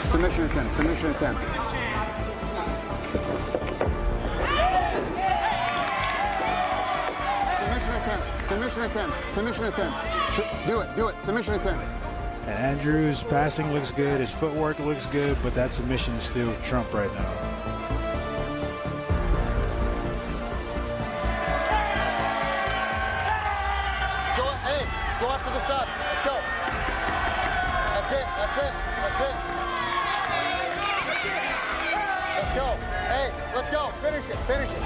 Submission attempt, submission attempt. Submission attempt, submission attempt, submission attempt. Do it, submission attempt. And Andrew's passing looks good, his footwork looks good, but that submission is still Trump right now. Go after the subs. Let's go. That's it. That's it. That's it. Let's go. Hey, let's go. Finish it. Finish it.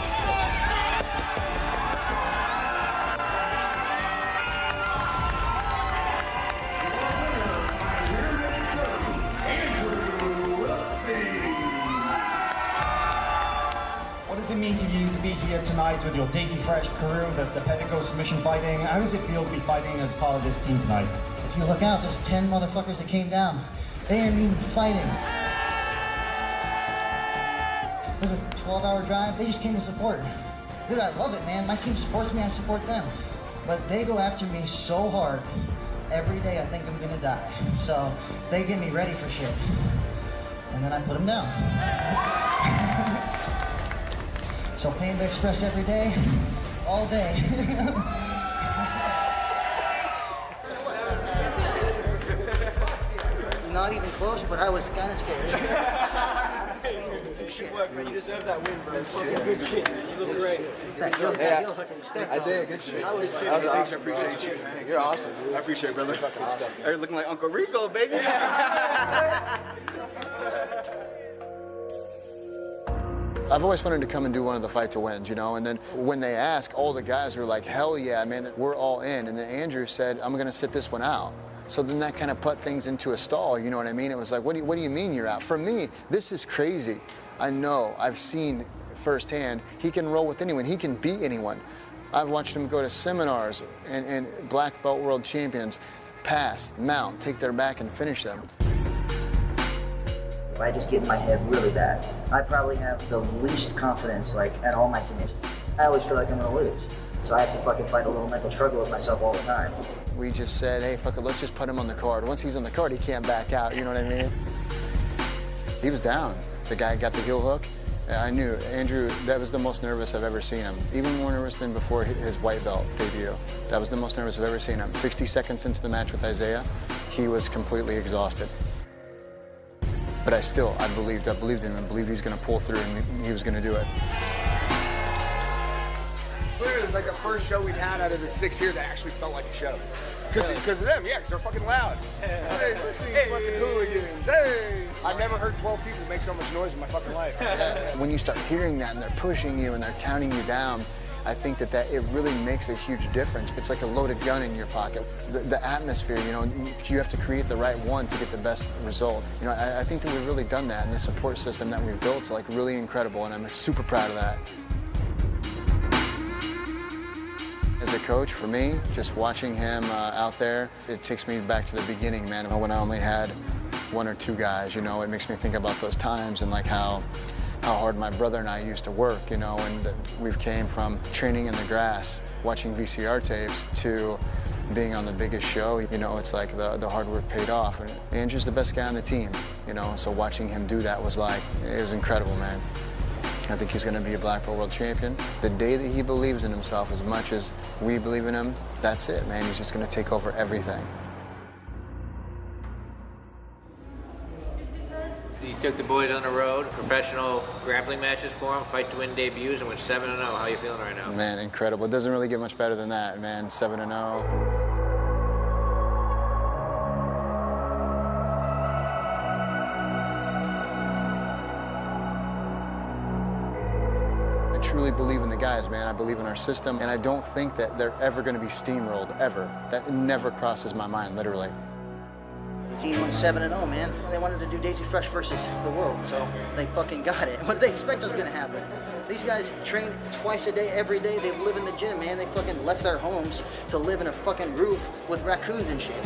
What does it mean to you to be here tonight with your Daisy Fresh crew, the Pedico submission fighting? How does it feel to be fighting as part of this team tonight? If you look out, there's 10 motherfuckers that came down. They ain't even fighting. It was a 12-hour drive. They just came to support. Dude, I love it, man. My team supports me, I support them. But they go after me so hard. Every day I think I'm gonna die. So they get me ready for shit. And then I put them down. So Panda Express every day, all day. Not even close, but I was kind of scared. Good work, man. You deserve that win, bro. Good shit, man. You look great. That heel hook and stick. Isaiah, good shit. That was awesome. I appreciate you. You're awesome, dude. I appreciate it, brother. You're looking like Uncle Rico, baby. I've always wanted to come and do one of the fight to wins, you know, and then when they ask, all the guys are like, hell yeah, man, we're all in. And then Andrew said, I'm going to sit this one out. So then that kind of put things into a stall, you know what I mean? It was like, what do you mean you're out? For me, this is crazy. I know, I've seen firsthand, he can roll with anyone, he can beat anyone. I've watched him go to seminars and black belt world champions, pass, mount, take their back and finish them. If I just get in my head really bad, I probably have the least confidence, like, at all my teammates. I always feel like I'm gonna lose. So I have to fucking fight a little mental struggle with myself all the time. We just said, hey, fuck it, let's just put him on the card. Once he's on the card, he can't back out, you know what I mean? He was down. The guy got the heel hook. I knew, Andrew, that was the most nervous I've ever seen him. Even more nervous than before his white belt debut. That was the most nervous I've ever seen him. 60 seconds into the match with Isaiah, he was completely exhausted. But I believed in him and believed he was going to pull through and he was going to do it. Literally, it was like the first show we'd had out of the 6 years that actually felt like a show. Because of them, yeah, because they're fucking loud. Hey, listen, fucking hooligans, hey! I've never heard 12 people make so much noise in my fucking life. Yeah. When you start hearing that and they're pushing you and they're counting you down, I think that it really makes a huge difference. It's like a loaded gun in your pocket. The atmosphere, you know, you have to create the right one to get the best result. You know, I think that we've really done that, and the support system that we've built is like really incredible, and I'm super proud of that. As a coach, for me, just watching him out there, it takes me back to the beginning, man, when I only had 1 or 2 guys, you know. It makes me think about those times and like how hard my brother and I used to work, you know, and we've came from training in the grass, watching VCR tapes, to being on the biggest show. You know, it's like the hard work paid off. And Andrew's the best guy on the team, you know, so watching him do that was like, it was incredible, man. I think he's going to be a black belt world champion. The day that he believes in himself as much as we believe in him, that's it, man. He's just going to take over everything. You took the boys on the road, professional grappling matches for them, fight to win debuts, and went 7-0. How are you feeling right now? Man, incredible. It doesn't really get much better than that, man. 7-0. I truly believe in the guys, man. I believe in our system, and I don't think that they're ever going to be steamrolled, ever. That never crosses my mind, literally. The team went 7-0, man. They wanted to do Daisy Fresh versus the world, so they fucking got it. What did they expect was gonna happen? These guys train twice a day, every day. They live in the gym, man. They fucking left their homes to live in a fucking roof with raccoons and shit.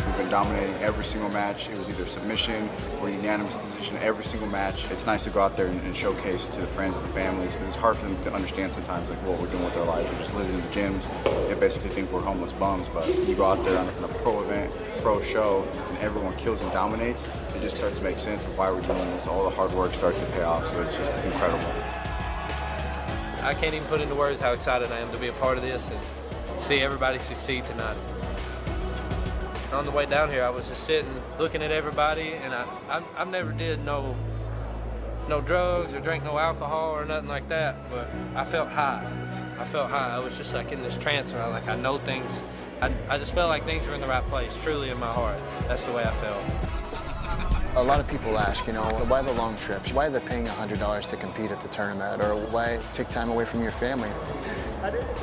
We've been dominating every single match. It was either submission or unanimous decision every single match. It's nice to go out there and showcase to the friends and the families, because it's hard for them to understand sometimes like what we're doing with our lives. We're just living in the gyms. They basically think we're homeless bums, but you go out there on a pro event, pro show and everyone kills and dominates, it just starts to make sense of why we're doing this. All the hard work starts to pay off, so it's just incredible. I can't even put into words how excited I am to be a part of this and see everybody succeed tonight. On the way down here, I was just sitting, looking at everybody, and I never did no drugs or drank no alcohol or nothing like that, but I felt high. I was just like in this trance where I know things. I just felt like things were in the right place, truly in my heart. That's the way I felt. A lot of people ask, you know, why the long trips? Why are they paying $100 to compete at the tournament? Or why take time away from your family?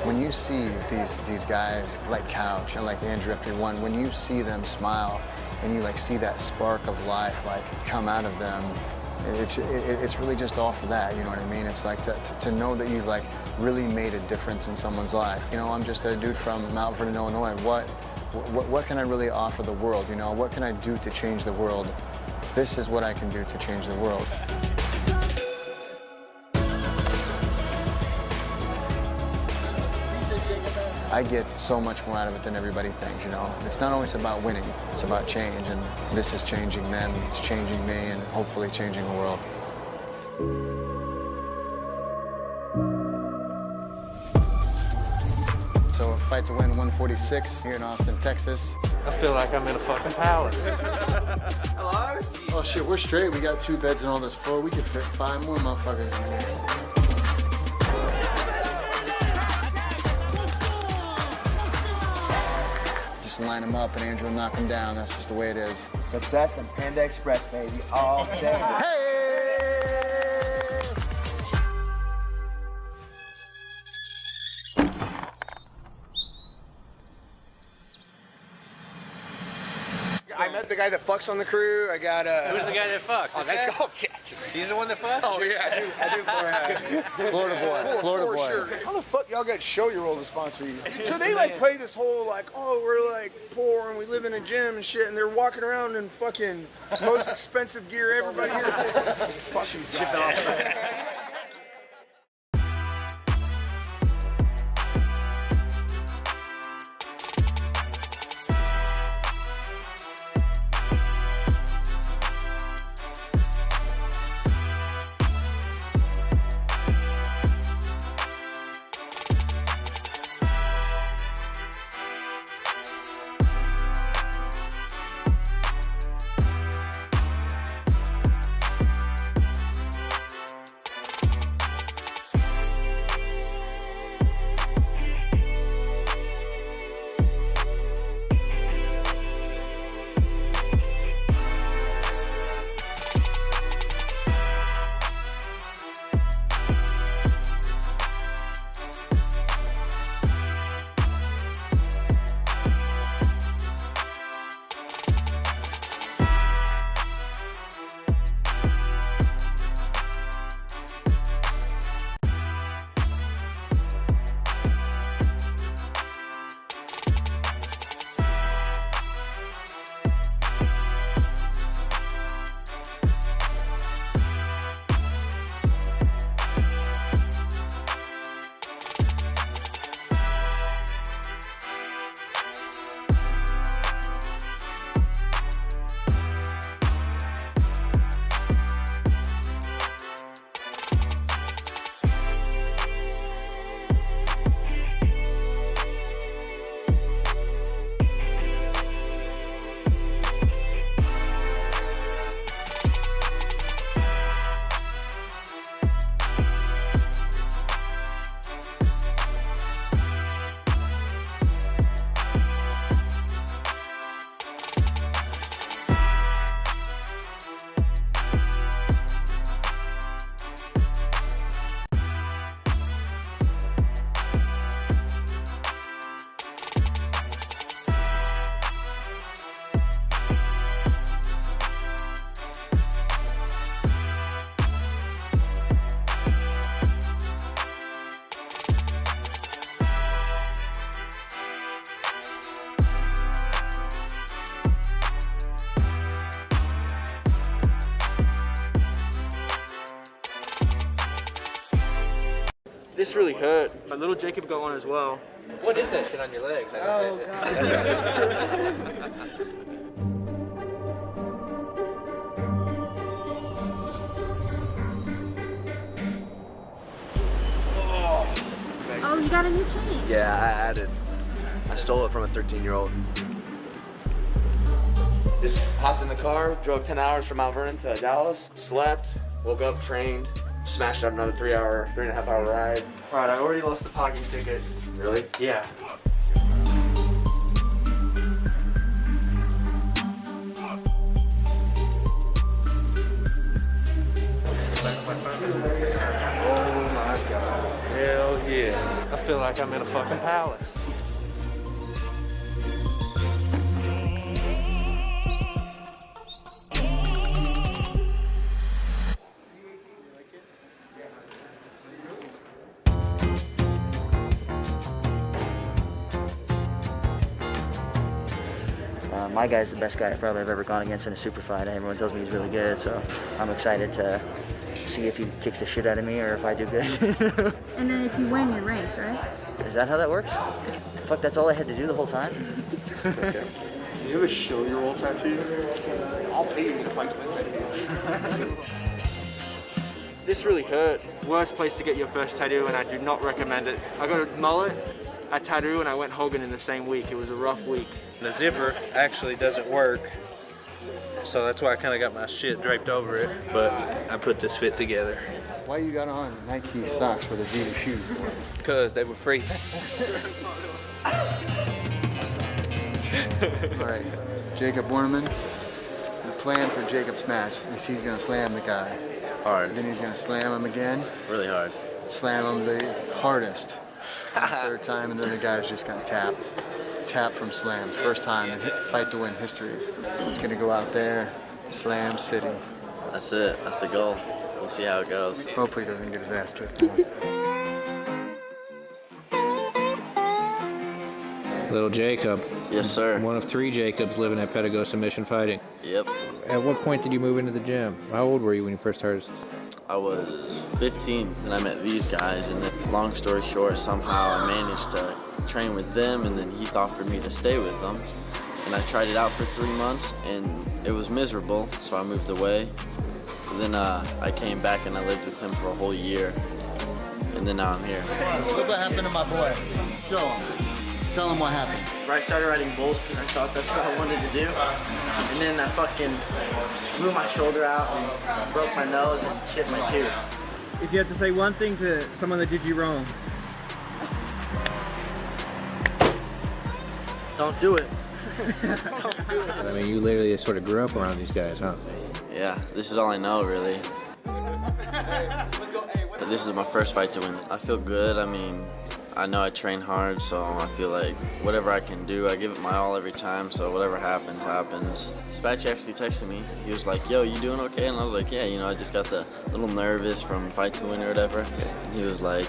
When you see these guys like Couch and like Andrew after you won, when you see them smile and you like see that spark of life like come out of them, it's really just all for that, you know what I mean? It's like to know that you've like really made a difference in someone's life. You know, I'm just a dude from Mount Vernon, Illinois. What can I really offer the world, you know? What can I do to change the world? This is what I can do to change the world. I get so much more out of it than everybody thinks, you know? It's not always about winning, it's about change, and this is changing them, it's changing me, and hopefully changing the world. So a fight to win 146 here in Austin, Texas. I feel like I'm in a fucking palace. Hello? Oh shit, we're straight. We got 2 beds and all this floor. We could fit 5 more motherfuckers in here. Just line them up and Andrew will knock them down. That's just the way it is. Success and Panda Express, baby, all day. Hey! I met the guy that fucks on the crew. I got Who's the guy that fucks? Oh, This that's guy? oh yeah. He's the one that fucks? Oh yeah, I do. Florida boy, Florida boy. Sure. How the fuck y'all got show-year-old to sponsor you? So they like play this whole like, oh, we're like poor and we live in a gym and shit, and they're walking around in fucking most expensive gear everybody here. Fuck these guys. This really hurt. My little Jacob got one as well. What is that shit on your legs? Oh, Oh, you got a new chain? Yeah, I added. I stole it from a 13-year-old. Just hopped in the car, drove 10 hours from Mount Vernon to Dallas, slept, woke up, trained, smashed out another 3.5 hour ride. All right, I already lost the parking ticket. Really? Yeah. Oh my God. Hell yeah. I feel like I'm in a fucking palace. My guy's the best guy probably I've ever gone against in a super fight. Everyone tells me he's really good, so I'm excited to see if he kicks the shit out of me or if I do good. And then if you win, you're ranked, right? Is that how that works? Fuck, that's all I had to do the whole time? Okay. Do you have a show-your-old tattoo? I'll pay you to fight to win tattoo. This really hurt. Worst place to get your first tattoo, and I do not recommend it. I got a mullet, a tattoo, and I went Hogan in the same week. It was a rough week. The zipper actually doesn't work, so that's why I kind of got my shit draped over it, but I put this fit together. Why you got on Nike socks with Adidas shoes? Because they were free. All right, Jacob Borneman. The plan for Jacob's match is he's gonna slam the guy. Hard. Then he's gonna slam him again. Really hard. Slam him the hardest. The third time, and then the guy's just gonna tap from slams. First time in fight to win history. He's gonna go out there, slam city. That's it. That's the goal. We'll see how it goes. Hopefully he doesn't get his ass kicked. Little Jacob. Yes, sir. One of 3 Jacobs living at Panda Submission Fighting. Yep. At what point did you move into the gym? How old were you when you first started? I was 15 and I met these guys, and then long story short, somehow I managed to train with them, and then he offered me to stay with them. And I tried it out for 3 months and it was miserable, so I moved away. And then I came back and I lived with him for a whole year. And then now I'm here. Look what happened to my boy. Show him. Tell him what happened. I started riding bulls because I thought that's what I wanted to do. And then I fucking blew my shoulder out and broke my nose and chipped my tooth. If you had to say one thing to someone that did you wrong. Don't do it. Don't do it. I mean, you literally sort of grew up around these guys, huh? Yeah, this is all I know, really. But this is my first fight to win. I feel good. I mean, I know I train hard, so I feel like whatever I can do, I give it my all every time, so whatever happens, happens. Spatch actually texted me. He was like, yo, you doing okay? And I was like, yeah, you know, I just got the little nervous from fight to win or whatever. And he was like,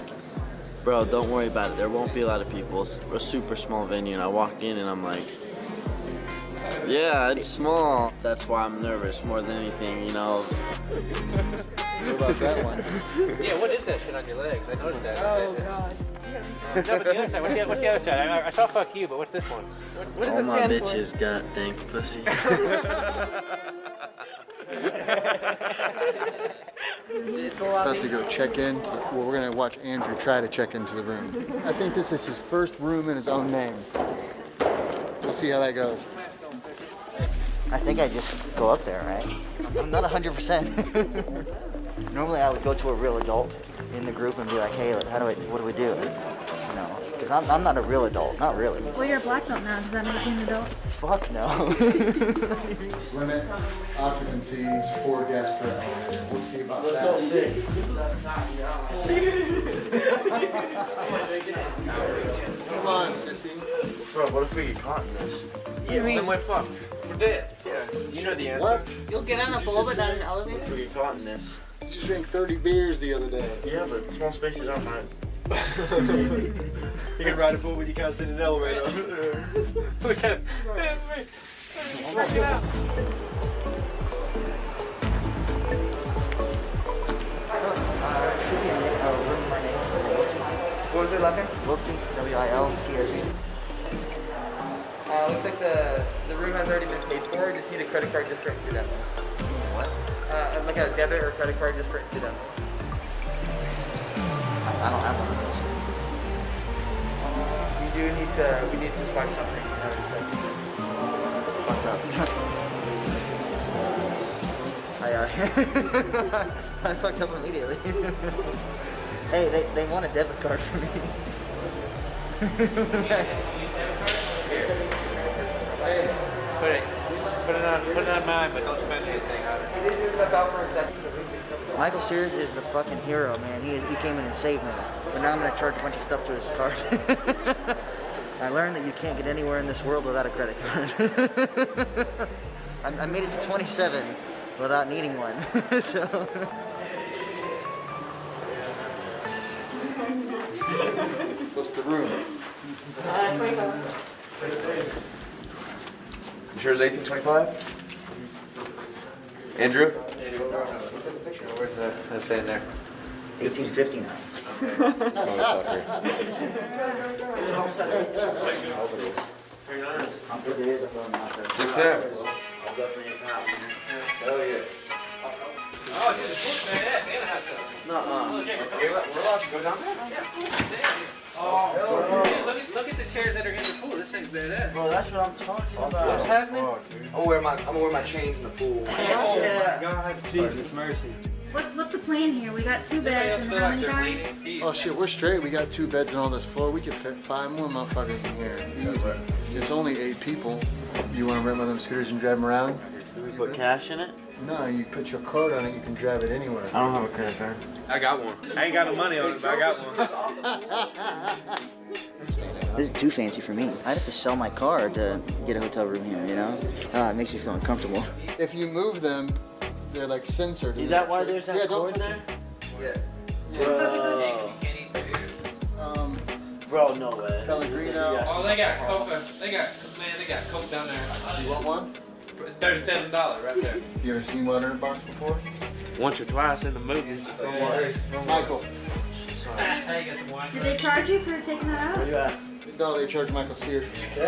bro, don't worry about it. There won't be a lot of people. It's a super small venue. And I walked in and I'm like, yeah, it's small. That's why I'm nervous more than anything, you know. What about that one? Yeah, what is that shit on your legs? I noticed that. Oh, God. No, but the other side. What's the other side? I saw fuck you, but what's this one? What does all it my stand bitches for? got dank pussy. About to go check in. Well, we're gonna watch Andrew try to check into the room. I think this is his first room in his own name. We'll see how that goes. I think I just go up there, right? I'm not 100%. Normally I would go to a real adult in the group and be like, hey, what do we do? You know, because I'm not a real adult, not really. Well, you're a black belt now. Does that make you an adult? Fuck no. Limit occupancies 4 guests per hour. We'll see about Let's that. go 6. Come on, sissy. Bro, what if we get caught in this? Yeah, Then we're fucked. We're dead. Yeah. You know the answer. What? You'll get on a bowl but not an elevator? What if we get caught in this? You just drank 30 beers the other day. Yeah, but small spaces aren't mine. You can ride a boat when you can't sit in an elevator. Look at him. Check it out. Should be a room for my name. What was it, last name? Wiltsy, W-I-L-T-S-E. Looks like the room has already been paid for. Just need a credit card just for incidentals. What? Like a debit or credit card just for incidentals. I don't have one of those. We need to swipe something. Fuck up. I fucked up immediately. Hey, they want a debit card from me. Put it on mine, but don't spend anything on it. He did just step out for a second. Michael Sears is the fucking hero, man. He came in and saved me. But now I'm gonna charge a bunch of stuff to his card. I learned that you can't get anywhere in this world without a credit card. I made it to 27 without needing one. So. What's the room? You sure it's 1825? Andrew? Where's that? That's saying there. 1859. Success. Oh, yeah. Oh, dude, it's badass. And a hot tub. Nuh-uh. We're allowed to go down there? Oh, man, look at the chairs that are in the pool. This thing's badass. Bro, that's what I'm talking about. What's happening? I'm gonna wear my chains in the pool. Oh my God, Jesus mercy. What's the plan here? We got 2 beds and how many guys? Oh shit, we're straight. We got 2 beds and all this floor. We could fit 5 more motherfuckers in here. Easy. It's only 8 people. You want to rent one of them scooters and drive them around? Do we put cash in it? No, you put your card on it. You can drive it anywhere. I don't have a credit card. I got one. I ain't got no money on it, but I got one. This is too fancy for me. I'd have to sell my car to get a hotel room here, you know? It makes me feel uncomfortable. If you move them, they're like censored. Is that why there's that cord there? Yeah. Bro, no way. Pellegrino. Oh, they got Coke. They got Coke down there. You want one? $37 right there. You ever seen water in a box before? Once or twice in the movies. Michael. Did they charge you for taking that out? Where you at? No, they charge Michael Sears for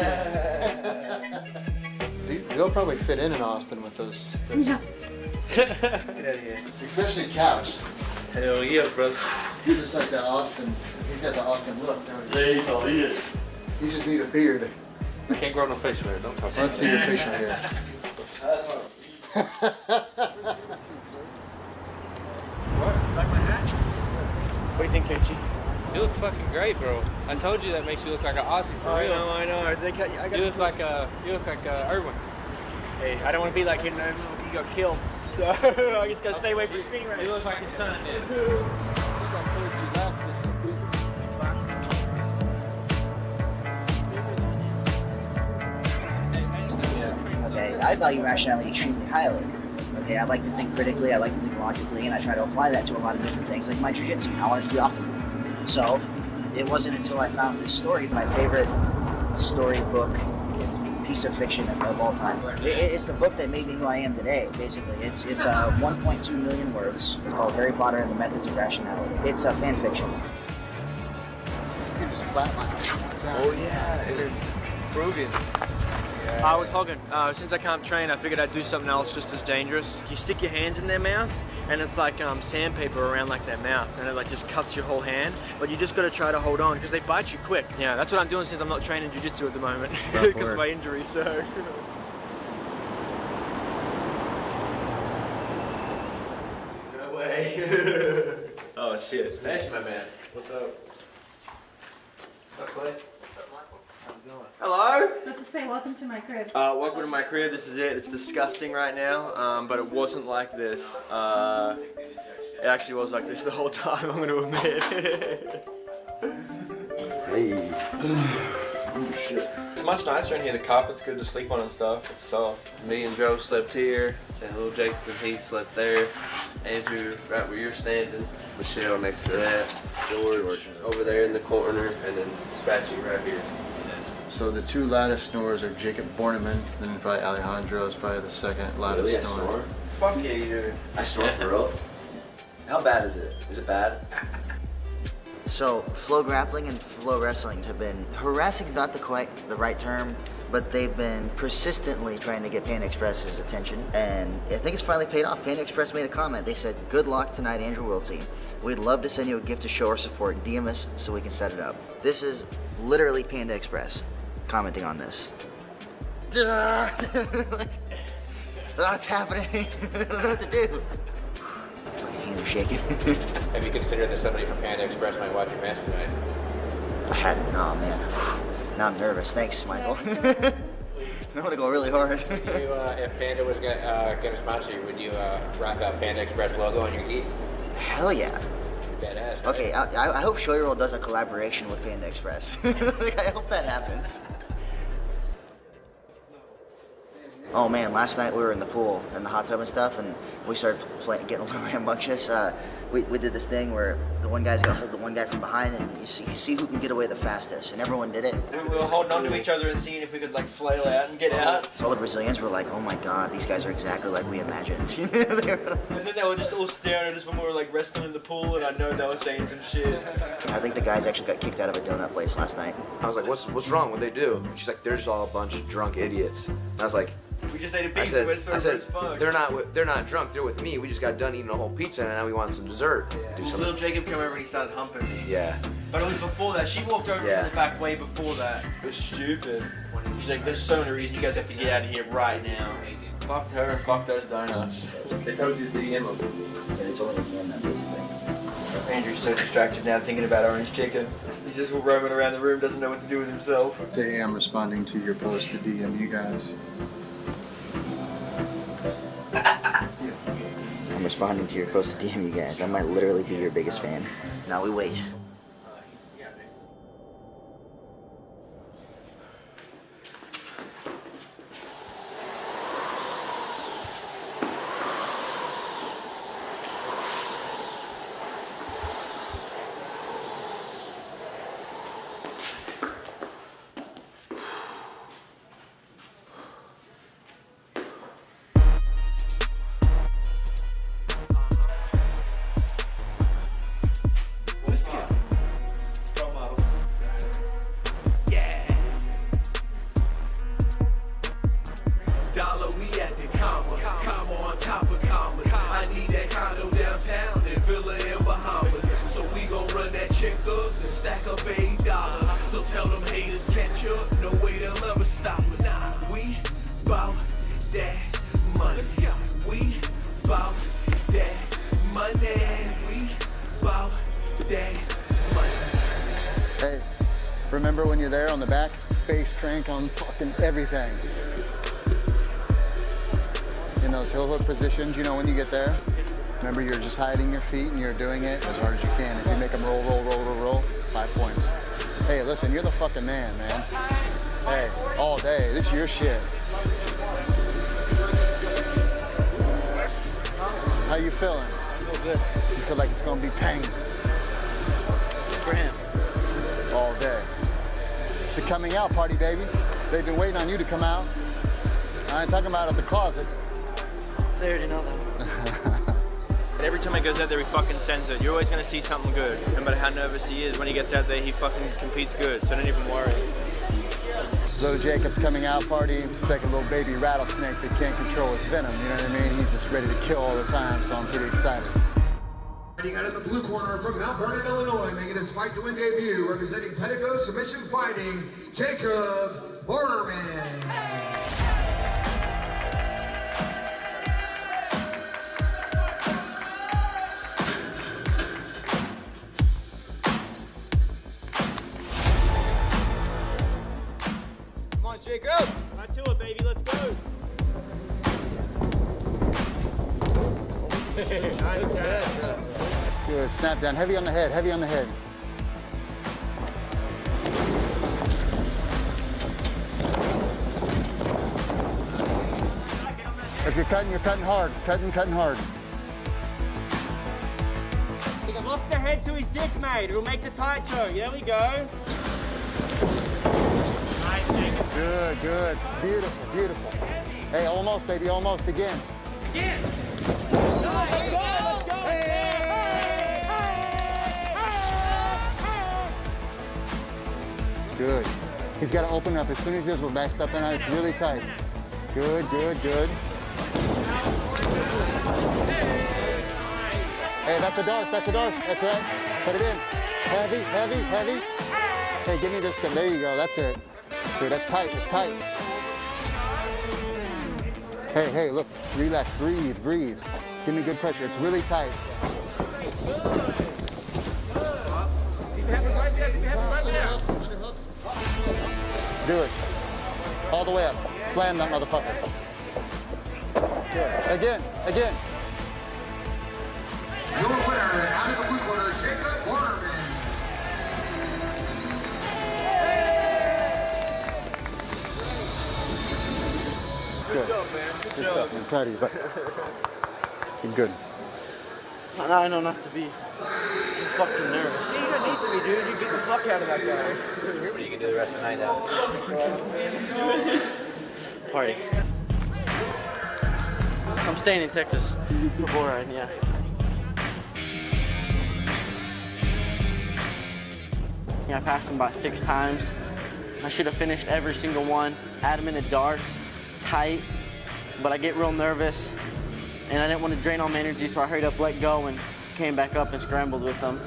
They'll probably fit in Austin with those. No. Get out of here. Especially Caps. Hell yeah, brother. Just like that Austin. He's got the Austin look. He's all it. You just need a beard. I can't grow no facial hair. Don't talk. Let's see your facial hair. What? Like my hat? What do you think, Coachy? You look fucking great, bro. I told you that makes you look like an Aussie for real. I know. You look like Irwin. Hey, I don't want to be like him. He got killed, so I just gotta stay away from screen right now. You look like your son did. Okay, I value rationality extremely highly. Okay, I like to think critically, I like to think logically, and I try to apply that to a lot of different things, like my jiu-jitsu. I want it to be optimal. So, it wasn't until I found this story, my favorite storybook piece of fiction of all time. It's the book that made me who I am today, basically. It's 1.2 million words. It's called Harry Potter and the Methods of Rationality. It's a fan fiction. Oh yeah, and then Peruvian. I was hogging. Since I can't train, I figured I'd do something else just as dangerous. You stick your hands in their mouth, and it's like sandpaper around like their mouth, and it like just cuts your whole hand. But you just got to try to hold on because they bite you quick. Yeah, that's what I'm doing since I'm not training jiu-jitsu at the moment because of my injury. So. No way. Oh shit. Smash my man. What's up? What's up, Clay? Hello? Supposed to say welcome to my crib. Welcome to my crib. This is it. It's disgusting right now, but it wasn't like this. It actually was like this the whole time, I'm going to admit. Hey. Oh shit. It's much nicer in here. The carpet's good to sleep on and stuff. It's soft. Me and Joe slept here, and little Jacob and he slept there. Andrew right where you're standing. Michelle next to that. George over there in the corner, and then Spatchy right here. So the 2 loudest snorers are Jacob Borneman, then probably Alejandro is probably the second loudest Really? I snorer. snore? Fuck yeah, you do. I snore for real? How bad is it? Is it bad? So flow grappling and flow wrestling have been, harassing's not quite the right term, but they've been persistently trying to get Panda Express's attention, and I think it's finally paid off. Panda Express made a comment. They said, "Good luck tonight, Andrew Wilty. We'd love to send you a gift to show our support. DM us so we can set it up." This is literally Panda Express commenting on this. It's happening. I don't know what to do. Fucking hands are shaking. Have you considered that somebody from Panda Express might watch your match tonight? I hadn't. Oh man. Now I'm nervous. Thanks, Michael. I'm gonna go really hard. Would you, if Panda was gonna sponsor you, would you wrap out Panda Express logo on your gi? Hell yeah. Badass. Right? Okay, I hope Show Your World does a collaboration with Panda Express. Like, I hope that happens. Oh man, last night we were in the pool, in the hot tub and stuff, and we started getting a little rambunctious. We did this thing where the one guy's gonna hold the one guy from behind, and you see who can get away the fastest, and everyone did it. And we were holding on to each other and seeing if we could like flail out and get out. So all the Brazilians were like, "Oh my God, these guys are exactly like we imagined." And then they were just all staring at us when we were like wrestling in the pool, and I know they were saying some shit. I think the guys actually got kicked out of a donut place last night. I was like, "What's wrong? What'd they do?" And she's like, "They're just all a bunch of drunk idiots." And I was like, we just ate a pizza with sober as fuck. They're not drunk. They're with me. We just got done eating a whole pizza, and now we want some dessert. Do something. Little Jacob came over and he started humping me. Yeah. But it was before that. She walked over from the back way before that. It was stupid. She's like, "There's so many reasons you guys have to get out of here right now." Fuck her and fuck those donuts. They told you to DM them. Yeah, they told me to DM them, basically. Andrew's so distracted now thinking about orange chicken. He's just roaming around the room, doesn't know what to do with himself. Today I'm responding to your post to DM you guys. I'm responding to your post to DM you guys. I might literally be your biggest fan. Now we wait. Hey, remember when you're there on the back, face crank on fucking everything. In those heel hook positions, you know, when you get there, remember you're just hiding your feet and you're doing it as hard as you can. If you make them roll, roll, roll, roll, roll, 5 points. Hey, listen, you're the fucking man, man. Hey, all day, this is your shit. How you feeling? I feel good. You feel like it's gonna be pain? For him. All day. It's the coming out party, baby. They've been waiting on you to come out. I ain't talking about at the closet. They already know that. And every time he goes out there, he fucking sends it. You're always going to see something good. No matter how nervous he is, when he gets out there, he fucking competes good. So don't even worry. Little Jacob's coming out party. It's like a little baby rattlesnake that can't control his venom. You know what I mean? He's just ready to kill all the time, so I'm pretty excited. Fighting out of the blue corner from Mount Vernon, Illinois, making his fight to win debut, representing Pedigo Submission Fighting, Jacob Borderman. Come on, Jacob. Right to it, baby. Let's go. Nice catch. Good, snap down, heavy on the head, heavy on the head. If you're cutting hard, cutting hard. Lock the head to his dick, mate. It'll make the tight toe. There we go. Nice, Jacob. Good, good, beautiful, beautiful. Hey, almost, baby, almost, again. Again. Let's go, let's go. Good. He's got to open up. As soon as he does, we're back stepping out. It's really tight. Good, good, good. Hey, that's a dose. That's a dose. That's it. Put it in. Heavy, heavy, heavy. Hey, give me this gun. There you go. That's it. Good. That's tight. It's tight. Hey, hey, look. Relax. Breathe, breathe. Give me good pressure. It's really tight. Do it. All the way up. Slam that motherfucker. Good. Again, again. Your winner, out of the blue corner, Jacob Waterman. Good. Good stuff, man. Proud of you, but you're good. I know not to be so fucking nervous. You don't need to be, dude. You beat the fuck out of that guy. What are you gonna do the rest of the night now? Party. I'm staying in Texas for bull riding, yeah. Yeah, I passed him about 6 times. I should have finished every single one. Had him in a darts, tight, but I get real nervous and I didn't want to drain all my energy, so I hurried up, let go, and came back up and scrambled with them.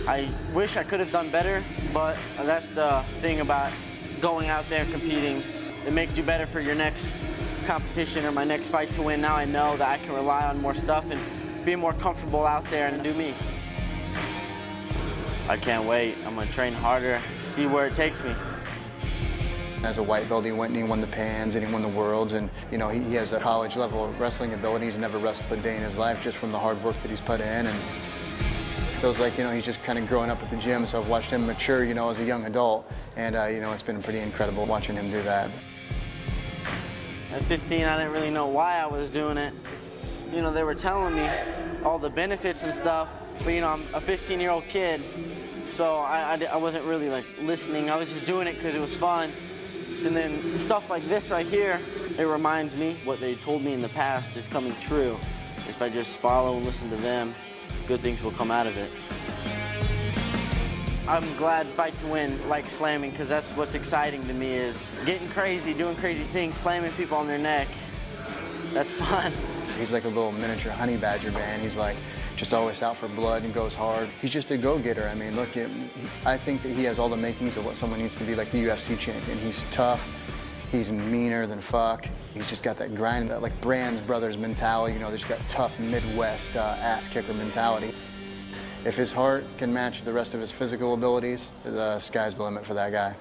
I wish I could have done better, but that's the thing about going out there and competing. It makes you better for your next competition or my next fight to win. Now I know that I can rely on more stuff and be more comfortable out there and do me. I can't wait. I'm gonna train harder, see where it takes me. As a white belt, he went and he won the Pans and he won the Worlds, and you know he has a college level wrestling ability. He's never wrestled a day in his life just from the hard work that he's put in, and it feels like he's just kind of growing up at the gym. So I've watched him mature, as a young adult, and it's been pretty incredible watching him do that. At 15, I didn't really know why I was doing it. They were telling me all the benefits and stuff, but I'm a 15-year-old kid, so I wasn't really listening. I was just doing it because it was fun. And then stuff like this right here, it reminds me what they told me in the past is coming true. If I just follow and listen to them, good things will come out of it. I'm glad Fight to Win likes slamming, because that's what's exciting to me, is getting crazy, doing crazy things, slamming people on their neck. That's fun. He's like a little miniature honey badger, man. He's just always out for blood and goes hard. He's just a go-getter. I mean, look, I think that he has all the makings of what someone needs to be like the UFC champion. He's tough. He's meaner than fuck. He's just got that grind, that Brands Brothers mentality. They just got tough Midwest ass-kicker mentality. If his heart can match the rest of his physical abilities, the sky's the limit for that guy.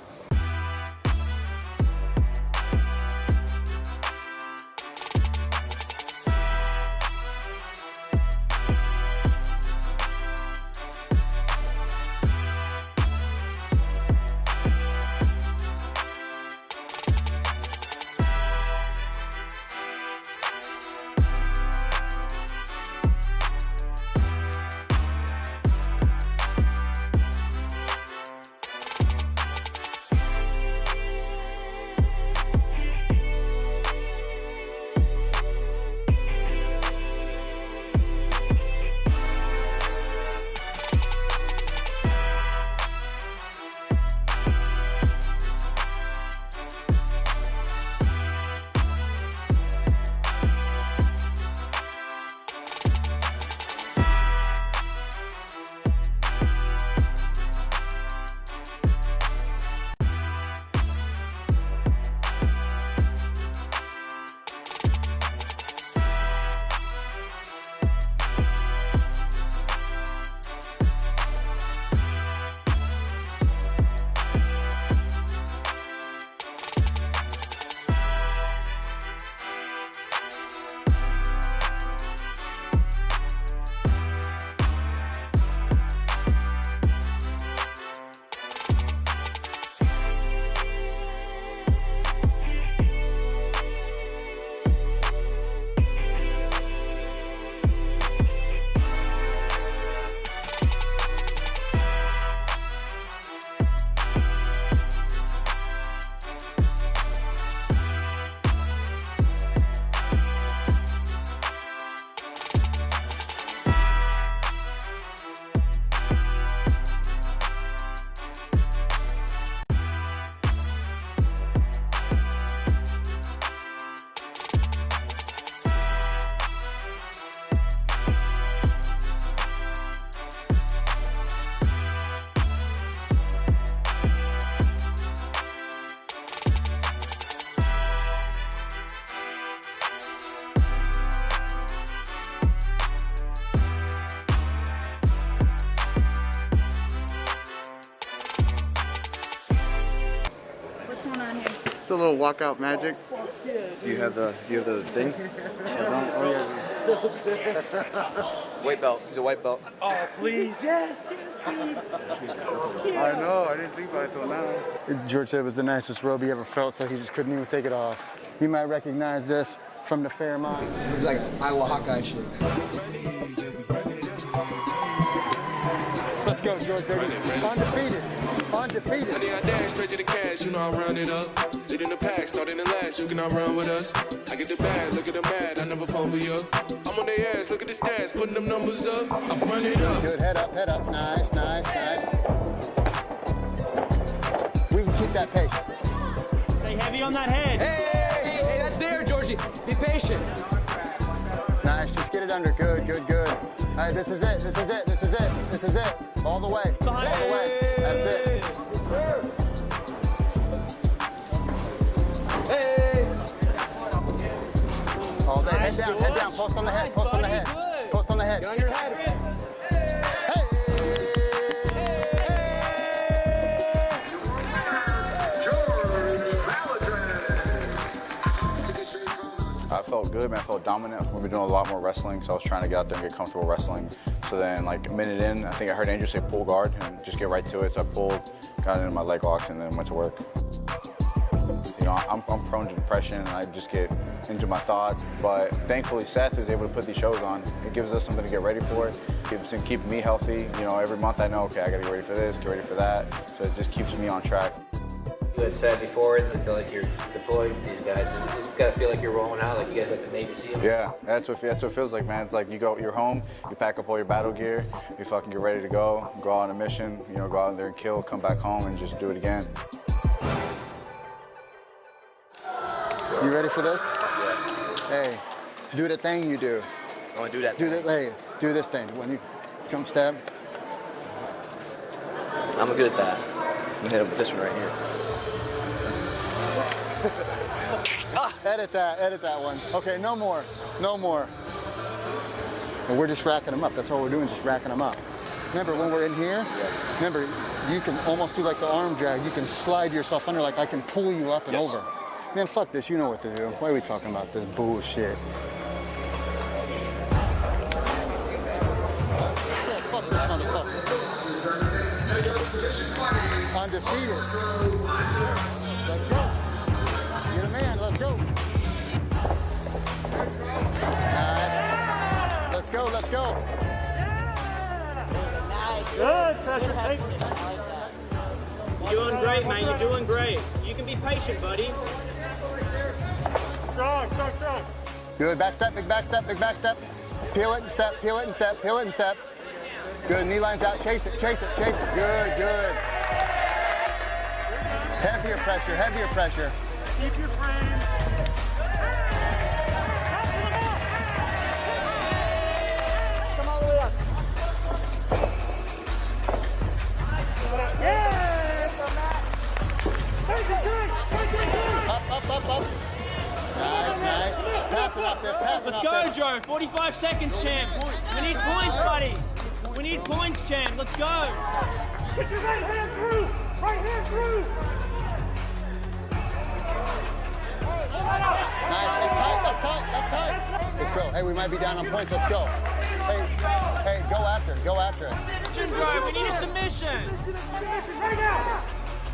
It's a little walkout magic. Do you have the thing? Oh yeah. So good. White belt. He's a white belt. Oh, please. Yes, yes, please. I know. I didn't think about it till now. George said it was the nicest robe he ever felt, so he just couldn't even take it off. You might recognize this from the Fairmont. It was like Iowa Hawkeye shit. Let's go, George, baby. Undefeated. Undefeated. Honey, I dash straight to the cash, you know I run it up. Lead in the pack, starting the last, you cannot run with us. I get the bag, look at them bad, I never fumble you. I'm on their ass, look at the stats, putting them numbers up. I run it up. Good, head up, head up. Nice, nice, nice. We can keep that pace. Stay heavy on that head. Hey, that's there, Georgie. Be patient. Nice, just get it under. Good, good, good. All right, this is it, this is it, this is it, this is it. All the way, all the way. That's it. Hey! All day, head down, post on the head, post on the head. Post on the head. Get on your head. I felt good, man. I felt dominant. We've been doing a lot more wrestling, so I was trying to get out there and get comfortable wrestling. So then, like a minute in, I think I heard Andrew say pull guard and just get right to it. So I pulled, got into my leg locks, and then went to work. You know, I'm prone to depression, and I just get into my thoughts. But thankfully, Seth is able to put these shows on. It gives us something to get ready for. It keeps me healthy. You know, every month I know, okay, I got to get ready for this, get ready for that. So it just keeps me on track. You had said before that you feel like you're deployed with these guys, and you just gotta feel like you're rolling out, like you guys like the Navy SEALs. Yeah, that's what it feels like, man. It's like you're home, you pack up all your battle gear, you fucking get ready to go out on a mission, you know, go out there and kill, come back home and just do it again. You ready for this? Yeah. Hey, do the thing you do. I want to do that. Hey, do this thing. When you jump stab. I'm good at that. I'm gonna hit him with this one right here. Edit that one. Okay, no more, no more. And we're just racking them up. That's all we're doing, just racking them up. Remember, when we're in here, remember, you can almost do like the arm drag. You can slide yourself under, like I can pull you up and over. Man, fuck this, you know what to do. Why are we talking about this bullshit? Yeah, fuck this motherfucker. Undefeated. Let's go. You're the man, let's go. Nice. Let's go, let's go. Good, pressure, take it. You're doing great, man, you're doing great. You can be patient, buddy. Strong, strong, strong. Good, back step, big back step, big back step. Peel it and step, peel it and step, peel it and step. Good, knee lines out, chase it, chase it, chase it. Good, good. Heavier pressure, heavier pressure. Keep your frame. Come all the way up. Yeah! Up. Nice, nice. Passing off this, passing off this. Let's go, Joe. 45 seconds, champ. We need points, buddy. We need points, champ. Let's go. Put your right hand through. Right hand through. Nice, that's tight, that's tight, that's tight. Let's go. Hey, we might be down on points. Let's go. Hey, go after it, go after it. Submission, Joe. We need a submission. Submission right now.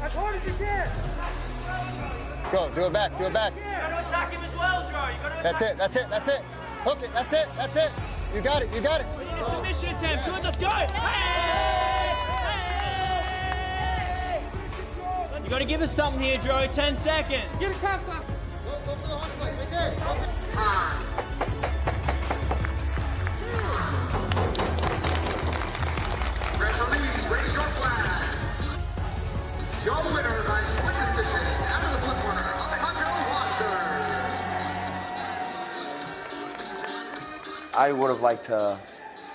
As hard as you can. Go, do it back, do it back. You gotta attack him as well, Joe. You gotta attack. That's it, that's it, that's it. Hook it, that's it, that's it. You got it, you got it. We need a submission attempt. Good, let's go. Hey! You gotta give us something here, Joe. 10 seconds. Get a tap up. Go for the hard play, right there. Referees, raise your flag. Your winner by split decision, out of the blue corner, Alejandro. I would have liked to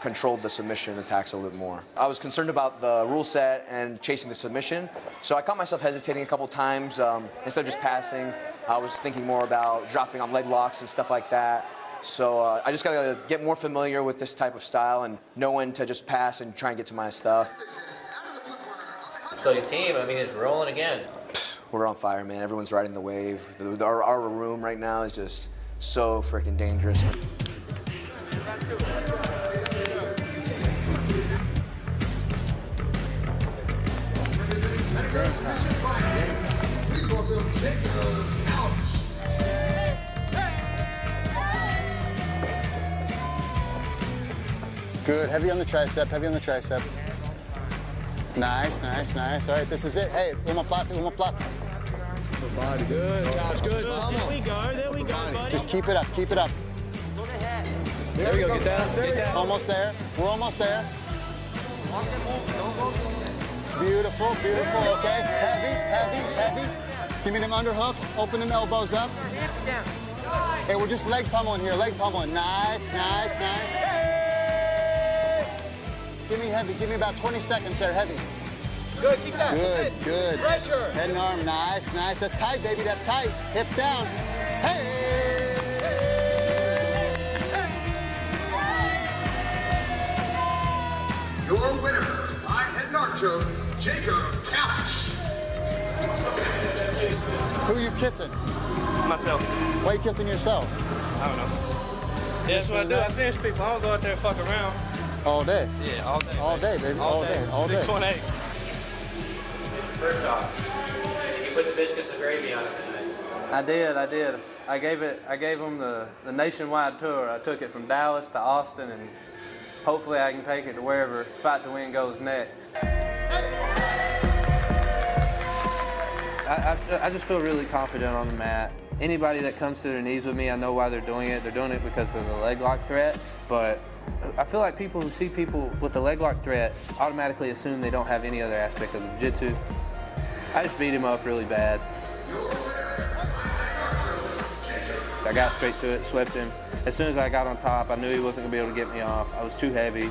controlled the submission attacks a little more. I was concerned about the rule set and chasing the submission, so I caught myself hesitating a couple times. Instead of just passing, I was thinking more about dropping on leg locks and stuff like that. So I just gotta get more familiar with this type of style and know when to just pass and try and get to my stuff. So your team, I mean, is rolling again. We're on fire, man. Everyone's riding the wave. Our room right now is just so freaking dangerous. Please welcome Jacob. Good, heavy on the tricep, heavy on the tricep. Nice, nice, nice. All right, this is it. Hey, omoplata, omoplata. Good body, good. That's good. There we go, buddy. Just keep it up, keep it up. There we go, get down, get down. Almost there, we're almost there. Beautiful, beautiful, okay. Heavy, heavy, heavy. Give me them underhooks, open them elbows up. Hey, we're just leg pummeling here, leg pummeling. Nice, nice, nice. Give me heavy, give me about 20 seconds there, heavy. Good, keep that. Good, good. Pressure. Head and arm, nice, nice. That's tight, baby, that's tight. Hips down. Hey! Your winner by head and arm choke, Jacob Couch. Who are you kissing? Myself. Why are you kissing yourself? I don't know. Yeah, that's what I do. I finish people. I don't go out there and fuck around. All day? Yeah, all day. All day, baby. All day. All day. 618. First off, did you put the biscuits and gravy on it tonight? I did. I gave them the nationwide tour. I took it from Dallas to Austin, and hopefully I can take it to wherever Fight to Win goes next. I just feel really confident on the mat. Anybody that comes to their knees with me, I know why they're doing it. They're doing it because of the leg lock threat, but I feel like people who see people with the leg lock threat automatically assume they don't have any other aspect of the jiu-jitsu. I just beat him up really bad. I got straight to it, swept him. As soon as I got on top, I knew he wasn't gonna be able to get me off. I was too heavy.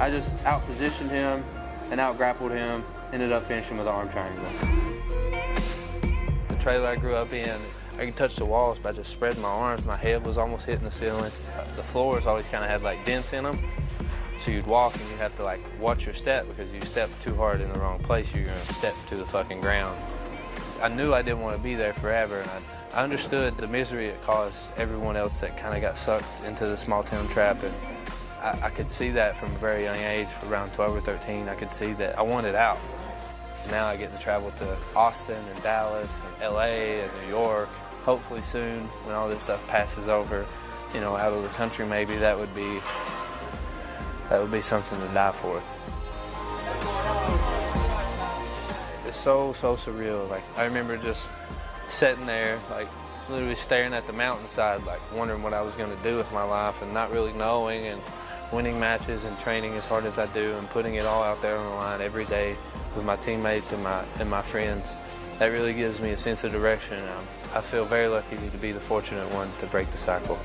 I just out-positioned him and out-grappled him, ended up finishing with an arm triangle. The trailer I grew up in, I could touch the walls by just spreading my arms. My head was almost hitting the ceiling. The floors always kind of had like dents in them. So you'd walk and you'd have to like watch your step, because you step too hard in the wrong place, you're gonna step to the fucking ground. I knew I didn't want to be there forever, and I understood the misery it caused everyone else that kind of got sucked into the small town trap. And I could see that from a very young age, around 12 or 13. I could see that I wanted out. Now I get to travel to Austin and Dallas and LA and New York. Hopefully soon, when all this stuff passes over, you know, out of the country maybe, that would be something to die for. It's so surreal. Like, I remember just sitting there, like literally staring at the mountainside, like wondering what I was gonna do with my life, and not really knowing, and winning matches and training as hard as I do and putting it all out there on the line every day with my teammates and my friends. That really gives me a sense of direction. I feel very lucky to be the fortunate one to break the cycle.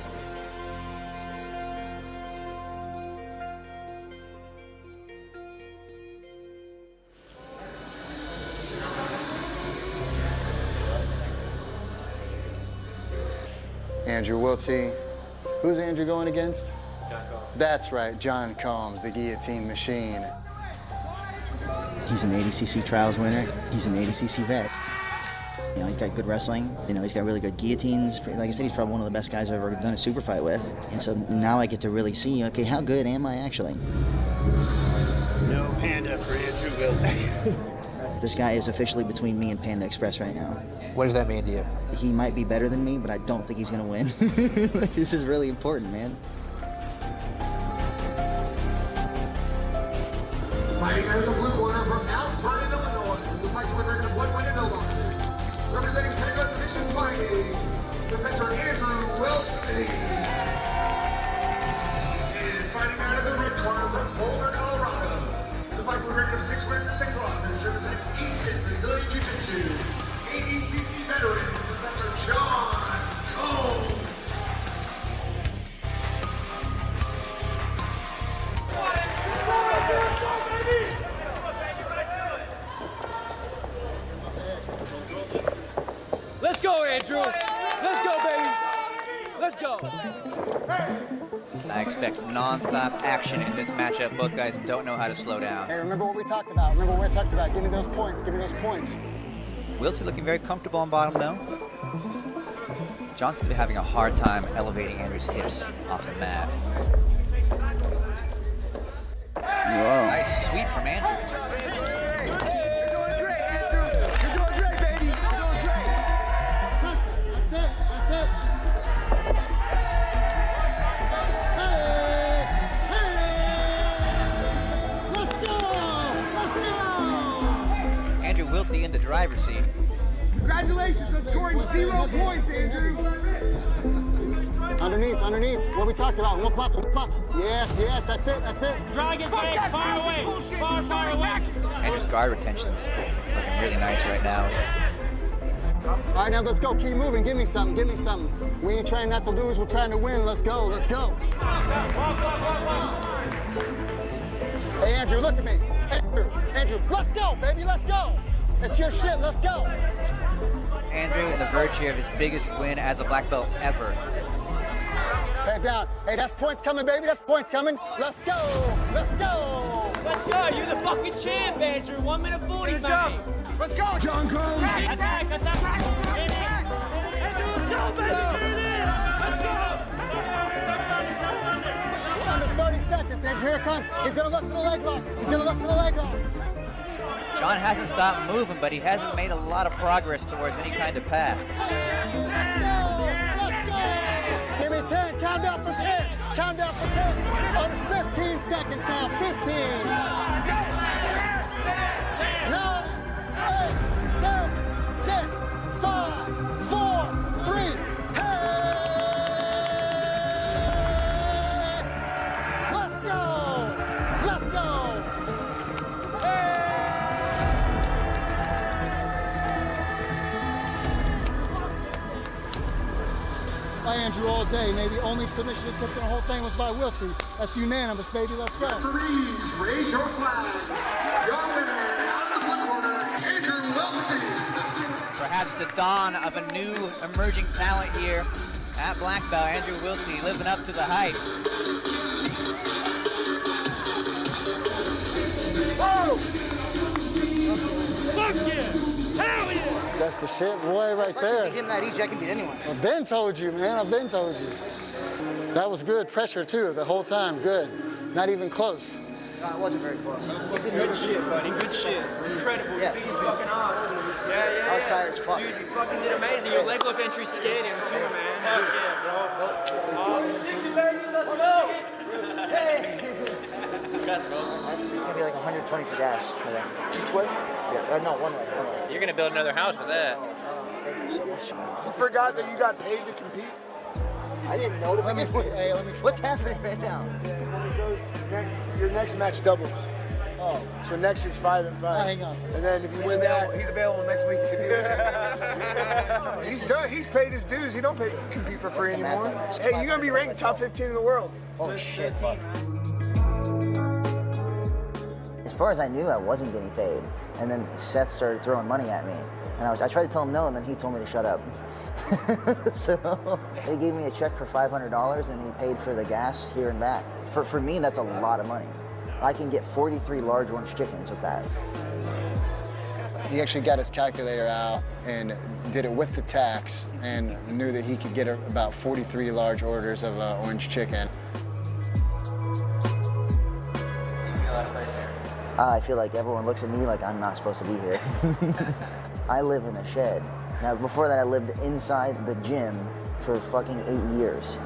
Andrew Wiltsey. Who's Andrew going against? John Combs. That's right, John Combs, the guillotine machine. He's an 80cc trials winner. He's an 80cc vet. You know, he's got good wrestling. You know, he's got really good guillotines. Like I said, he's probably one of the best guys I've ever done a super fight with. And so now I get to really see, okay, how good am I actually? No Panda for Andrew Wiltsey. This guy is officially between me and Panda Express right now. What does that mean to you? He might be better than me, but I don't think he's gonna win. This is really important, man. Fighting out of the blue corner from Mount Vernon, Illinois, the fight to win record of 1 win and no loss. Representing Panda Submission Fighting, the veteran Andrew Wiltsey. And fighting out of the red corner from Boulder, Colorado, the fight to win record of 6 wins and 6 losses, representing Easton Brazilian Jiu-Jitsu, 80cc veteran, Professor John Combs. Let's go, Andrew. Let's go, baby. Let's go. I expect non-stop action in this matchup. Both guys don't know how to slow down. Hey, remember what we talked about. Remember what we talked about. Give me those points. Give me those points. Wiltsey looking very comfortable on bottom now. Johnson's been having a hard time elevating Andrew's hips off the mat. Whoa. Nice sweep from Andrew. Andrew Wiltsey in the driver's seat. Congratulations on scoring 0 points, Andrew. Underneath. What we talked about. One plot. Yes, that's it. Drag it back, far away. Far away. Andrew's guard retention's looking really nice right now. All right, now let's go. Keep moving. Give me something. We ain't trying not to lose. We're trying to win. Let's go. Hey, Andrew, look at me. Andrew, let's go, baby. Let's go. It's your shit. Let's go. Andrew on the verge here of his biggest win as a black belt ever. Head down. Hey, that's points coming, baby. That's points coming. Let's go. Let's go. You're the fucking champ, Andrew. 1 minute 40, baby. Let's go, John Cole. Attack. Andrew, let's go, baby. Let's go. Under 30 seconds, Andrew. Here it comes. He's going to look for the leg lock. John hasn't stopped moving, but he hasn't made a lot of progress towards any kind of pass. Let's go. Give me 10. Count down for 10. Under 15 seconds now. 15. 9, 8, 7, 6, 5, 4, 3. Hey! Let's go. By Andrew all day, maybe only submission attempt in the whole thing was by Wiltsey. That's unanimous, baby. Let's go. Referees, raise your flags. Your winner out of the blue corner, Andrew Wiltsey. Perhaps the dawn of a new emerging talent here at black belt. Andrew Wiltsey living up to the hype. Woo! Fuck yeah! Hell yeah! That's the shit, boy, right there. If I can beat him that easy, I can beat anyone. I've been told you, man. That was good pressure, too, the whole time. Good. Not even close. No, it wasn't very close. Good shit, buddy. Good shit. Incredible. Yeah. He's fucking awesome. Yeah. I was tired as fuck. Dude, you fucking did amazing. Your leg look entry scared him too, man. Fuck yeah, bro. Let's go. Hey! Congrats, bro. It's gonna be like 120 for gas, I think. Each way? Yeah, no, one way. You're gonna build another house with that. Thank you so much. You forgot that you got paid to compete? I didn't know to Let me begin see. with. Hey, let me. What's happening right now? Yeah, and then it goes, your next match doubles. Oh, So next is 5 and 5. hang on. And then if you win that, He's available next week. he's done. He's paid his dues. He don't compete for free anymore. Hey, you're gonna be ranked top 15 in the world. Holy shit. As far as I knew, I wasn't getting paid. And then Seth started throwing money at me. And I tried to tell him no, and then he told me to shut up. So they gave me a check for $500, and he paid for the gas here and back. For me, that's a lot of money. I can get 43 large orange chickens with that. He actually got his calculator out and did it with the tax and knew that he could get about 43 large orders of orange chicken. I feel like everyone looks at me like I'm not supposed to be here. I live in a shed. Now, before that, I lived inside the gym for fucking 8 years.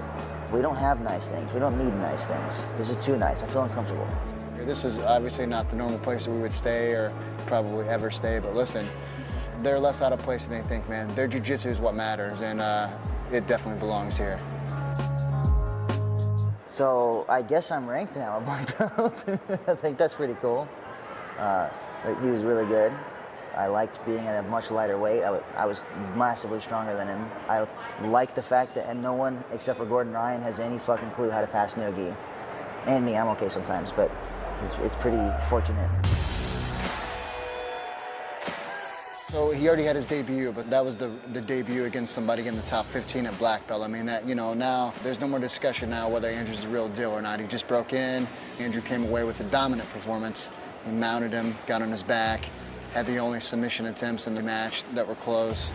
We don't have nice things. We don't need nice things. This is too nice. I feel uncomfortable. This is obviously not the normal place that we would stay or probably ever stay, but listen, they're less out of place than they think, man. Their jiu-jitsu is what matters, and it definitely belongs here. So I guess I'm ranked now at black belt. I think that's pretty cool. He was really good. I liked being at a much lighter weight. I was massively stronger than him. I like the fact that no one except for Gordon Ryan has any fucking clue how to pass no-gi. And me, I'm okay sometimes, but it's pretty fortunate. So he already had his debut, but that was the debut against somebody in the top 15 at black belt. I mean, that, you know, now there's no more discussion now whether Andrew's the real deal or not. He just broke in. Andrew came away with a dominant performance. He mounted him, got on his back, Had the only submission attempts in the match that were close.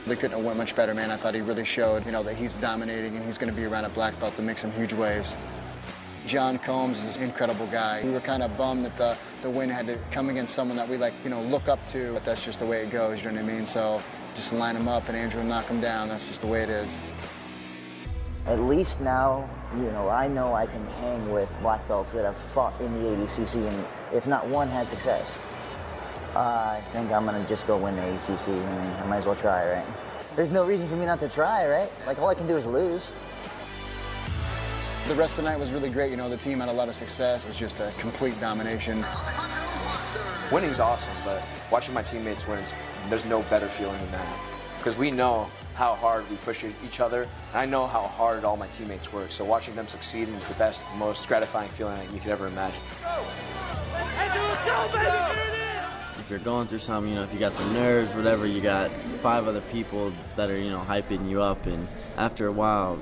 They couldn't have went much better, man. I thought he really showed, that he's dominating and he's going to be around a black belt to make some huge waves. John Combs is an incredible guy. We were kind of bummed that the win had to come against someone that we look up to, but that's just the way it goes, you know what I mean? So just line him up and Andrew will knock him down. That's just the way it is. At least now, I know I can hang with black belts that have fought in the ADCC, and if not one had success. I think I'm gonna just go win the ADCC. I might as well try, right? There's no reason for me not to try, right? Like, all I can do is lose. The rest of the night was really great. The team had a lot of success. It was just a complete domination. Winning's awesome, but watching my teammates win, there's no better feeling than that. Because we know how hard we push each other, and I know how hard all my teammates work. So watching them succeed is the best, most gratifying feeling that you could ever imagine. If you're going through something, if you got the nerves, whatever, you got 5 other people that are, hyping you up, and after a while,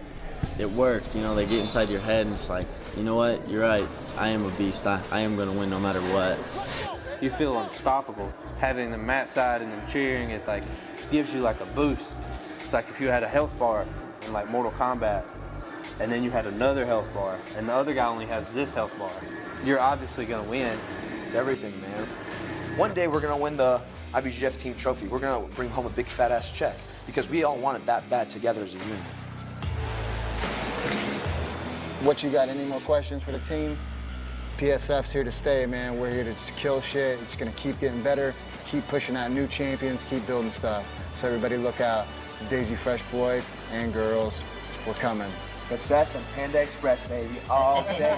it works. They get inside your head, and it's like, you know what, you're right, I am a beast, I am going to win no matter what. You feel unstoppable. Having them mat side and them cheering, it gives you a boost. It's like if you had a health bar in Mortal Kombat, and then you had another health bar, and the other guy only has this health bar. You're obviously going to win. It's everything, man. One day we're going to win the IBJJF team trophy. We're going to bring home a big fat ass check because we all want it that bad together as a unit. What you got? Any more questions for the team? PSF's here to stay, man. We're here to just kill shit. It's going to keep getting better, keep pushing out new champions, keep building stuff. So everybody look out. Daisy Fresh boys and girls, we're coming. Success and Panda Express, baby, all day.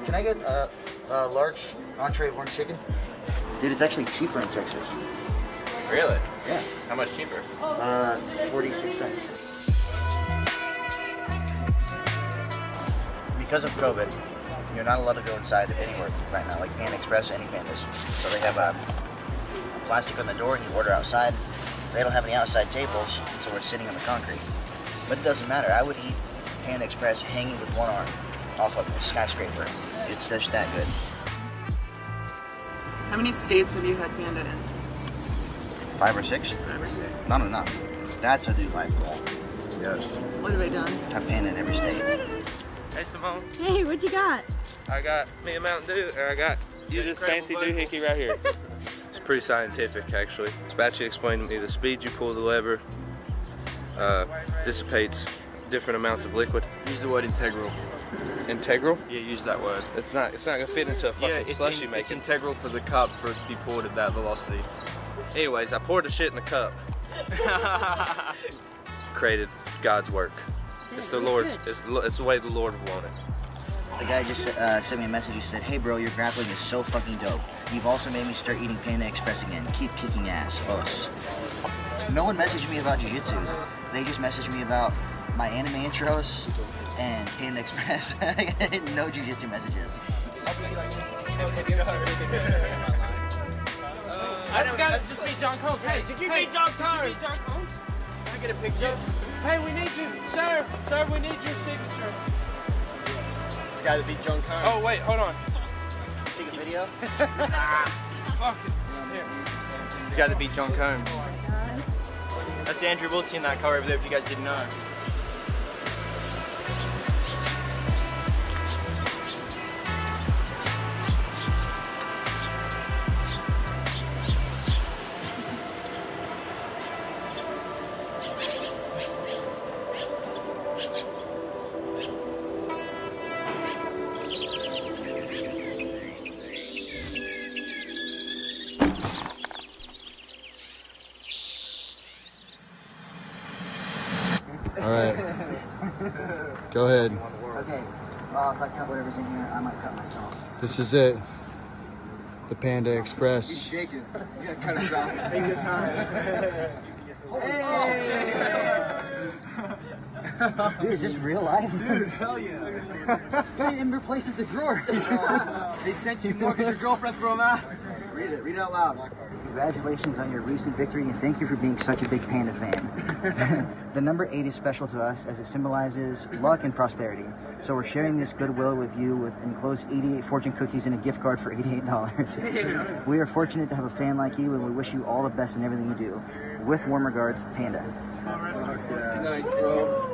Can I get a large entree of orange chicken? Dude, it's actually cheaper in Texas. Really? Yeah. How much cheaper? 46 cents. Because of COVID, you're not allowed to go inside anywhere right now, like Panda Express, any Pandas. So they have plastic on the door and you order outside. They don't have any outside tables, so we're sitting on the concrete. But it doesn't matter. I would eat Panda Express hanging with one arm off of a skyscraper. It's just that good. How many states have you had Panda in? 5 or 6? 5 or 6. Not enough. That's a new life goal. Yes. What have I done? Have Panda in every state. Hey, Simone. Hey, what you got? I got me a Mountain Dew, and I got you this fancy doohickey right here. It's pretty scientific, actually. Spatchy explained to me the speed you pull the lever dissipates different amounts of liquid. Use the word integral. Integral? Yeah, use that word. It's not gonna fit into a fucking slushy maker. It's integral for the cup for it to be poured at that velocity. Anyways, I poured the shit in the cup. Created God's work. It's the Lord's. It's the way the Lord would want it. The guy just sent me a message. He said, "Hey, bro, your grappling is so fucking dope. You've also made me start eating Panda Express again. Keep kicking ass, us." No one messaged me about jiu-jitsu. They just messaged me about my anime intros and Panda Express. No jiu-jitsu messages. That's gotta just be John Combs. Hey, did you beat John Combs? Can I get a picture? Hey, we need you, sir. Sir, we need your signature. It's gotta be John Combs. Oh wait, hold on. Take a video. Fuck it. Here. It's gotta be John Combs. That's Andrew Wiltsey in that car over there, if you guys didn't know. All right. Go ahead. Okay. Well, if I cut whatever's in here, I might cut myself. This is it. The Panda Express. He's shaking. He's gonna cut us off. Take his time. Dude, is this real life? Dude, hell yeah. Dude, it replaces the drawer. They sent you more because your girlfriend threw them out. Read it. Read it out loud. Congratulations on your recent victory, and thank you for being such a big Panda fan. The number 8 is special to us as it symbolizes luck and prosperity. So we're sharing this goodwill with you with enclosed 88 fortune cookies and a gift card for $88. We are fortunate to have a fan like you, and we wish you all the best in everything you do. With warm regards, Panda. Nice, bro.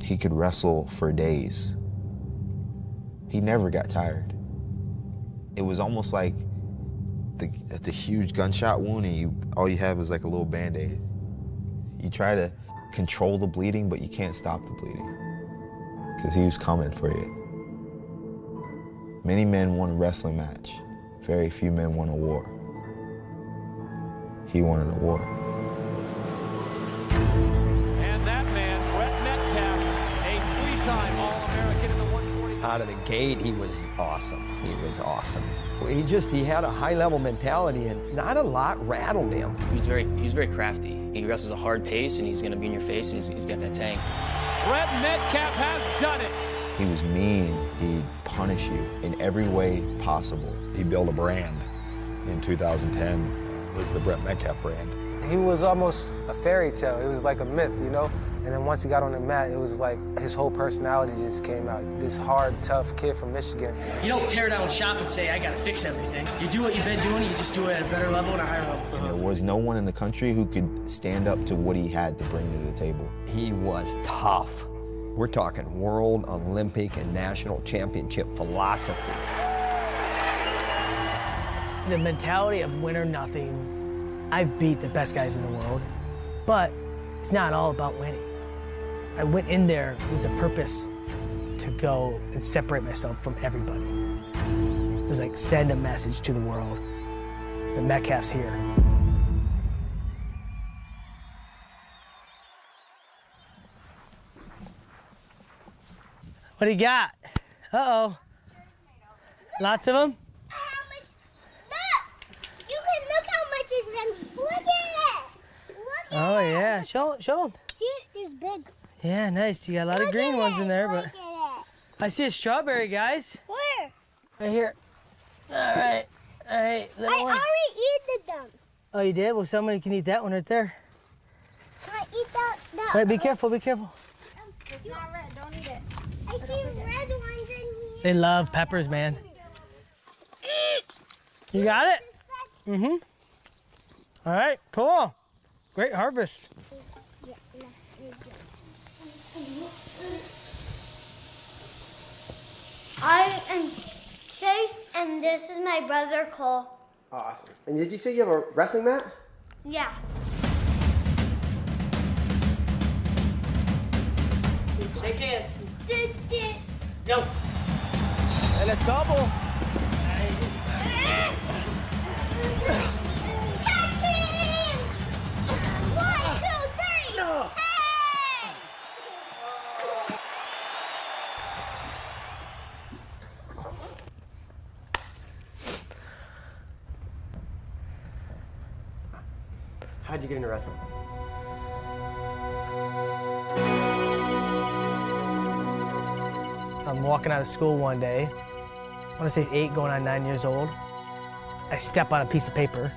He could wrestle for days. He never got tired. It was almost like the huge gunshot wound and all you have is like a little Band-Aid. You try to control the bleeding, but you can't stop the bleeding because he was coming for you. Many men won a wrestling match. Very few men won a war. He wanted a war. And that man, Metcalf, a 3-time All-American in the 140. Out of the gate, he was awesome. He was awesome. He had a high-level mentality, and not a lot rattled him. He's very crafty. He wrestles a hard pace, and he's going to be in your face, and he's got that tang. Metcalf has done it. He was mean. He'd punish you in every way possible. He built a brand in 2010. It was the Metcalf brand. He was almost a fairy tale. It was like a myth, you know? And then once he got on the mat, it was like his whole personality just came out. This hard, tough kid from Michigan. You don't tear down shop and say, I got to fix everything. You do what you've been doing, you just do it at a better level and a higher level. And there was no one in the country who could stand up to what he had to bring to the table. He was tough. We're talking world, Olympic, and national championship philosophy. The mentality of win or nothing. I've beat the best guys in the world, but it's not all about winning. I went in there with the purpose to go and separate myself from everybody. It was like send a message to the world that Metcalf's here. What do you got? Uh-oh. Lots of them? How much? Look! You can look how much is in. Look at it! Look at Oh, yeah. Show them. See it? There's big. Yeah, nice. You got a lot of green ones in there, but I see a strawberry, guys. Where? Right here. All right. Little one. I already eaten them. Oh, you did? Well, somebody can eat that one right there. Can I eat that? All right, be careful, be careful. It's not red. Don't eat it. I see red ones in here. They love peppers, man. You got it? Mm-hmm. All right, cool. Great harvest. I am Chase, and this is my brother Cole. Awesome. And did you say you have a wrestling mat? Yeah. Shake hands. Go. And a double. How'd you get into wrestling? I'm walking out of school one day. I want to say 8, going on 9 years old. I step on a piece of paper.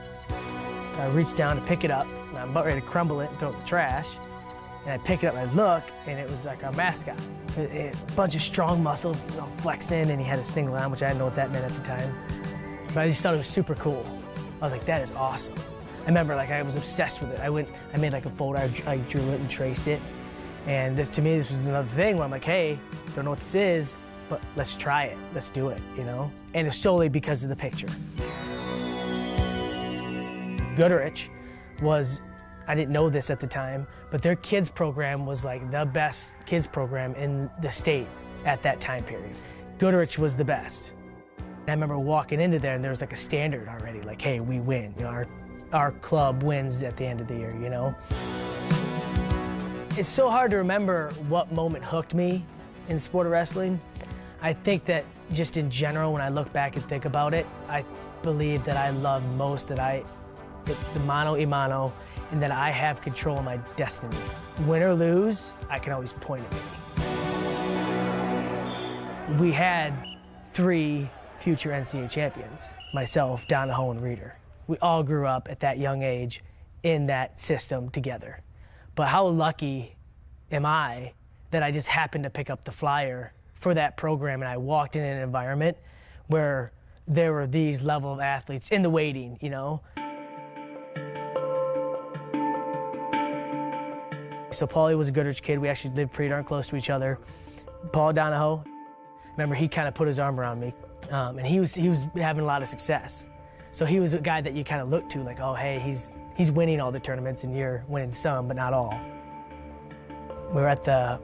I reach down to pick it up, and I'm about ready to crumble it and throw it in the trash. And I pick it up and I look, and it was like our mascot. A bunch of strong muscles, you know, flexing, and he had a single arm, which I didn't know what that meant at the time. But I just thought it was super cool. I was like, that is awesome. I remember, like, I was obsessed with it. I made like a folder, I drew it and traced it. And this, to me, this was another thing where I'm like, hey, don't know what this is, but let's try it. Let's do it, you know? And it's solely because of the picture. Goodrich was, I didn't know this at the time, but their kids program was like the best kids program in the state at that time period. Goodrich was the best. I remember walking into there and there was like a standard already, like, hey, we win. You know, our club wins at the end of the year, you know? It's so hard to remember what moment hooked me in the sport of wrestling. I think that just in general, when I look back and think about it, I believe that I love most that the mano a mano, and that I have control of my destiny. Win or lose, I can always point at me. We had 3 future NCAA champions, myself, Donahoe, and Reeder. We all grew up at that young age in that system together. But how lucky am I that I just happened to pick up the flyer for that program, and I walked in an environment where there were these level of athletes in the waiting, you know? So Paulie was a Goodrich kid. We actually lived pretty darn close to each other. Paul Donahoe, remember, he kind of put his arm around me, and he was having a lot of success. So he was a guy that you kind of looked to, like, oh, hey, he's winning all the tournaments, and you're winning some, but not all. We were at the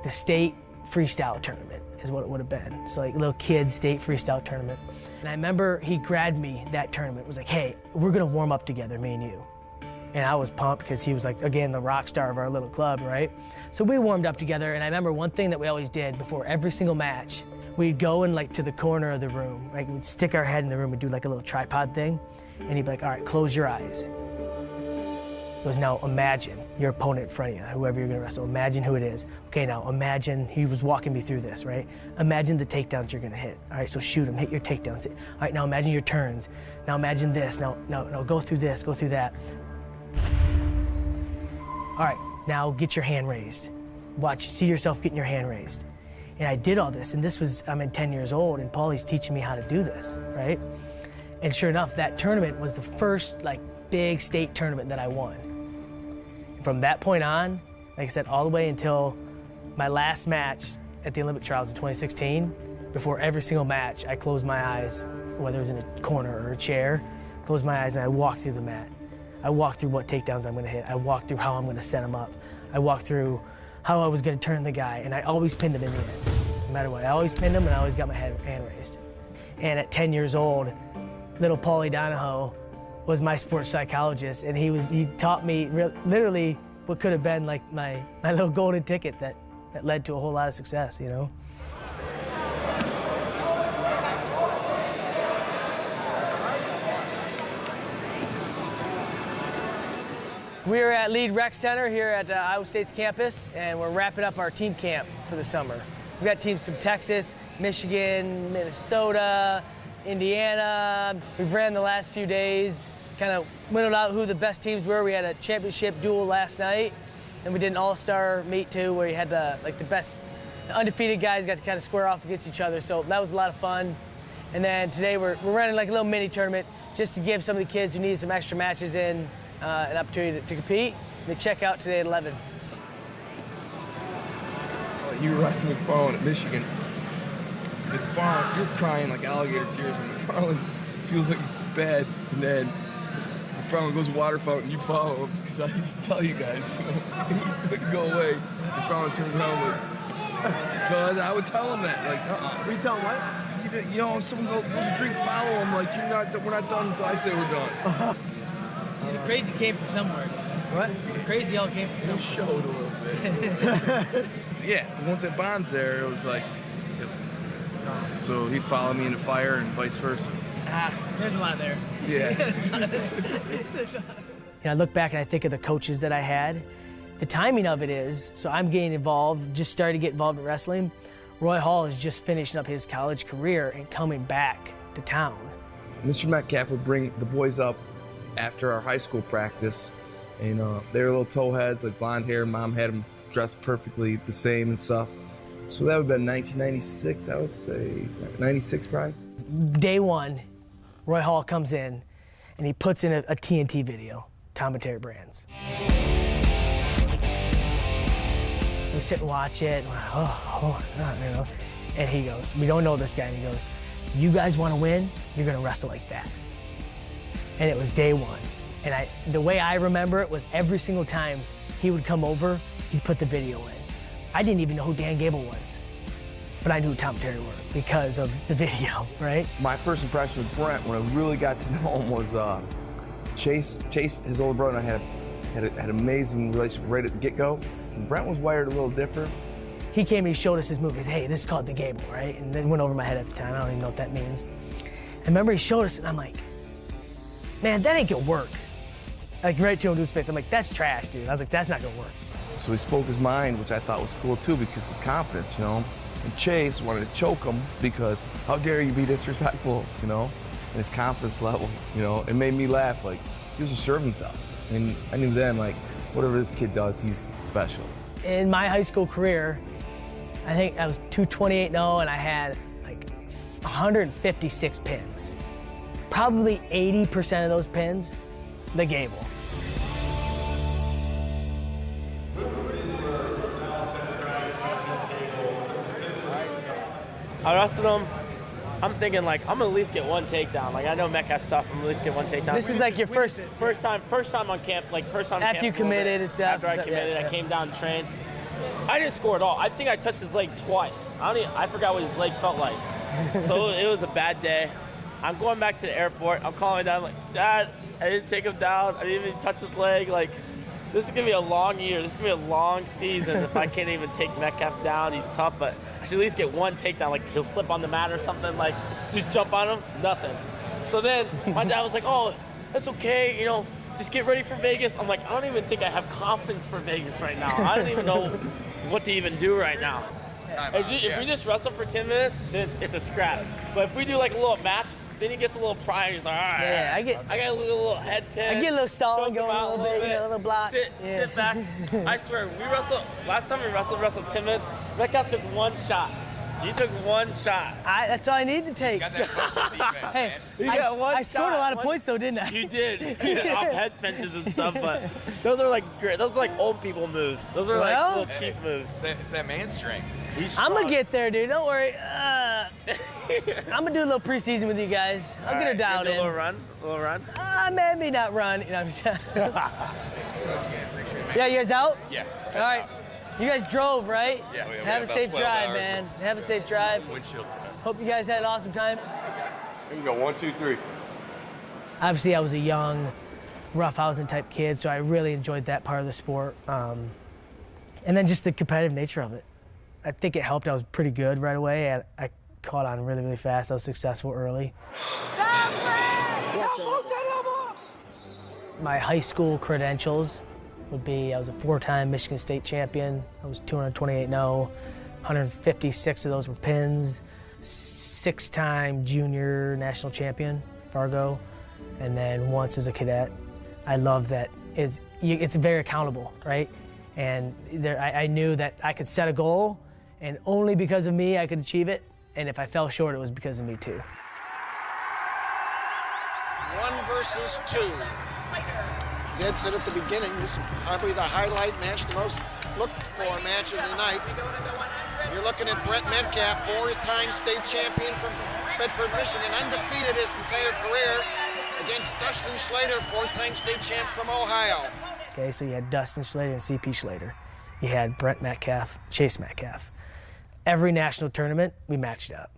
state freestyle tournament, is what it would have been. So like little kid state freestyle tournament. And I remember he grabbed me that tournament, was like, hey, we're gonna warm up together, me and you. And I was pumped because he was like, again, the rock star of our little club, right? So we warmed up together, and I remember one thing that we always did before every single match, we'd go in like to the corner of the room, like we'd stick our head in the room and do like a little tripod thing, and he'd be like, all right, close your eyes. He goes, now imagine your opponent in front of you, whoever you're gonna wrestle, imagine who it is. Okay, now imagine, he was walking me through this, right? Imagine the takedowns you're gonna hit. All right, so shoot them, hit your takedowns. All right, now imagine your turns. Now imagine this, now go through this, go through that. All right, now get your hand raised. Watch, see yourself getting your hand raised. And I did all this, and this was, I'm 10 years old, and Paulie's teaching me how to do this, right? And sure enough, that tournament was the first like big state tournament that I won. And from that point on, like I said, all the way until my last match at the Olympic trials in 2016, before every single match, I closed my eyes, whether it was in a corner or a chair, closed my eyes and I walked through the mat. I walked through what takedowns I'm gonna hit. I walked through how I'm gonna set him up. I walked through how I was gonna turn the guy, and I always pinned him in the end. No matter what, I always pinned him and I always got my hand raised. And at 10 years old, little Paulie Donahoe was my sports psychologist, and he taught me literally what could have been like my little golden ticket that led to a whole lot of success, you know? We're at Lead Rec Center here at Iowa State's campus, and we're wrapping up our team camp for the summer. We've got teams from Texas, Michigan, Minnesota, Indiana. We've ran the last few days, kind of whittled out who the best teams were. We had a championship duel last night, and we did an all-star meet too, where you had the best undefeated guys got to kind of square off against each other. So that was a lot of fun. And then today we're running like a little mini tournament just to give some of the kids who need some extra matches in an opportunity to compete. They check out today at 11. You were wrestling McFarland at Michigan. McFarland, you're crying like alligator tears, and McFarland feels like bad, and then McFarland goes to water fountain, you follow him, because I used to tell you guys, you couldn't go away. McFarland turns around like, because I would tell him that, like, We tell him what? You know, if someone goes to drink, follow him, like, we're not done until I say we're done. See, the crazy came from somewhere. What? The crazy all came from somewhere. Showed a little bit. Yeah, once that bond's there, it was like, so he'd follow me into fire and vice versa. There's a lot there. Yeah. I look back and I think of the coaches that I had. The timing of it is, so I'm getting involved, just starting to get involved in wrestling. Roy Hall is just finishing up his college career and coming back to town. Mr. Metcalf would bring the boys up after our high school practice, and they were little towheads, like blonde hair. Mom had them dressed perfectly the same and stuff. So that would have been 1996, I would say. 96 probably. Day one, Roy Hall comes in and he puts in a TNT video, Tom and Terry Brands. We sit and watch it, and we're like, you know. And he goes, we don't know this guy, and he goes, you guys want to win? You're going to wrestle like that. And it was day one. And the way I remember it was every single time he would come over, he'd put the video in. I didn't even know who Dan Gable was, but I knew who Tom and Terry were because of the video, right? My first impression with Brent, when I really got to know him, was Chase, his older brother, and I had an amazing relationship right at the get-go. And Brent was wired a little different. He came and he showed us his movies. Hey, this is called The Gable, right? And then went over my head at the time. I don't even know what that means. I remember he showed us, and I'm like, man, that ain't gonna work. Like, right to him to his face. I'm like, that's trash, dude. I was like, that's not gonna work. So he spoke his mind, which I thought was cool too, because of confidence, you know. And Chase wanted to choke him because how dare you be disrespectful, you know, and his confidence level, you know. It made me laugh, like, he was assuring himself. And I knew then, like, whatever this kid does, he's special. In my high school career, I think I was 228-0, and I had like 156 pins. Probably 80% of those pins, the Gable. I wrestled him. I'm thinking, like, I'm gonna at least get one takedown. Like, I know Metcalf's tough. I'm gonna at least get one takedown. This is like your first time on camp. Like, first time. After you committed and stuff. After I committed, I came down and trained. I didn't score at all. I think I touched his leg twice. I forgot what his leg felt like. So it was a bad day. I'm going back to the airport. I'm calling down like, Dad, I didn't take him down. I didn't even touch his leg. Like, this is gonna be a long year. This is gonna be a long season if I can't even take Metcalf down. He's tough, but I should at least get one takedown. Like, he'll slip on the mat or something. Like, just jump on him. Nothing. So then my dad was like, oh, that's okay. You know, just get ready for Vegas. I'm like, I don't even think I have confidence for Vegas right now. I don't even know what to even do right now. If we just wrestle for 10 minutes, then it's a scrap. But if we do like a little match, then he gets a little pride. He's like, all right. Yeah, I got a little head pin. I get a little stalling going a little bit, a little block. Sit back. I swear, last time we wrestled 10 minutes, Metcalf took one shot. You took one shot. That's all I need to take. Got that defense, hey, I scored a lot of points though, didn't I? You did. Off head pinches and stuff, but those are like great. Those are like old people moves. Those are like little cheap moves. It's that man strength. I'm gonna get there, dude. Don't worry. I'm gonna do a little preseason with you guys. I'll get her dialed in. A little run. Maybe not run. You know what I'm saying? Yeah, you guys out? Yeah. All right. You guys drove, right? Yeah. Have a safe drive, man. Have a safe drive. Windshield. Hope you guys had an awesome time. We can go 1, 2, 3. Obviously, I was a young, roughhousing type kid, so I really enjoyed that part of the sport. And then just the competitive nature of it. I think it helped. I was pretty good right away. I caught on really, really fast. I was successful early. My high school credentials would be I was a 4-time Michigan State champion. I was 228-0. 156 of those were pins. 6-time junior national champion, Fargo, and then once as a cadet. I love that it's very accountable, right? And I knew that I could set a goal, and only because of me I could achieve it. And if I fell short, it was because of me too. 1 versus 2. As Ed said at the beginning, this is probably the highlight match, the most looked for match of the night. You're looking at Brett Metcalf, 4-time state champion from Bedford, Michigan, undefeated his entire career, against Dustin Slater, 4-time state champ from Ohio. Okay, so you had Dustin Slater and CP Slater. You had Brett Metcalf, Chase Metcalf. Every national tournament, we matched up.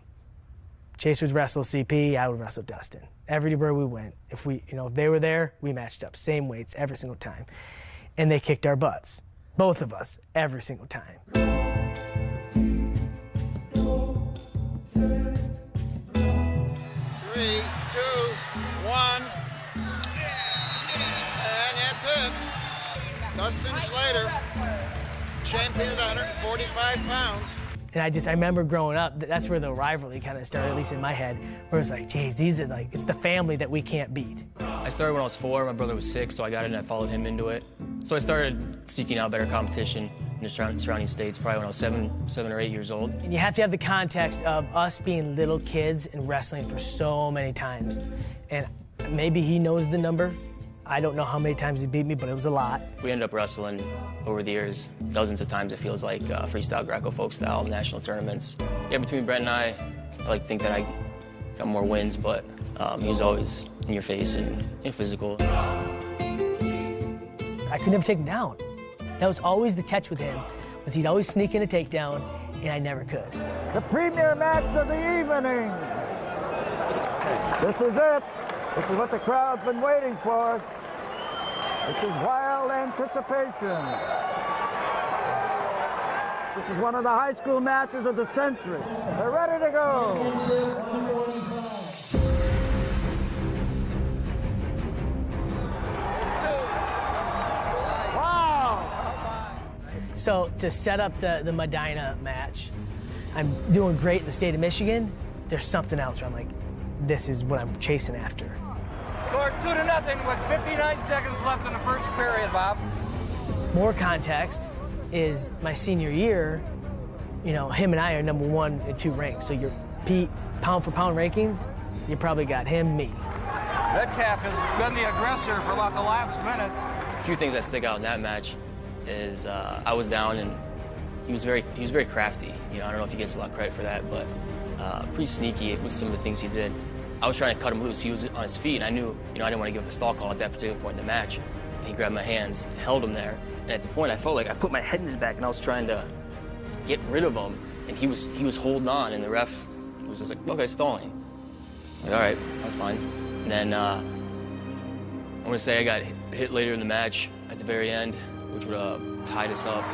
Chase would wrestle CP, I would wrestle Dustin. Everywhere we went, if they were there, we matched up. Same weights every single time. And they kicked our butts. Both of us, every single time. 3, 2, 1. And that's it. Dustin Slater, champion at 145 pounds. And I remember growing up, that's where the rivalry kind of started, at least in my head, where it's like, geez, these are like, it's the family that we can't beat. I started when I was 4, my brother was 6, so I got in and I followed him into it. So I started seeking out better competition in the surrounding states probably when I was 7 or 8 years old. And you have to have the context of us being little kids and wrestling for so many times. And maybe he knows the number. I don't know how many times he beat me, but it was a lot. We ended up wrestling over the years, dozens of times, it feels like, freestyle, Greco, folk style, national tournaments. Yeah, between Brett and I like to think that I got more wins, but he was always in your face and physical. I could never take him down. That was always the catch with him, was he'd always sneak in a takedown, and I never could. The premier match of the evening. This is it. This is what the crowd's been waiting for. This is wild anticipation. This is one of the high school matches of the century. They're ready to go. Wow! So to set up the Medina match, I'm doing great in the state of Michigan. There's something else where I'm like, this is what I'm chasing after. Scored 2-0 with 59 seconds left in the first period, Bob. More context is my senior year, him and I are number 1 and 2 ranked. So your pound for pound rankings, you probably got him, me. Metcalf has been the aggressor for about the last minute. A few things that stick out in that match is I was down and he was very crafty. I don't know if he gets a lot of credit for that, but pretty sneaky with some of the things he did. I was trying to cut him loose. He was on his feet, and I knew, I didn't want to give him a stall call at that particular point in the match. And he grabbed my hands, held him there, and at the point I felt like I put my head in his back, and I was trying to get rid of him, and he was holding on, and the ref was just like, okay, stalling. Like, all right, that's fine. And then I want to say I got hit later in the match at the very end, which would have tied us up.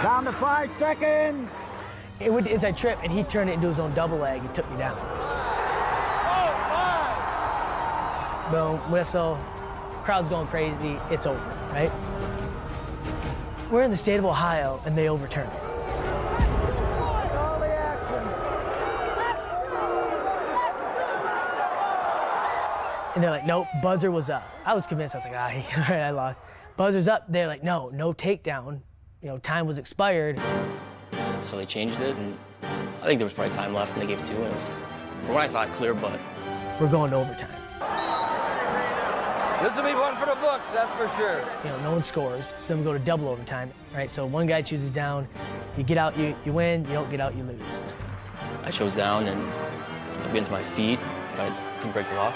Down to 5 seconds. As I tripped, and he turned it into his own double leg and took me down. Boom, whistle, crowd's going crazy, it's over, right? We're in the state of Ohio, and they overturn it. And they're like, nope, buzzer was up. I was convinced, I was like, all right, I lost. Buzzer's up, they're like, no takedown. Time was expired. So they changed it, and I think there was probably time left, and they gave 2, and it was, from what I thought, clear, but. We're going to overtime. This will be one for the books, that's for sure. No one scores, so then we go to double overtime, right? So one guy chooses down, you get out, you win, you don't get out, you lose. I chose down and I get to my feet, I couldn't break the law.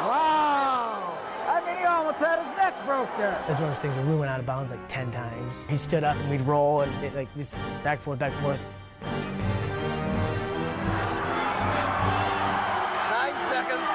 Wow! I mean, he almost had his neck broke there. That's one of those things where we went out of bounds like 10 times. He stood up and we'd roll and just back and forth, back and forth. 9 seconds.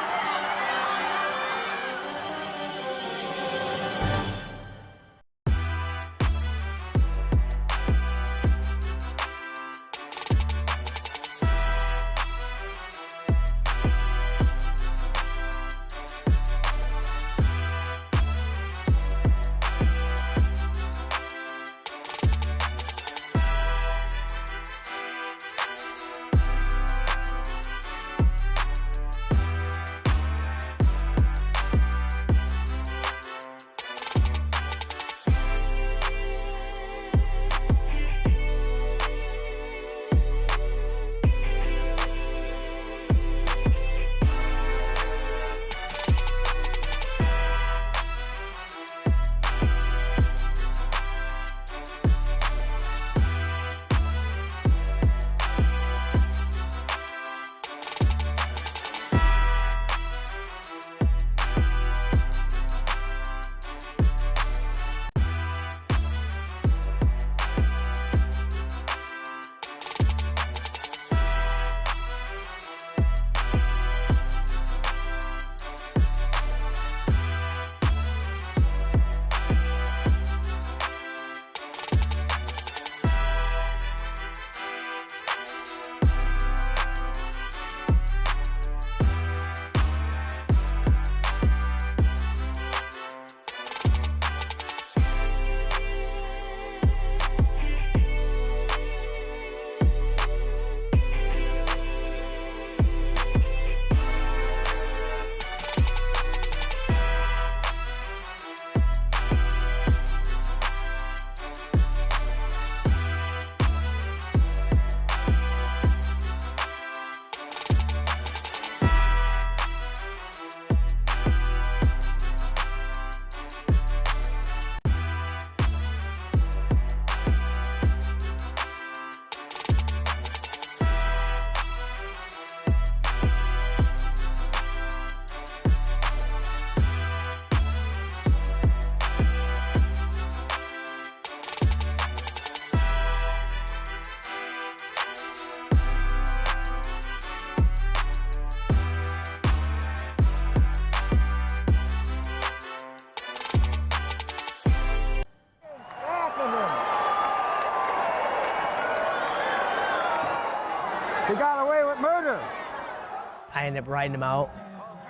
I ended up riding him out.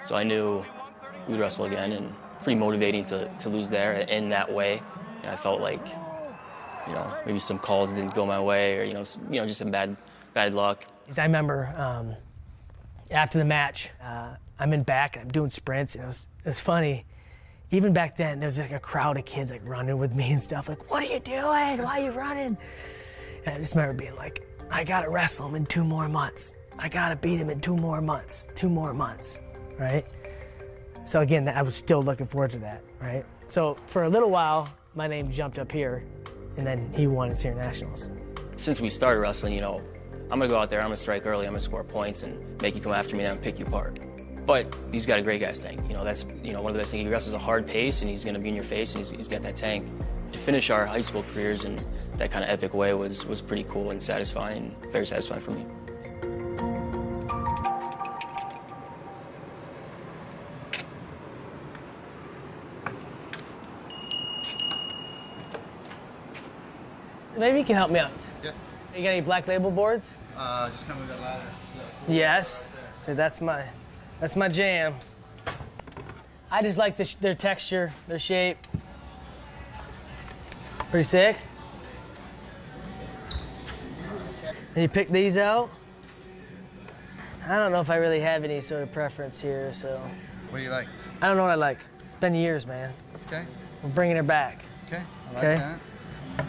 So I knew we'd wrestle again, and pretty motivating to lose there in that way. And I felt like, you know, maybe some calls didn't go my way, or just some bad luck. I remember after the match, I'm in back and I'm doing sprints, and it was funny. Even back then, there was like a crowd of kids like running with me and stuff. Like, what are you doing? Why are you running? And I just remember being like, I gotta wrestle him in 2 more months. I gotta beat him in 2 more months. 2 more months, right? So again, I was still looking forward to that, right? So for a little while, my name jumped up here, and then he won at Senior Nationals. Since we started wrestling, you know, I'm gonna go out there, I'm gonna strike early, I'm gonna score points and make you come after me, and I'm gonna pick you apart. But he's got a great guy's tank. You know, that's one of the best things. He wrestles a hard pace, and he's gonna be in your face, and he's got that tank. To finish our high school careers in that kind of epic way was pretty cool and satisfying, very satisfying for me. Maybe you can help me out. Yeah. You got any Black Label boards? Just come with that ladder. Yes. See, that's my jam. I just like their texture, their shape. Pretty sick. And you pick these out? I don't know if I really have any sort of preference here, so. What do you like? I don't know what I like. It's been years, man. Okay. We're bringing her back. Okay, I like Okay. that.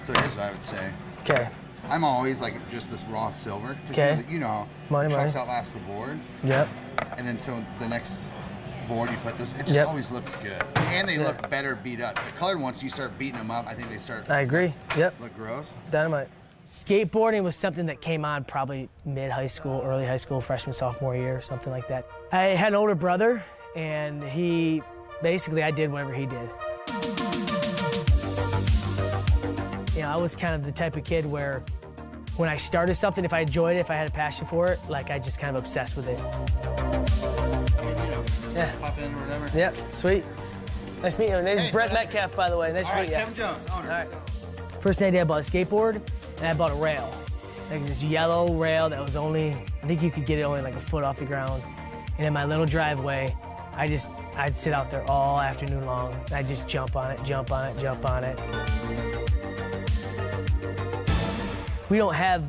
So here's what I would say. Okay. I'm always like just this raw silver. Okay. You know, Money. trucks outlast the board. Yep. And then so the next board you put this, it just Yep. always looks good. And they look better beat up. The colored ones, you start beating them up, I think they start. I agree. Yep. Look gross. Dynamite. Skateboarding was something that came on probably mid-high school, early high school, freshman, sophomore year, something like that. I had an older brother, and I did whatever he did. You know, I was kind of the type of kid where when I started something, if I enjoyed it, if I had a passion for it, like I just kind of obsessed with it. Yeah. Pop in or whatever. Yep, sweet. Nice to meet you. My name's Brett Metcalf, by the way. Nice to meet you. Kevin Jones, owner. All right. First day I bought a skateboard, and I bought a rail. Like this yellow rail that was I think you could get it only like a foot off the ground. And in my little driveway, I'd sit out there all afternoon long. I'd just jump on it, jump on it, jump on it. We don't have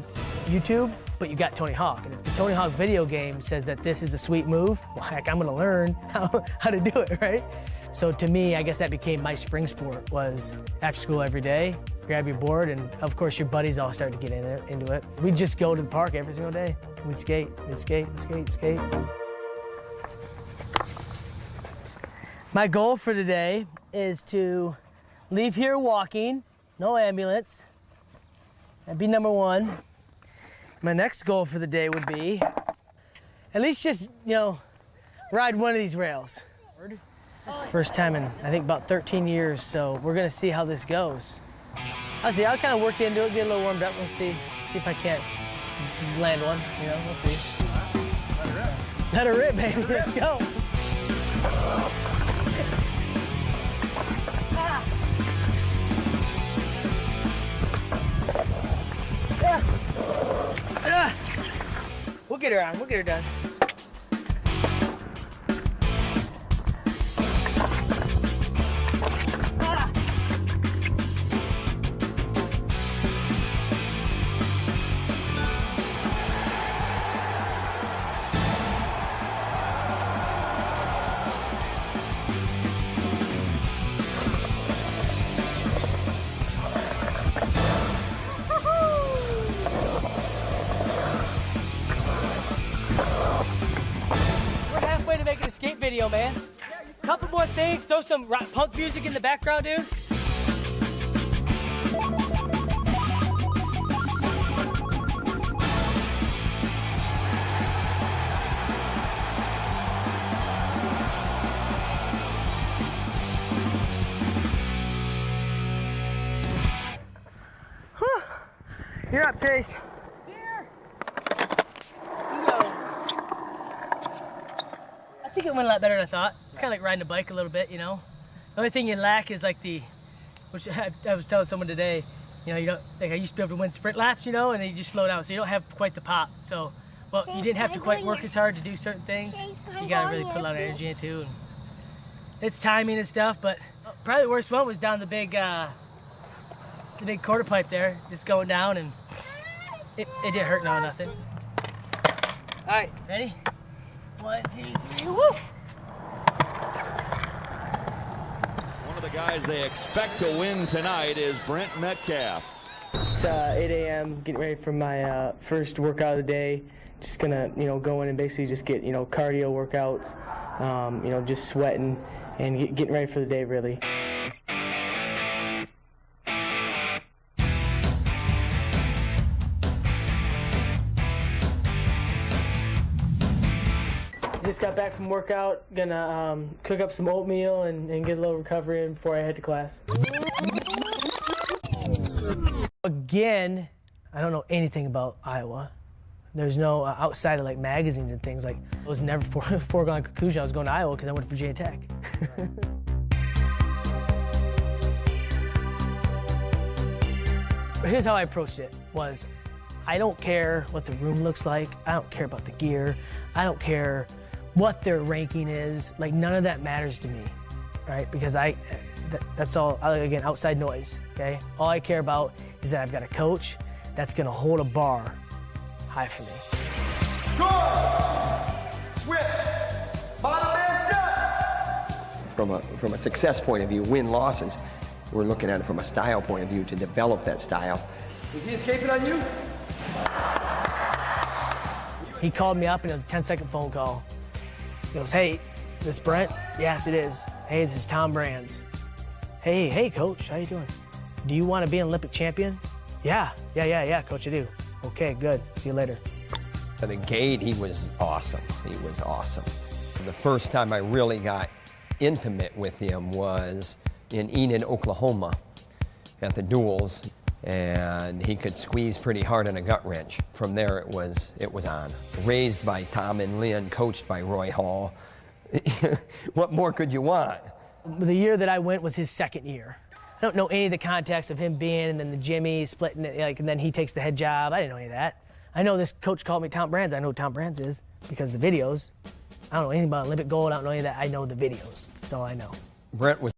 YouTube, but you got Tony Hawk. And if the Tony Hawk video game says that this is a sweet move, well, heck, I'm gonna learn how to do it, right? So to me, I guess that became my spring sport, was after school every day, grab your board, and of course your buddies all start to get into it. We'd just go to the park every single day. We'd skate, skate. My goal for today is to leave here walking, no ambulance. That'd be number 1. My next goal for the day would be at least just, ride one of these rails. First time in, I think, about 13 years, so we're gonna see how this goes. I'll kind of work into it, get a little warmed up. We'll see if I can't land one, we'll see. Let her rip, baby, let's go. We'll get her on, we'll get her done. Skate video, man. Couple more things, throw some punk music in the background, dude. Whew. You're up, Chase. I think it went a lot better than I thought. It's kind of like riding a bike a little bit, The only thing you lack is like which I was telling someone today, you don't, like I used to be able to win sprint laps, and then you just slow down, so you don't have quite the pop. So Well, you didn't have to quite work as hard to do certain things. You gotta really put a lot of energy into it. It's timing and stuff, but probably the worst one was down the big quarter pipe there, just going down, and it didn't hurt no nothing. All right, ready? 1, 2, 3, woo! One of the guys they expect to win tonight is Brent Metcalf. It's 8 a.m. getting ready for my first workout of the day. Just gonna, go in and basically just get, cardio workouts, just sweating and getting ready for the day, really. Just got back from workout, gonna cook up some oatmeal and get a little recovery in before I head to class. Again, I don't know anything about Iowa. There's no, outside of like magazines and things, like it was never foregone conclusion I was going to Iowa because I went to Virginia Tech. Here's how I approached it, was I don't care what the room looks like, I don't care about the gear, I don't care what their ranking is, like none of that matters to me, right? Because that's all, again, outside noise, okay? All I care about is that I've got a coach that's gonna hold a bar high for me. Good! Switch! Bottom man set! From a success point of view, win-losses, we're looking at it from a style point of view to develop that style. Is he escaping on you? He called me up and it was a 10-second phone call. He goes, hey, this Brent? Yes, it is. Hey, this is Tom Brands. Hey, coach, how you doing? Do you want to be an Olympic champion? Yeah, coach, I do. Okay, good, see you later. At the gate, he was awesome. He was awesome. The first time I really got intimate with him was in Enid, Oklahoma at the duels, and he could squeeze pretty hard on a gut wrench. From there, it was on. Raised by Tom and Lynn, coached by Roy Hall. What more could you want? The year that I went was his second year. I don't know any of the context of him being, and then the Jimmy splitting it, and then he takes the head job. I didn't know any of that. I know this coach called me Tom Brands. I know who Tom Brands is because of the videos. I don't know anything about Olympic gold. I don't know any of that. I know the videos. That's all I know. Brent was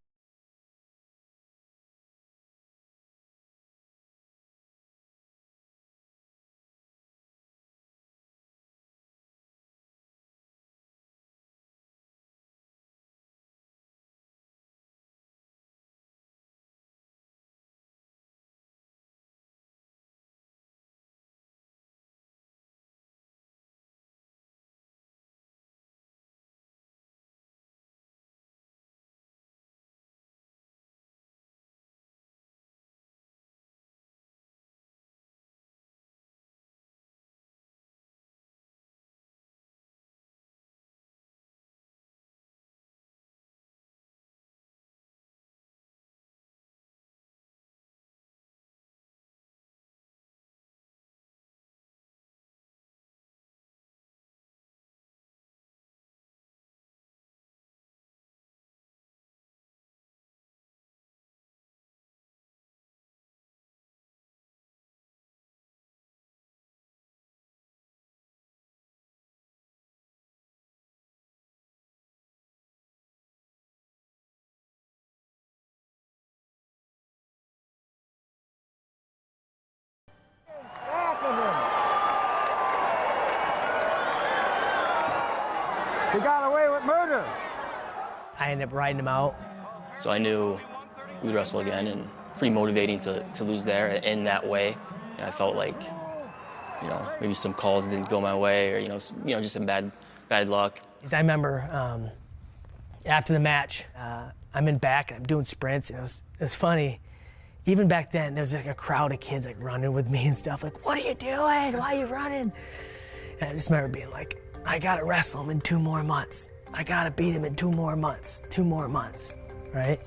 He got away with murder. I ended up riding him out. So I knew we'd wrestle again, and pretty motivating to lose there in that way. And I felt like, maybe some calls didn't go my way, or just some bad luck. I remember after the match, I'm in back and I'm doing sprints, and it was funny. Even back then, there was like a crowd of kids like running with me and stuff. Like, what are you doing? Why are you running? And I just remember being like, I gotta wrestle him in 2 more months. I gotta beat him in 2 more months. 2 more months, right?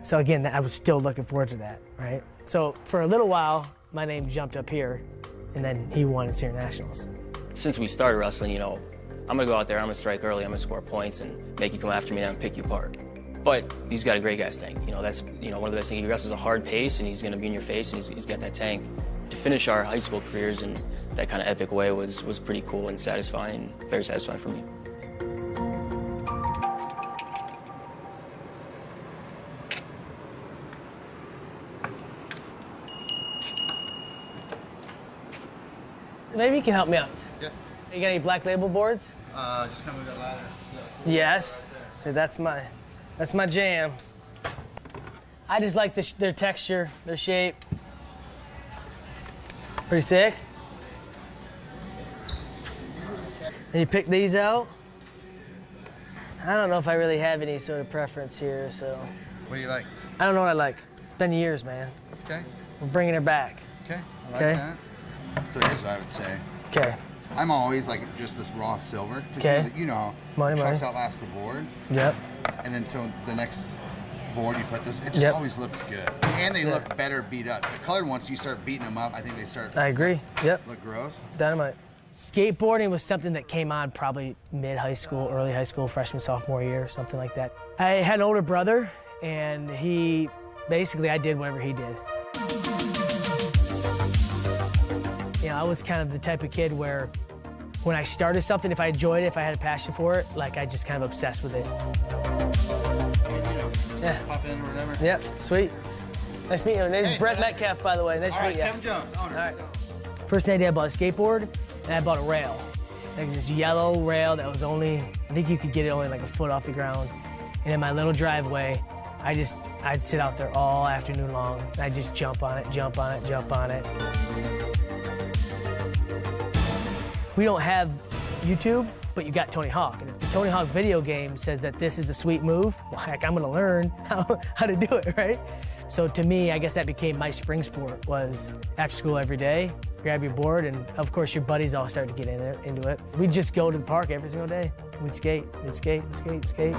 So again, I was still looking forward to that, right? So for a little while, my name jumped up here, and then he won at Senior Nationals. Since we started wrestling, I'm gonna go out there, I'm gonna strike early, I'm gonna score points and make you come after me and I'm gonna pick you apart. But he's got a great guy's tank. That's one of the best things. He wrestles a hard pace and he's gonna be in your face and he's got that tank. To finish our high school careers in that kind of epic way was pretty cool and satisfying, very satisfying for me. Maybe you can help me out. Yeah. You got any black label boards? Just come with that ladder. Yes. See, that's my jam. I just like their texture, their shape. Pretty sick. And you pick these out? I don't know if I really have any sort of preference here, so. What do you like? I don't know what I like. It's been years, man. Okay. We're bringing her back. Okay, I like Okay. that. So here's what I would say. Okay. I'm always like just this raw silver. 'Cause Okay. You know, Money. trucks outlast the board. Yep. And then so the next board you put this, it just Yep. always looks good. And they Yeah. look better beat up. The colored ones, you start beating them up, I think they start. I agree. Yep. Look gross. Dynamite. Skateboarding was something that came on probably mid-high school, early high school, freshman, sophomore year, something like that. I had an older brother, and I did whatever he did. You know, I was kind of the type of kid where when I started something, if I enjoyed it, if I had a passion for it, like I just kind of obsessed with it. Yeah. Pop in or whatever. Yep, sweet. Nice to meet you. My name's Brett Metcalf, by the way. Nice to meet you. Kevin Jones, owner. All right. First idea, I bought a skateboard, and I bought a rail. Like this yellow rail that was I think you could get it only like a foot off the ground. And in my little driveway, I'd sit out there all afternoon long. I'd just jump on it, jump on it, jump on it. We don't have YouTube, but you got Tony Hawk. And if the Tony Hawk video game says that this is a sweet move, well, heck, I'm gonna learn how to do it, right? So to me, I guess that became my spring sport, was after school every day, grab your board, and of course your buddies all started to get into it. We'd just go to the park every single day. We'd skate, and skate, and skate, and skate.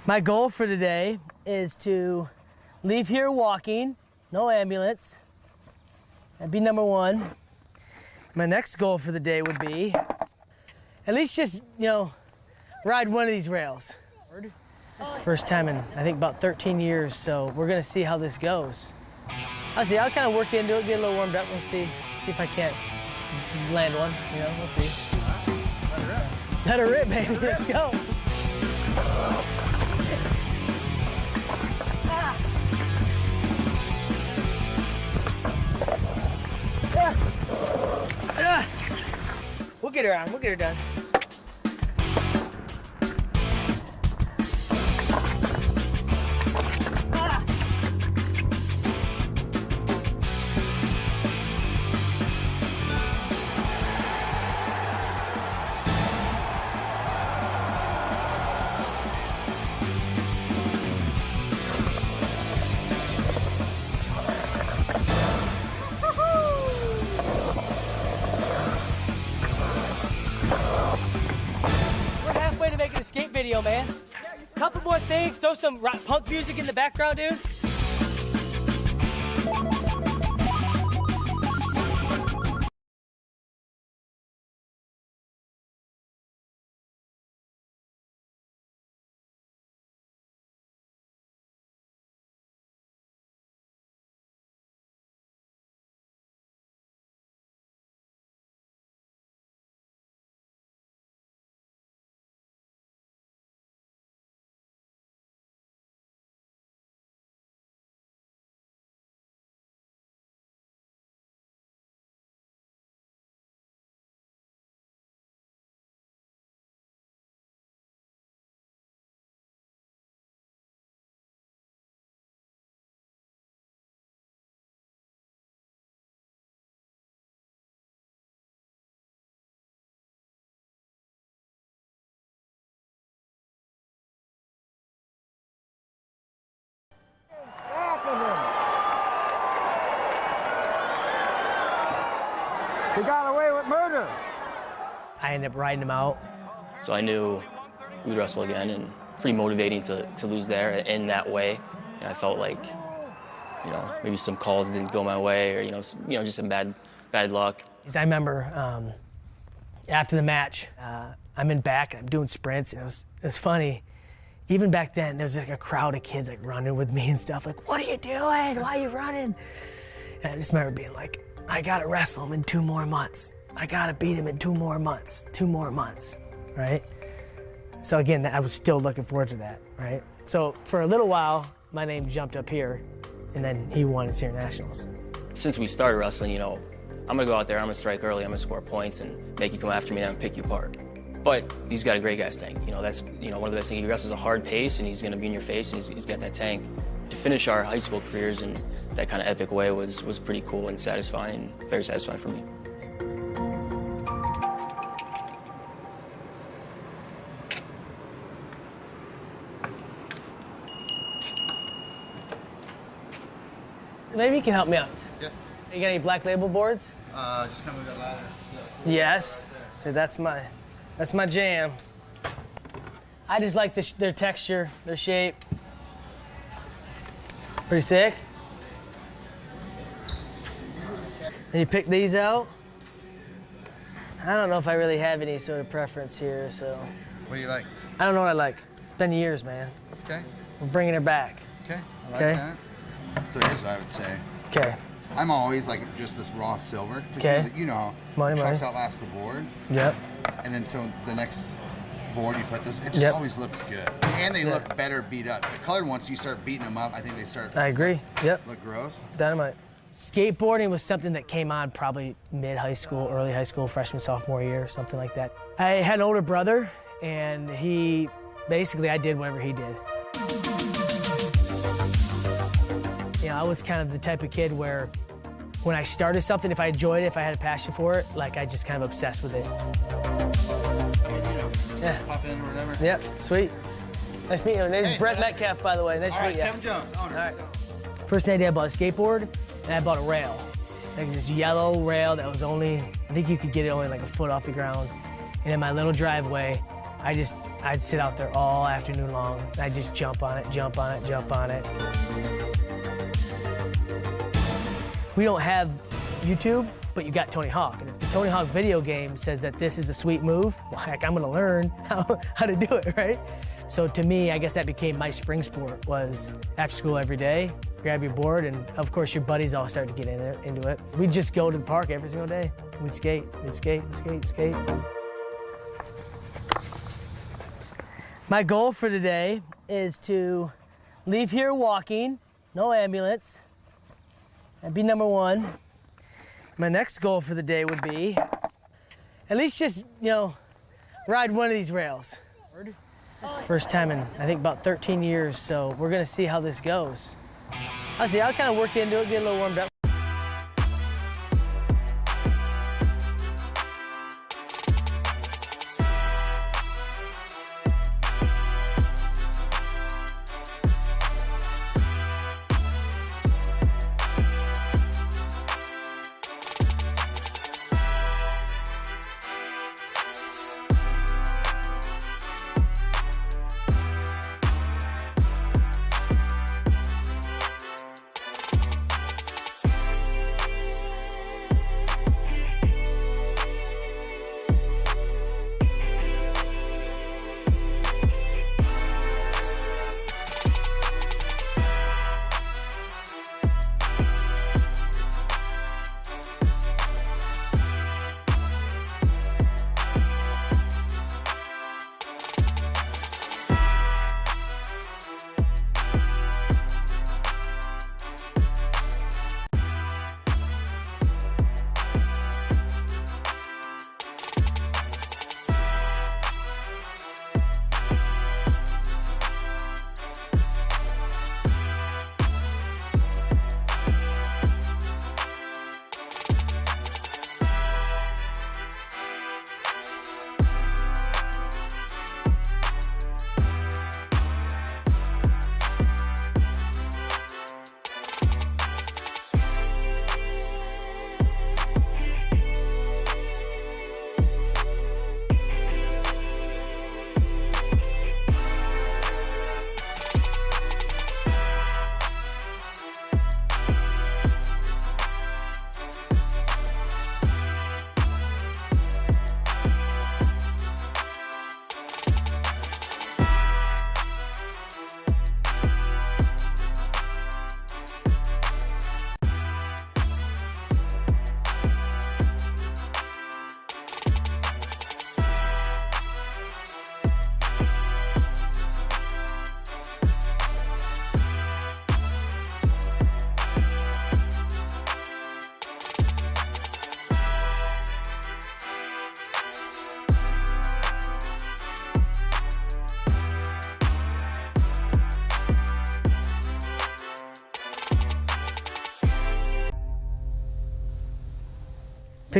My goal for today is to leave here walking, no ambulance. That'd be number one. My next goal for the day would be at least just, ride one of these rails. First time in, I think, about 13 years, so we're gonna see how this goes. I'll kind of work into it, get a little warmed up. We'll see if I can't land one, we'll see. Let her rip, baby, let's go. We'll get her on, we'll get her done. Skate video, man. Couple more things, throw some punk music in the background, dude. He got away with murder. I ended up riding him out. So I knew we'd wrestle again, and pretty motivating to lose there in that way. And I felt like, maybe some calls didn't go my way, or just some bad luck. I remember after the match, I'm in back and I'm doing sprints. And it was funny. even back then, there was like a crowd of kids like running with me and stuff. Like, what are you doing? Why are you running? And I just remember being like, I gotta wrestle him in 2 more months. I gotta beat him in 2 more months, 2 more months, right? So again, I was still looking forward to that, right? So for a little while, my name jumped up here, and then he won at Senior Nationals. Since we started wrestling, you know, I'm gonna go out there, I'm gonna strike early, I'm gonna score points and make you come after me and I'm gonna pick you apart. But he's got a great guy's tank. You know, that's, you know, one of the best things. He wrestles a hard pace and he's gonna be in your face and he's got that tank. To finish our high school careers in that kind of epic way was pretty cool and satisfying, very satisfying for me. Maybe you can help me out. Yeah. You got any Black Label boards? Just come with that ladder. Yes. So that's my jam. I just like their texture, their shape. Pretty sick. And you pick these out. I don't know if I really have any sort of preference here, so. What do you like? I don't know what I like. It's been years, man. Okay. We're bringing her back. Okay, I like Okay. that. So here's what I would say. Okay. I'm always like just this raw silver. 'Cause Okay. You know, Money. trucks outlast the board. Yep. And then so the next board you put this, it just Yep. always looks good. And they look better beat up. The colored ones, you start beating them up, I think they start. I agree. Yep. Look gross. Dynamite. Skateboarding was something that came on probably mid-high school, early high school, freshman, sophomore year, something like that. I had an older brother, and I did whatever he did. You know, I was kind of the type of kid where when I started something, if I enjoyed it, if I had a passion for it, like I just kind of obsessed with it. Yeah. Pop in or whatever. Yep, sweet. Nice to meet you. My name's Brett Metcalf, by the way. Nice to meet you. Kevin Jones, owner. All right. First idea, I bought a skateboard, and I bought a rail. Like this yellow rail that was only, I think you could get it only like a foot off the ground. And in my little driveway, I'd sit out there all afternoon long. I'd just jump on it, jump on it, jump on it. We don't have YouTube, but you got Tony Hawk. And if the Tony Hawk video game says that this is a sweet move, well, heck, I'm gonna learn how to do it, right? So to me, I guess that became my spring sport, was after school every day, grab your board, and of course your buddies all start to get into it. We'd just go to the park every single day. We'd skate, skate. My goal for today is to leave here walking, no ambulance. That'd be number 1. My next goal for the day would be at least just, ride one of these rails. First time in, I think, about 13 years, so we're gonna see how this goes. I'll kind of work into it, get a little warmed up.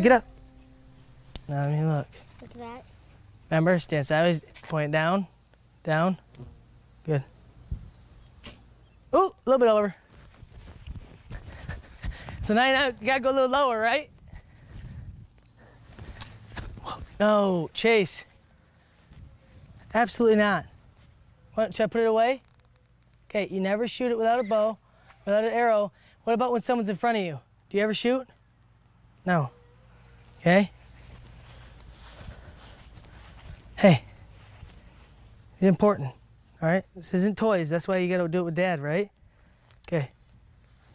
Pick it up. Now let me look. Look at that. Remember, stand sideways, point it down, down. Good. Ooh, a little bit over. So now you gotta go a little lower, right? No, Chase. Absolutely not. What, should I put it away? Okay, you never shoot it without a bow, without an arrow. What about when someone's in front of you? Do you ever shoot? No. Okay? Hey, it's important, all right? This isn't toys. That's why you gotta do it with Dad, right? Okay,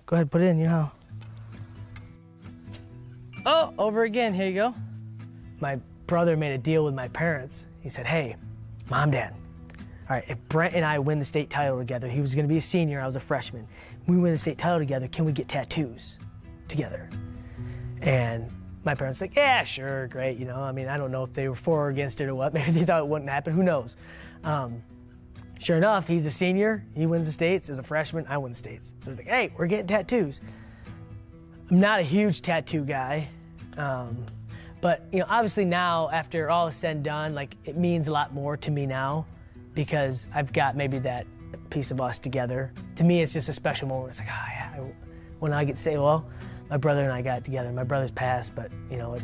go ahead, put it in, you know. Oh, over again, here you go. My brother made a deal with my parents. He said, hey, Mom, Dad, all right, if Brent and I win the state title together, he was gonna be a senior, I was a freshman. We win the state title together, can we get tattoos together? And my parents were like, yeah, sure, great, you know. I mean, I don't know if they were for or against it or what. Maybe they thought it wouldn't happen, who knows? Sure enough, he's a senior, he wins the states. As a freshman, I win the states. So he's like, hey, we're getting tattoos. I'm not a huge tattoo guy, but you know, obviously now, after all is said and done, like it means a lot more to me now because I've got maybe that piece of us together. To me, it's just a special moment. It's like, oh yeah, when I get to say, well, my brother and I got together. My brother's passed, but you know,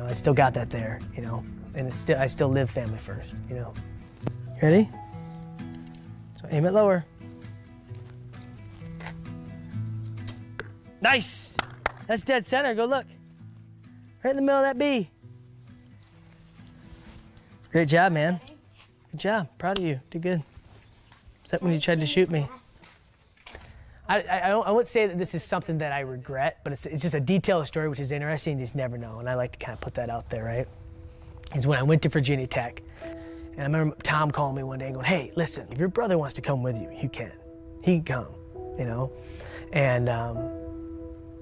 I still got that there, you know, and I still live family first, you know. You ready? So aim it lower. Nice. That's dead center. Go look. Right in the middle of that B. Great job, man. Good job. Proud of you. Did good. Except when you tried to shoot me. I wouldn't say that this is something that I regret, but it's just a detailed story which is interesting. You just never know, and I like to kind of put that out there, right? Is when I went to Virginia Tech, and I remember Tom calling me one day and going, hey, listen, if your brother wants to come with you, you can. He can come, you know? And I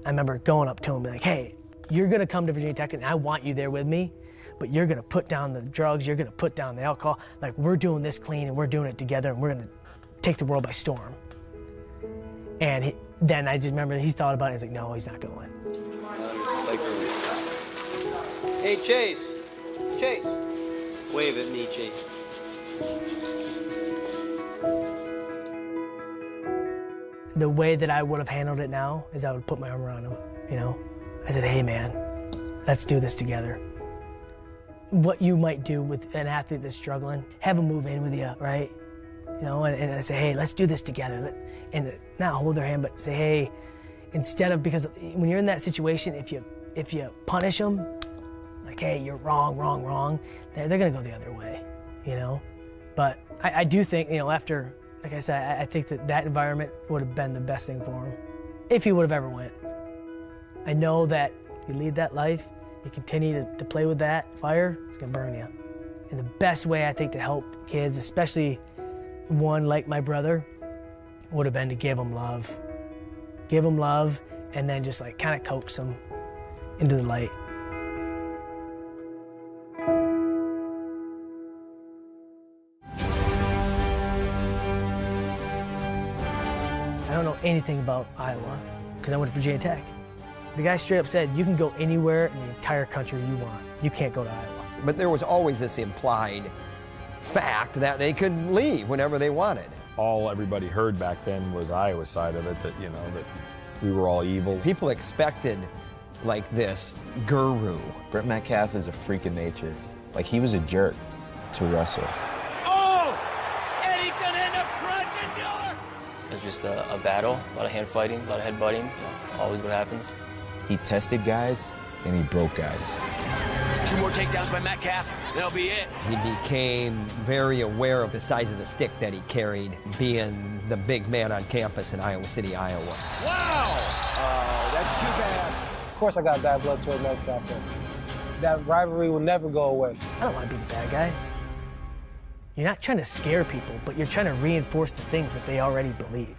remember going up to him and being like, hey, you're gonna come to Virginia Tech and I want you there with me, but you're gonna put down the drugs, you're gonna put down the alcohol. Like, we're doing this clean and we're doing it together and we're gonna take the world by storm. And then I just remember he thought about it. He's like, no, he's not going. Hey, Chase. Chase. Wave at me, Chase. The way that I would have handled it now is I would put my arm around him, you know? I said, hey, man, let's do this together. What you might do with an athlete that's struggling, have him move in with you, right? You know, and I say, hey, let's do this together. And not hold their hand, but say, hey, instead of, because when you're in that situation, if you punish them, like, hey, you're wrong, wrong, wrong, they're gonna go the other way, you know? But I do think, you know, after, like I said, I think that environment would have been the best thing for him, if he would have ever went. I know that you lead that life, you continue to play with that fire, it's gonna burn you. And the best way, I think, to help kids, especially one like my brother, would have been to give them love. Give them love, and then just like kind of coax them into the light. I don't know anything about Iowa because I went to Virginia Tech. The guy straight up said, you can go anywhere in the entire country you want. You can't go to Iowa. But there was always this implied fact that they could leave whenever they wanted. All everybody heard back then was Iowa's side of it, that, you know, that we were all evil. People expected like this guru. Brent Metcalf is a freak of nature. Like, he was a jerk to wrestle. Oh! And he's gonna end up crunching your... It was just a battle, a lot of hand fighting, a lot of head butting, always what happens. He tested guys and he broke guys. 2 more takedowns by Metcalf, that'll be it. He became very aware of the size of the stick that he carried, being the big man on campus in Iowa City, Iowa. Wow! That's too bad. Of course I got bad blood toward Metcalf. That rivalry will never go away. I don't want to be the bad guy. You're not trying to scare people, but you're trying to reinforce the things that they already believe.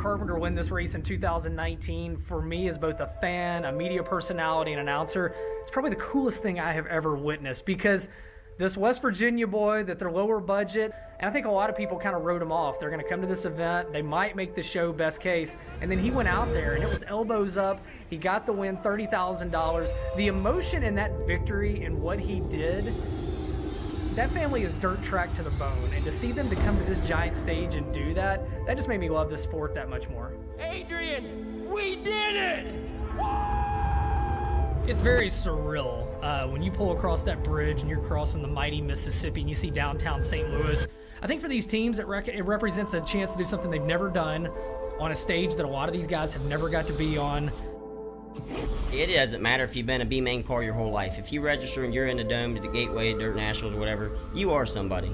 Carpenter win this race in 2019, for me as both a fan, a media personality, and announcer, it's probably the coolest thing I have ever witnessed, because this West Virginia boy, that they're lower budget, and I think a lot of people kind of wrote him off. They're going to come to this event, they might make the show best case, and then he went out there and it was elbows up. He got the win, $30,000. The emotion in that victory and what he did, that family is dirt track to the bone, and to see them to come to this giant stage and do that, that just made me love this sport that much more. Adrian, we did it! It's very surreal when you pull across that bridge and you're crossing the mighty Mississippi and you see downtown St. Louis. I think for these teams, it represents a chance to do something they've never done on a stage that a lot of these guys have never got to be on. It doesn't matter if you've been a B-main car your whole life. If you register and you're in the Dome, to the Gateway, Dirt Nationals, or whatever, you are somebody.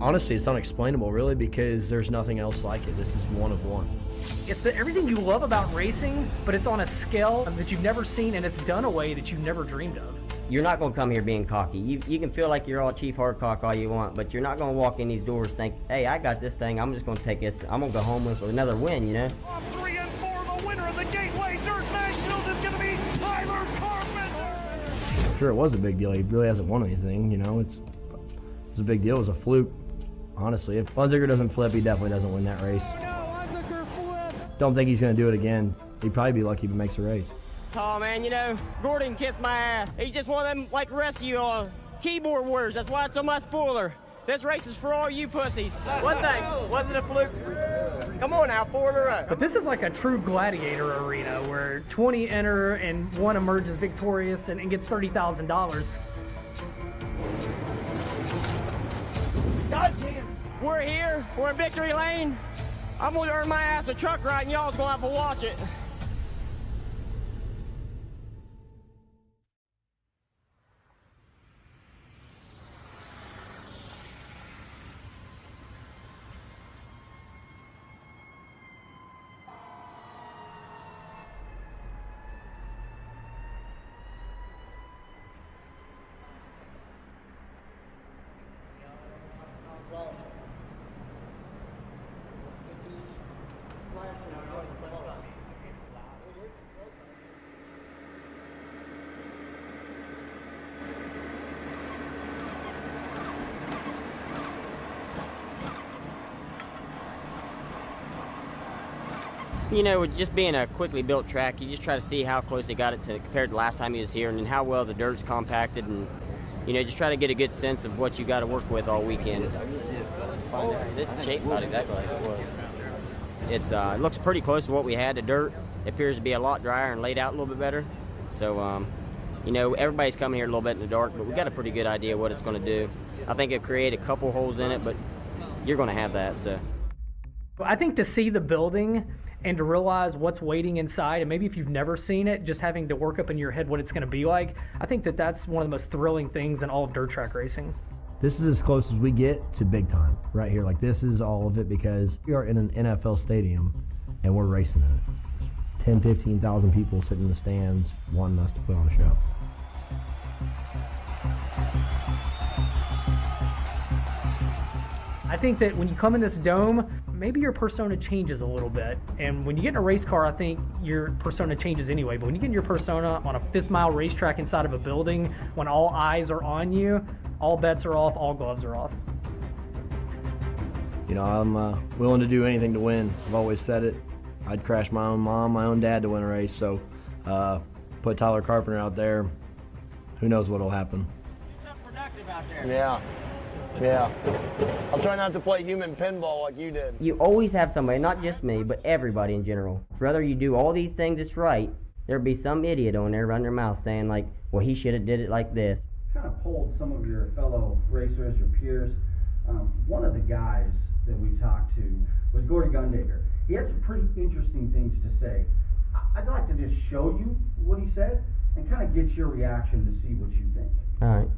Honestly, it's unexplainable, really, because there's nothing else like it. This is one of one. It's everything you love about racing, but it's on a scale that you've never seen, and it's done a way that you've never dreamed of. You're not going to come here being cocky. You can feel like you're all Chief Hardcock all you want, but you're not going to walk in these doors think, hey, I got this thing, I'm just going to take this, I'm going to go home with another win, you know? On 3 and 4, the winner of the Gateway Dirt Nationals is going to be Tyler Carpenter. I'm sure it was a big deal. He really hasn't won anything, you know. It's a big deal. It was a fluke, honestly. If Gundaker doesn't flip, he definitely doesn't win that race. Don't think he's going to do it again. He'd probably be lucky if he makes the race. Oh, man, you know, Gordon kissed my ass. He's just one of them, like, rescue keyboard warriors. That's why it's on my spoiler. This race is for all you pussies. One thing, wasn't a fluke. Come on now, 4 in a row. But this is like a true gladiator arena where 20 enter and one emerges victorious and gets $30,000. God damn. We're here. We're in victory lane. I'm going to earn my ass a truck ride, and y'all's going to have to watch it. You know, with just being a quickly built track, you just try to see how close they got it to compared to last time he was here, and then how well the dirt's compacted, and you know, just try to get a good sense of what you got to work with all weekend. It's shaped about exactly like it was. It looks pretty close to what we had. The dirt appears to be a lot drier and laid out a little bit better. So, you know, everybody's coming here a little bit in the dark, but we got a pretty good idea what it's going to do. I think it'll create a couple holes in it, but you're going to have that. So, I think to see the building and to realize what's waiting inside, and maybe if you've never seen it, just having to work up in your head what it's going to be like, I think that that's one of the most thrilling things in all of dirt track racing. This is as close as we get to big time right here. Like, this is all of it because we are in an NFL stadium and we're racing in it. 10, 15,000 people sitting in the stands wanting us to put on a show. I think that when you come in this dome, maybe your persona changes a little bit. And when you get in a race car, I think your persona changes anyway. But when you get in your persona on a 5th-mile racetrack inside of a building, when all eyes are on you, all bets are off, all gloves are off. You know, I'm willing to do anything to win. I've always said it. I'd crash my own mom, my own dad to win a race. So put Tyler Carpenter out there. Who knows what'll happen. Yeah. Yeah. I'll try not to play human pinball like you did. you always have somebody, not just me, but everybody in general. Whether you do all these things that's right, there'll be some idiot on there running their mouth saying like, well, he should have did it like this. Kind of polled some of your fellow racers, your peers. One of the guys that we talked to was Gundaker. He had some pretty interesting things to say. I'd like to just show you what he said and kind of get your reaction to see what you think. All right.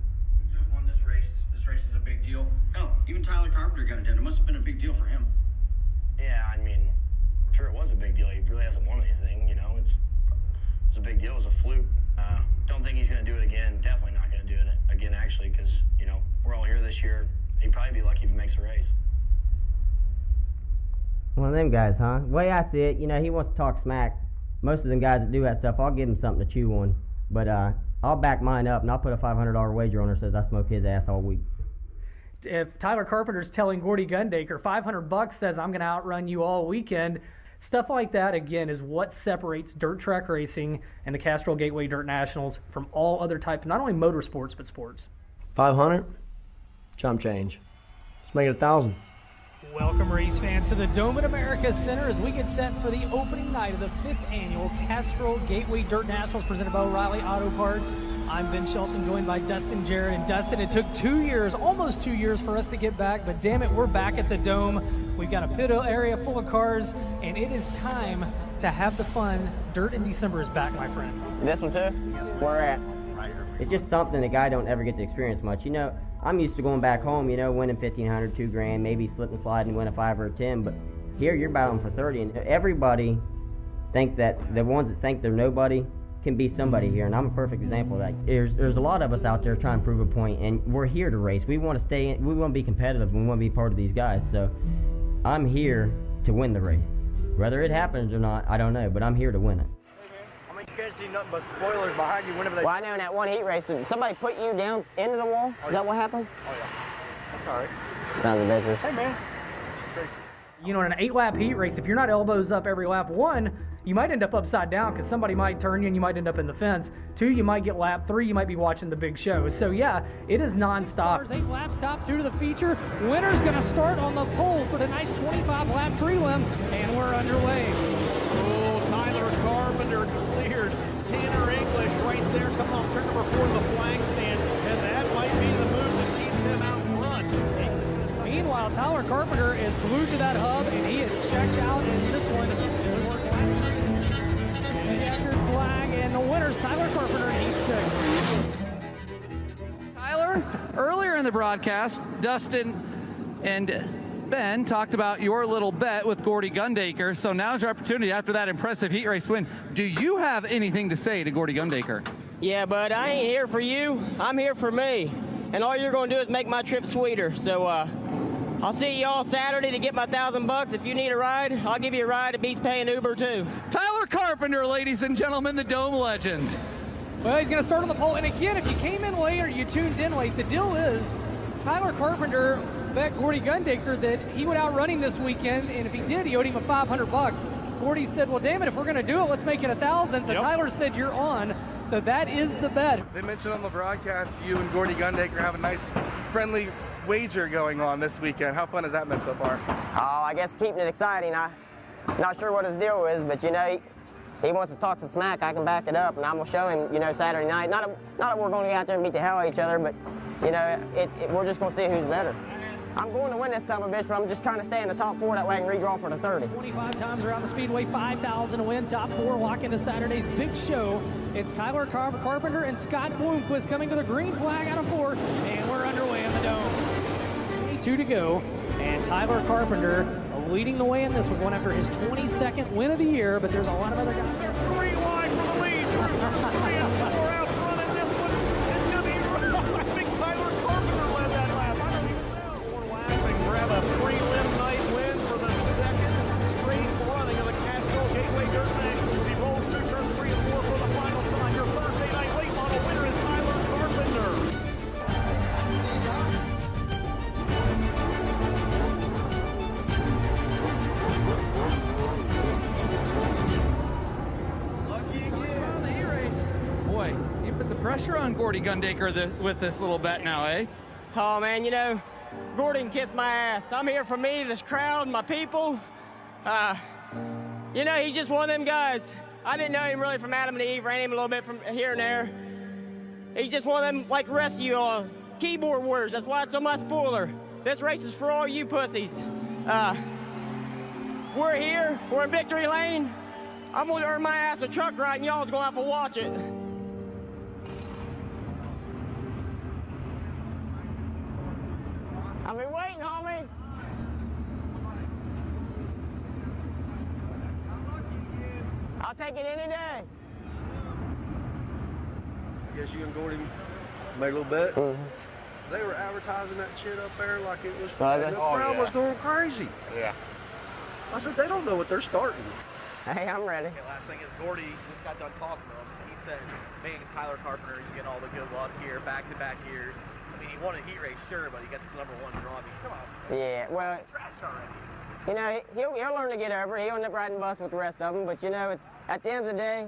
You have won this race. This race is a big deal. Hell, even Tyler Carpenter got it done. It must have been a big deal for him. Yeah, I mean, sure it was a big deal. He really hasn't won anything, you know. It's a big deal. It was a fluke. Don't think he's going to do it again. Definitely not going to do it again, actually, because, you know, we're all here this year. He'd probably be lucky if he makes the race. One of them guys, huh? The way I see it, you know, he wants to talk smack. Most of them guys that do that stuff, I'll give him something to chew on. But I'll back mine up, and I'll put a $500 wager on her says I smoke his ass all week. If Tyler Carpenter's telling Gordy Gundaker $500 says I'm going to outrun you all weekend, stuff like that, again, is what separates dirt track racing and the Castrol Gateway Dirt Nationals from all other types, not only motorsports, but sports. 500, chump change. Let's make it 1,000. Welcome, race fans, to the Dome at America Center as we get set for the opening night of the 5th annual Castrol Gateway Dirt Nationals presented by O'Reilly Auto Parts. I'm Ben Shelton, joined by Dustin Jarrett. And Dustin, it took 2 years, almost 2 years for us to get back, but damn it, we're back at the Dome. We've got a pit area full of cars, and it is time to have the fun. Dirt in December is back, my friend. This one too? Where at? It's just something the guy don't ever get to experience much. You know, I'm used to going back home, you know, winning $1,500, $2,000, maybe slip and slide and win a 5 or a 10, but here you're battling for 30, and everybody think that the ones that think they're nobody can be somebody here, and I'm a perfect example of that. There's a lot of us out there trying to prove a point, and we're here to race. We want to stay in, we want to be competitive, we want to be part of these guys, so I'm here to win the race. Whether it happens or not, I don't know, but I'm here to win it. You can't see nothing but spoilers behind you whenever they... Well, I know in that one heat race, did somebody put you down into the wall? Is that what happened? Oh, yeah. That's all right. Sounds ridiculous. Hey, man. You know, in an 8-lap heat race, if you're not elbows up every lap, 1, you might end up upside down because somebody might turn you and you might end up in the fence. 2, you might get lap 3, you might be watching the big show. So yeah, it is nonstop. 8 laps, top 2 to the feature. Winner's gonna start on the pole for tonight's 25-lap prelim, and we're underway. Oh, Tyler Carpenter cleared Tanner English right there, coming off turn number 4 to the flag stand, and that might be the move that keeps him out front. Meanwhile, Tyler Carpenter is glued to that hub, and he is checked out in this one. Checkered flag, and the winner's Tyler Carpenter in heat 6. Tyler, earlier in the broadcast, Dustin and Ben talked about your little bet with Gordy Gundaker, so now's your opportunity after that impressive heat race win. Do you have anything to say to Gordy Gundaker? Yeah, bud, I ain't here for you. I'm here for me. And all you're going to do is make my trip sweeter. So I'll see you all Saturday to get my $1,000. If you need a ride, I'll give you a ride. It beats paying Uber, too. Tyler Carpenter, ladies and gentlemen, the Dome legend. Well, he's going to start on the pole. And again, if you came in late or you tuned in late, the deal is Tyler Carpenter bet Gordy Gundaker that he would outrun him this weekend, and if he did, he owed him $500. Gordy said, well, damn it, if we're going to do it, let's make it 1,000. So yep. Tyler said, you're on. So that is the bet. They mentioned on the broadcast you and Gordy Gundaker have a nice, friendly wager going on this weekend. How fun has that been so far? Oh, I guess keeping it exciting. I'm not sure what his deal is, but, you know, he wants to talk some smack. I can back it up, and I'm going to show him, you know, Saturday night. Not that we're going to go out there and beat the hell out of each other, but, you know, we're just going to see who's better. I'm going to win this son of a bitch, but I'm just trying to stay in the top 4. That way I can redraw for the 30. 25 times around the speedway, 5,000 to win. Top 4 lock into Saturday's big show. It's Tyler Carpenter and Scott Bloomquist coming to the green flag out of 4, and we're underway in the Dome. 22 to go, and Tyler Carpenter leading the way in this one after his 22nd win of the year, but there's a lot of other guys. They're 3 wide for the lead. 3 and 4 out front in this one. It's going to be, I think Tyler Carpenter led that lap. I don't even know. 4 laps and grab a prelim night win for the 2nd straight running of the Castrol Gateway Dirt Nationals. He rolls through turns 3 and 4 for the final time. Your Thursday night late model winner is Tyler Carpenter. Pressure on Gordy Gundaker with this little bet now, eh? Oh, man, you know, Gordy can kiss my ass. I'm here for me, this crowd, my people. You know, he's just one of them guys. I didn't know him really from Adam and Eve, ran him a little bit from here and there. He's just one of them, like the rest of you all, keyboard warriors. That's why it's on my spoiler. This race is for all you pussies. We're here, we're in victory lane. I'm gonna earn my ass a truck ride and y'all's gonna have to watch it. I've been waiting, homie. I'll take it any day. I guess you and Gordy made a little bet. They were advertising that shit up there like it was. The crowd was going crazy. Yeah. I said, they don't know what they're starting. Hey, I'm ready. Okay, last thing is Gordy just got done talking to him. He said, man, Tyler Carpenter, he's getting all the good luck here, back-to-back years. I mean, he won a heat race, sure, but he got this #1 draw. I mean, come on. Yeah, well, Trash already. you know, he'll learn to get over it. He'll end up riding bus with the rest of them. But, you know, it's at the end of the day,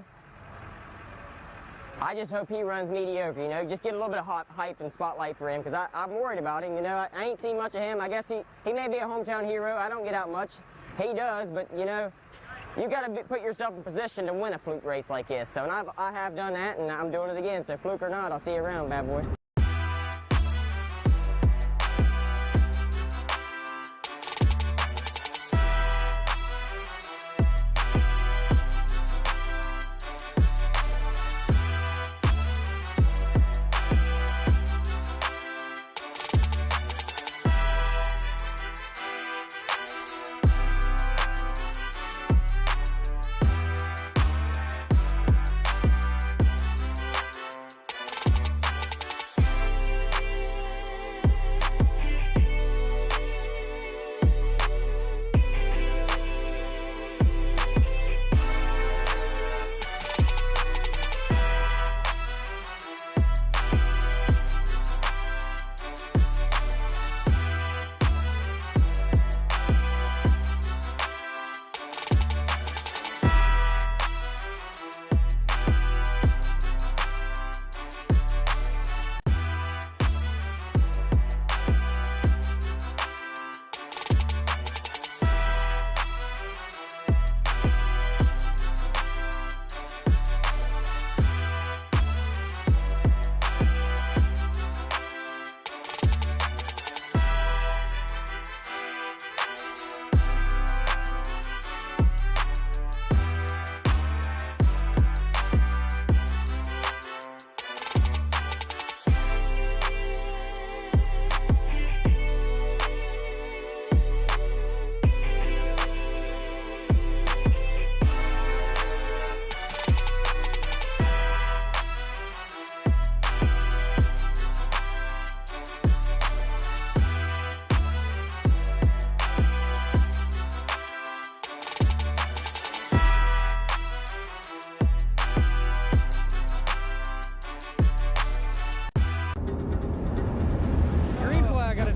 I just hope he runs mediocre, you know, just get a little bit of hype and spotlight for him, because I'm worried about him, you know. I ain't seen much of him. I guess he may be a hometown hero. I don't get out much. He does, but, you know, you got to put yourself in position to win a fluke race like this. So, and I have done that, and I'm doing it again. So, fluke or not, I'll see you around, bad boy.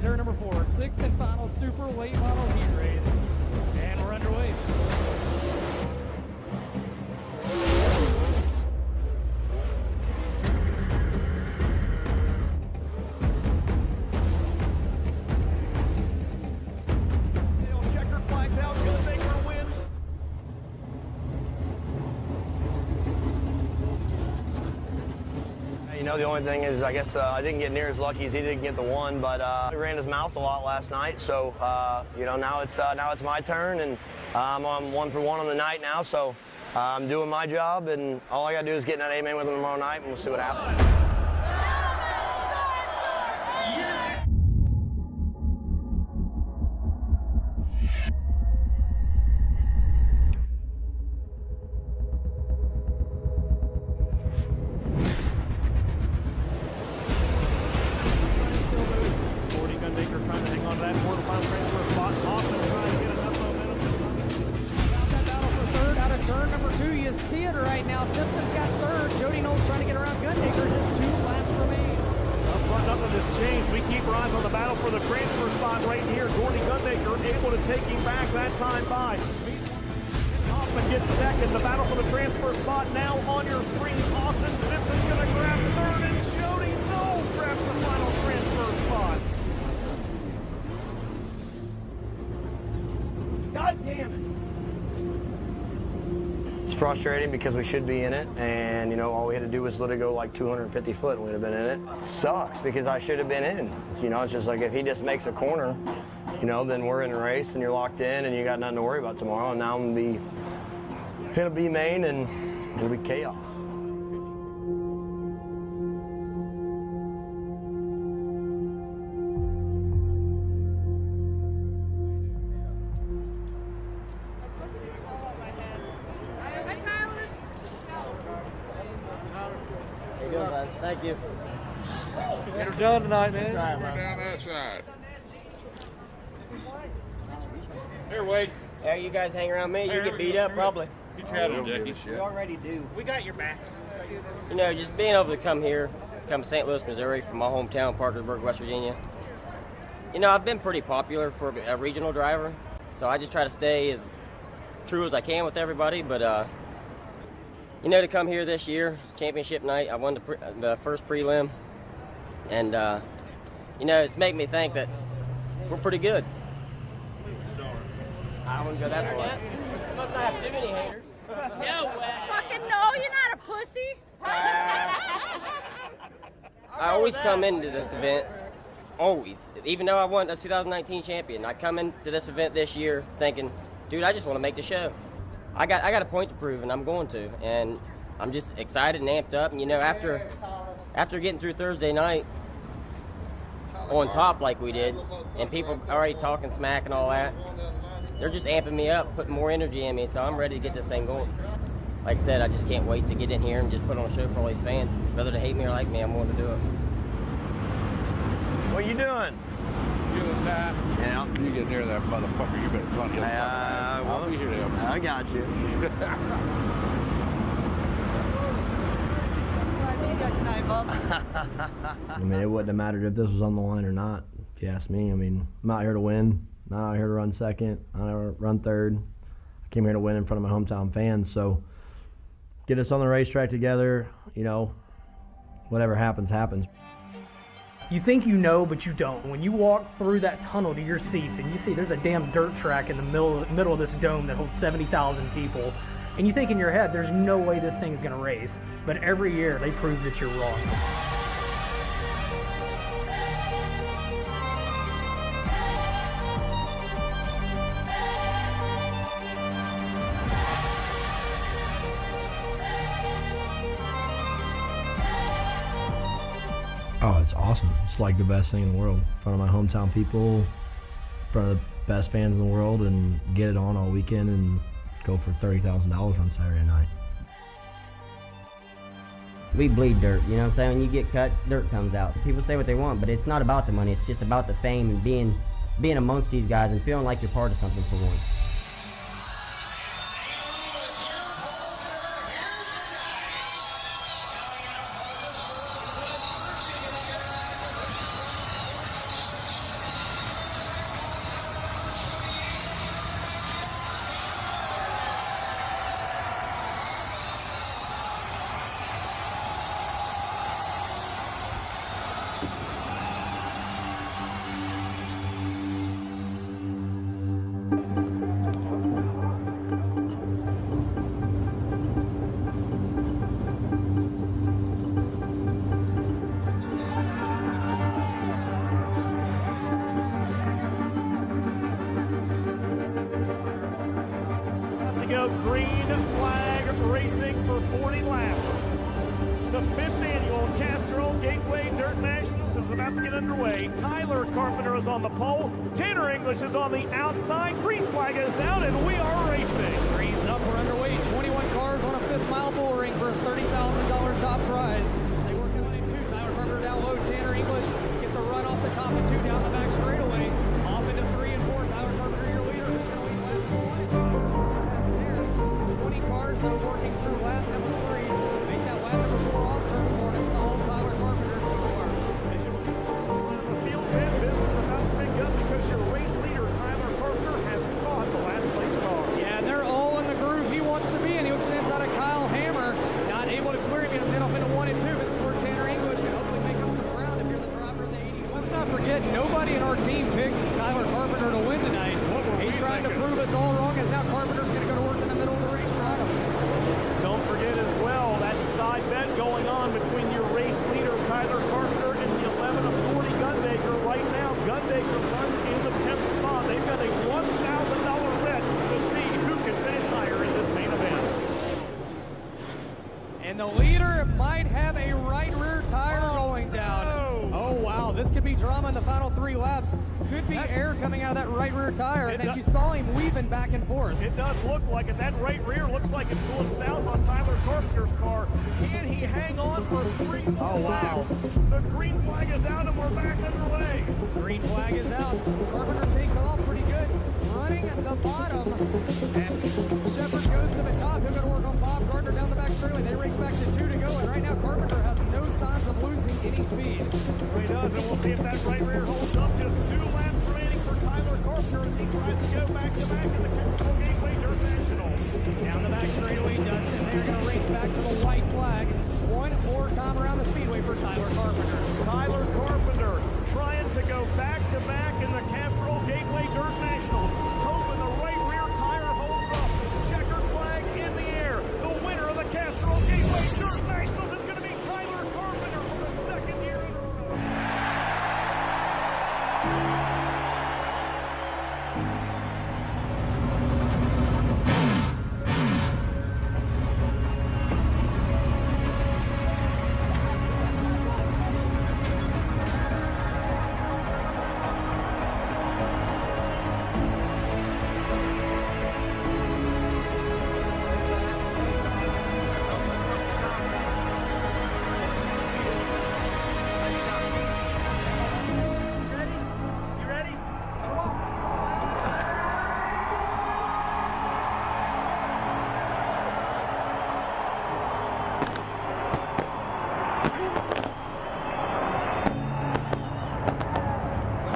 Turn number 4, 6th and final super late model heat race. And we're underway. Checker flags out, Gundaker wins. You know, the only thing is, I guess I didn't get near as lucky as he didn't get the 1, but he ran his mouth a lot last night. So, you know, now it's my turn, and I'm 1 for 1 on the night now. So I'm doing my job, and all I got to do is get in that A-main with him tomorrow night, and we'll see what happens. Gundaker trying to hang on to that quarterfinal transfer spot. Hoffman trying to get enough momentum. About that battle for 3rd out of turn number 2. You see it right now. Simpson's got 3rd. Jody Knowles trying to get around Gundaker. Just 2 laps remain. Up front, nothing has changed. We keep our eyes on the battle for the transfer spot right here. Gordy Gundaker able to take him back that time by. Hoffman gets 2nd. The battle for the transfer spot now on your screen. Austin Simpson's going to grab 3rd, and Jody Knowles grabs the final transfer spot. God damn it. It's frustrating because we should be in it, and you know, all we had to do was let it go like 250 foot and we'd have been in it. It sucks because I should have been in. You know, it's just like if he just makes a corner, you know, then we're in a race and you're locked in and you got nothing to worry about tomorrow. And now I'm gonna be hit a B main and it'll be chaos. Thank you. Get her done tonight, man. We're down that side. Here, Wade. Yeah, you guys hang around me, you get beat up probably. You chatted him, Jackie. We already do. We got your back. You know, just being able to come here, come to St. Louis, Missouri from my hometown, Parkersburg, West Virginia. You know, I've been pretty popular for a regional driver, so I just try to stay as true as I can with everybody. But, you know, to come here this year, championship night, I won the first prelim. And, you know, it's making me think that we're pretty good. I wouldn't go that far. You must not have too many haters. No way. Fucking no, you're not a pussy. I always come into this event, always. Even though I won a 2019 champion, I come into this event this year thinking, dude, I just want to make the show. I got a point to prove, and I'm going to. And I'm just excited and amped up. And, you know, after getting through Thursday night on top like we did, and people already talking smack and all that, they're just amping me up, putting more energy in me, so I'm ready to get this thing going. Like I said, I just can't wait to get in here and just put on a show for all these fans. Whether they hate me or like me, I'm willing to do it. What you doing? Doing that. Yeah. You get near that motherfucker, you better run him. I'll be here to help. I got you. I mean, it wouldn't have mattered if this was on the line or not, if you ask me. I mean, I'm out here to win. I'm not out here to run second. I'm out here to run third. I came here to win in front of my hometown fans. So get us on the racetrack together. You know, whatever happens, happens. You think you know, but you don't. When you walk through that tunnel to your seats and you see there's a damn dirt track in the middle of this dome that holds 70,000 people, and you think in your head, there's no way this thing's going to race. But every year, they prove that you're wrong. Oh, it's awesome. It's like the best thing in the world. In front of my hometown people, in front of the best fans in the world, and get it on all weekend and go for $30,000 on Saturday night. We bleed dirt, you know what I'm saying? When you get cut, dirt comes out. People say what they want, but it's not about the money. It's just about the fame and being amongst these guys and feeling like you're part of something for once. Go green flag racing for 40 laps. The 5th annual Castro Gateway Dirt Nationals is about to get underway. Tyler Carpenter is on the pole. Tanner English is on the outside. Green flag is out, and we are racing. Green's up, we're underway. 21 cars on a 5th-mile bull ring for a $30,000 top prize. They work in 1 and 2. Tyler Carpenter down low. Tanner English gets a run off the top of 2 down the back straightaway. Off into 3 and 4. Tyler Carpenter, your leader, who's going to lead lap 1. 20 cars that are working through lap number 3. Make that lap number 4 off turn 4, and it's all Tyler Carpenter so far. The field pit business about to pick up because your race leader, Tyler Carpenter, has caught the last place car. Yeah, and they're all in the groove he wants to be in. He was to the inside of Kyle Hammer, not able to clear him. He has off into 1 and 2. This is where Tanner English can hopefully make up some ground if you're the driver in the 80. Let's not forget, nobody in our team picked Tyler Carpenter to win tonight. He's trying to prove us all wrong, as now Carpenter's going to go to work in the middle of the race. Don't forget as well, that side bet going on between your race leader, Tyler Carpenter, and the 11 of 40 Gundaker. Right now, Gundaker runs in the 10th spot. They've got a $1,000 bet to see who can finish higher in this main event. And the leader might have a right rear tire going down. Oh, wow. This could be drama in the final 3 laps. Could be air coming out of that right rear tire. And you saw him weaving back and forth. It does look like it. That right rear looks like it's going south on Tyler Carpenter's car. Can he hang on for 3 more laps? The green flag is out and we're back underway. Green flag is out. Carpenter takes off pretty good. Run running at the bottom. And Shepard goes to the top. He'll go to work on Bob Gardner down the back straightaway. They race back to 2 to go. And right now Carpenter has no signs of losing any speed. He does, and we'll see if that right rear holds up. Just 2 laps remaining for Tyler Carpenter as he tries to go back-to-back in the Kentucky Gateway Dirt National. Down the back straightaway, Dustin, they're going to race back to the white flag. One more time around the speedway for Tyler Carpenter. Tyler Carpenter trying to go back-to-back in the Castrol Gateway Dirt Nationals. Hoping the right rear tire holds up. Checkered flag in the air. The winner of the Castrol Gateway Dirt Nationals is going to be Tyler Carpenter for the 2nd year in a row.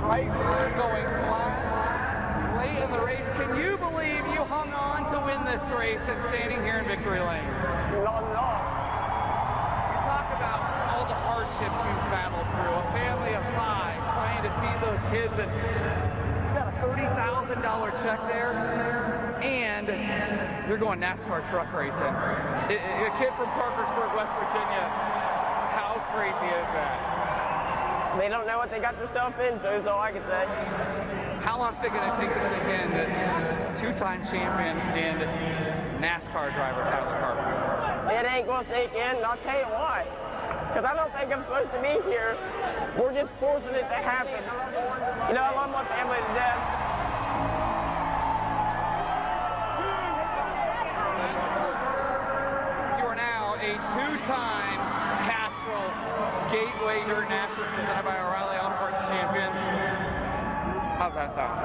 Right rear going flat late in the race. Can you believe you hung on to win this race and standing here in victory lane? Not at all. You talk about all the hardships you've battled through. A family of 5 trying to feed those kids, and you got a $30,000 check there, and you're going NASCAR truck racing. A kid from Parkersburg, West Virginia. How crazy is that? They don't know what they got themselves into, is all I can say. How long is it going to take to sink in that 2-time champion and NASCAR driver Tyler Carpenter? It ain't going to sink in, and I'll tell you why. Because I don't think I'm supposed to be here. We're just forcing it to happen. You know, I love my family to death. You are now a 2-time Castrol Gateway Dirt Nationals presented by O'Reilly Auto Parts champion. How's that sound?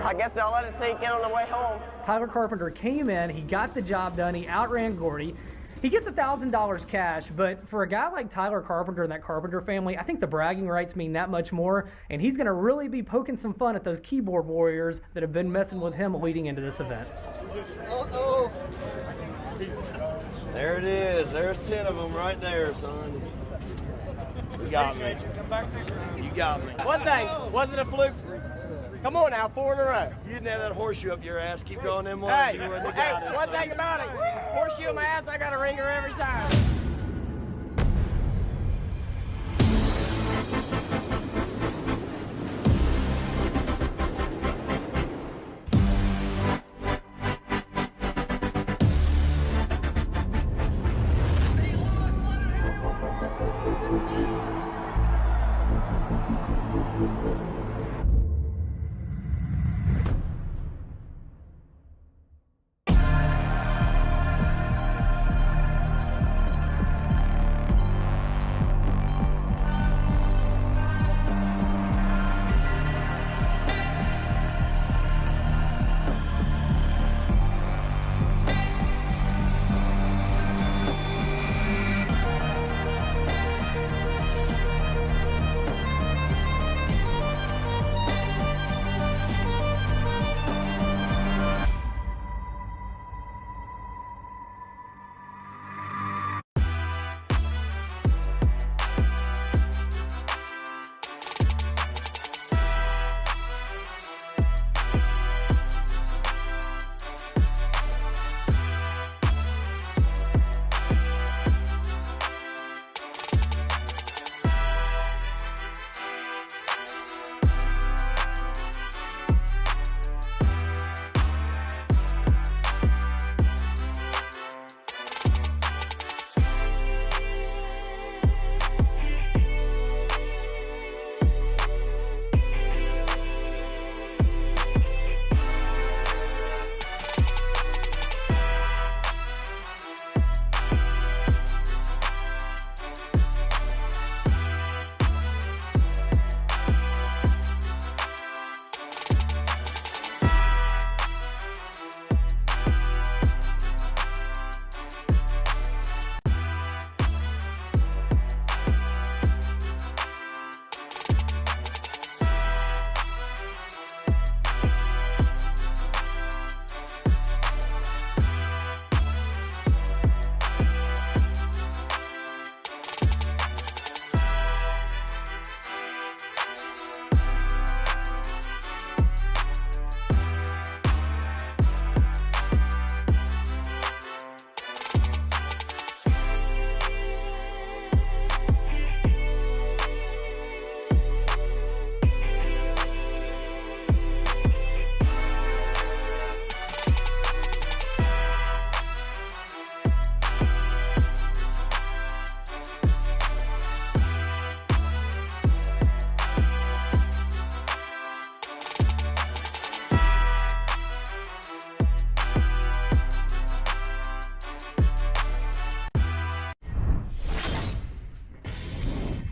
I guess I'll let it sink in on the way home. Tyler Carpenter came in, he got the job done, he outran Gordy. He gets $1,000 cash, but for a guy like Tyler Carpenter and that Carpenter family, I think the bragging rights mean that much more, and he's going to really be poking some fun at those keyboard warriors that have been messing with him leading into this event. Uh-oh. There it is. There's 10 of them right there, son. You got me. You got me. One thing, wasn't a fluke. Come on now, 4 in a row. You didn't have that horseshoe up your ass. Keep going them ones. Hey, you wouldn't have got it. One thing about it, horseshoe in my ass, I got a ringer every time.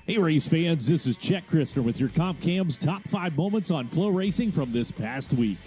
Hey race fans, this is Chet Christner with your Comp Cam's top 5 moments on Flo Racing from this past week.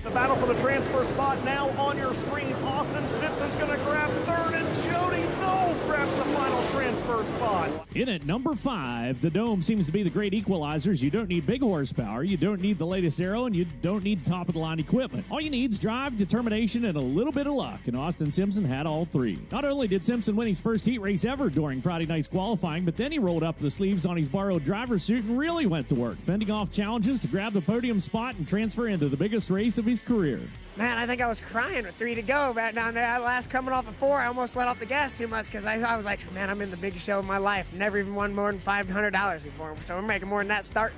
The battle for the transfer spot now on your screen. Austin Simpson's going to grab third, and Jody Knowles grabs the final transfer spot. In at number 5, the Dome seems to be the great equalizers. You don't need big horsepower, you don't need the latest aero, and you don't need top-of-the-line equipment. All you need is drive, determination, and a little bit of luck, and Austin Simpson had all 3. Not only did Simpson win his first heat race ever during Friday night's qualifying, but then he rolled up the sleeves on his borrowed driver's suit and really went to work, fending off challenges to grab the podium spot and transfer into the biggest race of his career. Man, I think I was crying with 3 to go back down there. Last coming off of 4, I almost let off the gas too much because I was like, man, I'm in the biggest show of my life. Never even won more than $500 before, so we're making more than that starting.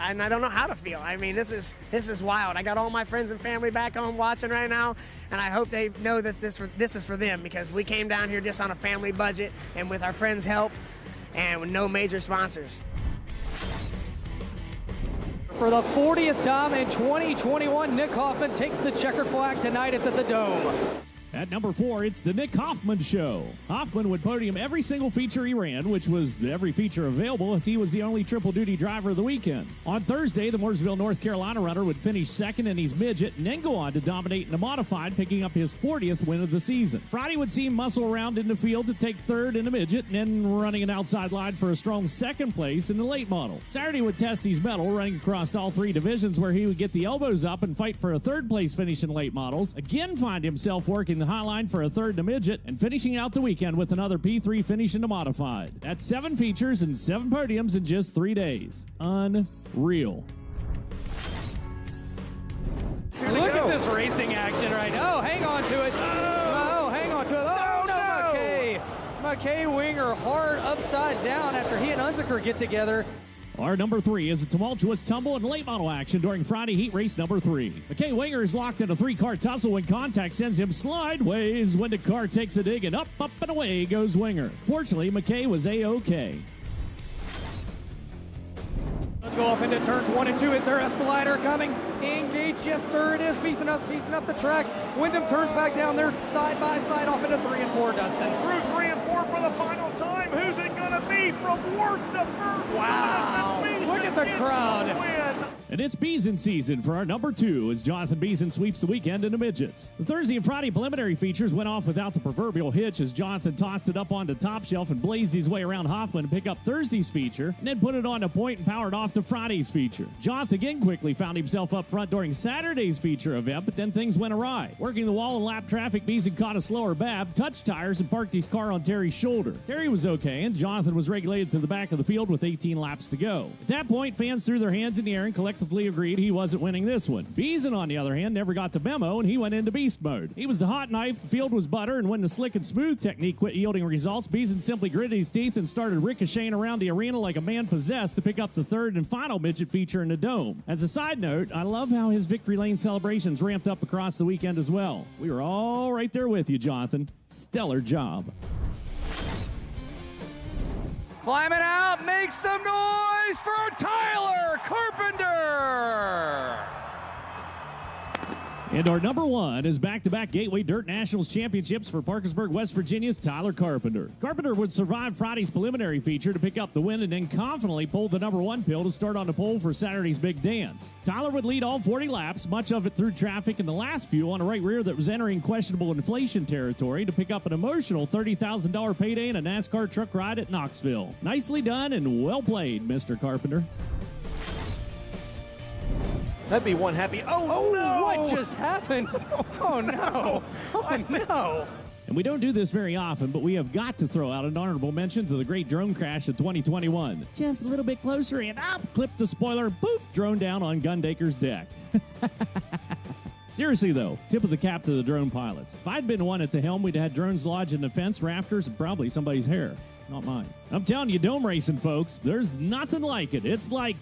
And I don't know how to feel. I mean, this is wild. I got all my friends and family back home watching right now, and I hope they know that this is for them, because we came down here just on a family budget and with our friends' help and with no major sponsors. For the 40th time in 2021, Nick Hoffman takes the checkered flag tonight. It's at the Dome. At number 4, it's the Nick Hoffman Show. Hoffman would podium every single feature he ran, which was every feature available, as he was the only triple-duty driver of the weekend. On Thursday, the Mooresville, North Carolina runner would finish second in his midget and then go on to dominate in the modified, picking up his 40th win of the season. Friday would see him muscle around in the field to take third in the midget and then running an outside line for a strong second place in the late model. Saturday would test his mettle, running across all 3 divisions, where he would get the elbows up and fight for a third-place finish in late models, again find himself working the high line for a third in the midget, and finishing out the weekend with another P3 finish in the modified. That's 7 features and 7 podiums in just 3 days. Unreal. Look at this racing action right now. Oh, hang on to it. Oh, hang on to it. Oh, no, McKay Winger hard upside down after he and Unziker get together. Our number 3 is a tumultuous tumble and late model action during Friday heat race number 3. McKay Winger is locked in a 3-car tussle when contact sends him slideways when the car takes a dig, and up, and away goes Winger. Fortunately, McKay was A-OK. Let's go off into turns 1 and 2. Is there a slider coming? Engage, yes sir, it is. Beason up the track. Wyndham turns back down there side by side off into 3 and 4, Dustin. Through 3 and 4 for the final time. Who's it going to be from worst to first? Wow, look at the crowd. And it's Beason season for our number 2 as Jonathan Beason sweeps the weekend in the midgets. The Thursday and Friday preliminary features went off without the proverbial hitch as Jonathan tossed it up onto top shelf and blazed his way around Hoffman to pick up Thursday's feature, and then put it on a point and powered off to Friday's feature. Jonathan again quickly found himself up front during Saturday's feature event, but then things went awry. Working the wall and lap traffic, Beason caught a slower bab, touched tires, and parked his car on Terry's shoulder. Terry was okay, and Jonathan was regulated to the back of the field with 18 laps to go. At that point, fans threw their hands in the air and collectively agreed he wasn't winning this one. Beason, on the other hand, never got the memo, and he went into beast mode. He was the hot knife, the field was butter, and when the slick and smooth technique quit yielding results, Beason simply gritted his teeth and started ricocheting around the arena like a man possessed to pick up the third and final midget feature in the Dome. As a side note, I love how his victory lane celebrations ramped up across the weekend as well. We were all right there with you, Jonathan. Stellar job. Climbing out, make some noise for Tyler Carpenter! And our number 1 is back-to-back Gateway Dirt Nationals Championships for Parkersburg, West Virginia's Tyler Carpenter. Carpenter would survive Friday's preliminary feature to pick up the win and then confidently pulled the number 1 pill to start on the pole for Saturday's big dance. Tyler would lead all 40 laps, much of it through traffic and the last few on a right rear that was entering questionable inflation territory to pick up an emotional $30,000 payday in a NASCAR truck ride at Knoxville. Nicely done and well played, Mr. Carpenter. That'd be one happy. Oh no! What just happened? Oh no! Oh no! And we don't do this very often, but we have got to throw out an honorable mention to the great drone crash of 2021. Just a little bit closer and up, clipped the spoiler, poof, drone down on Gundaker's deck. Seriously though, tip of the cap to the drone pilots. If I'd been one at the helm, we'd have had drones lodged in the fence, rafters, and probably somebody's hair. Not mine. I'm telling you, dome racing, folks, there's nothing like it. It's like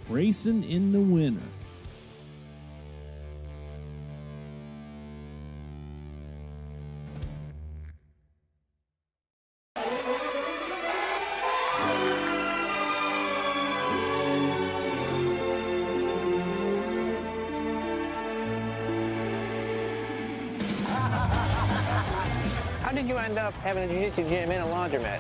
racing in the winter. How did you end up having a jiu-jitsu gym and a laundromat?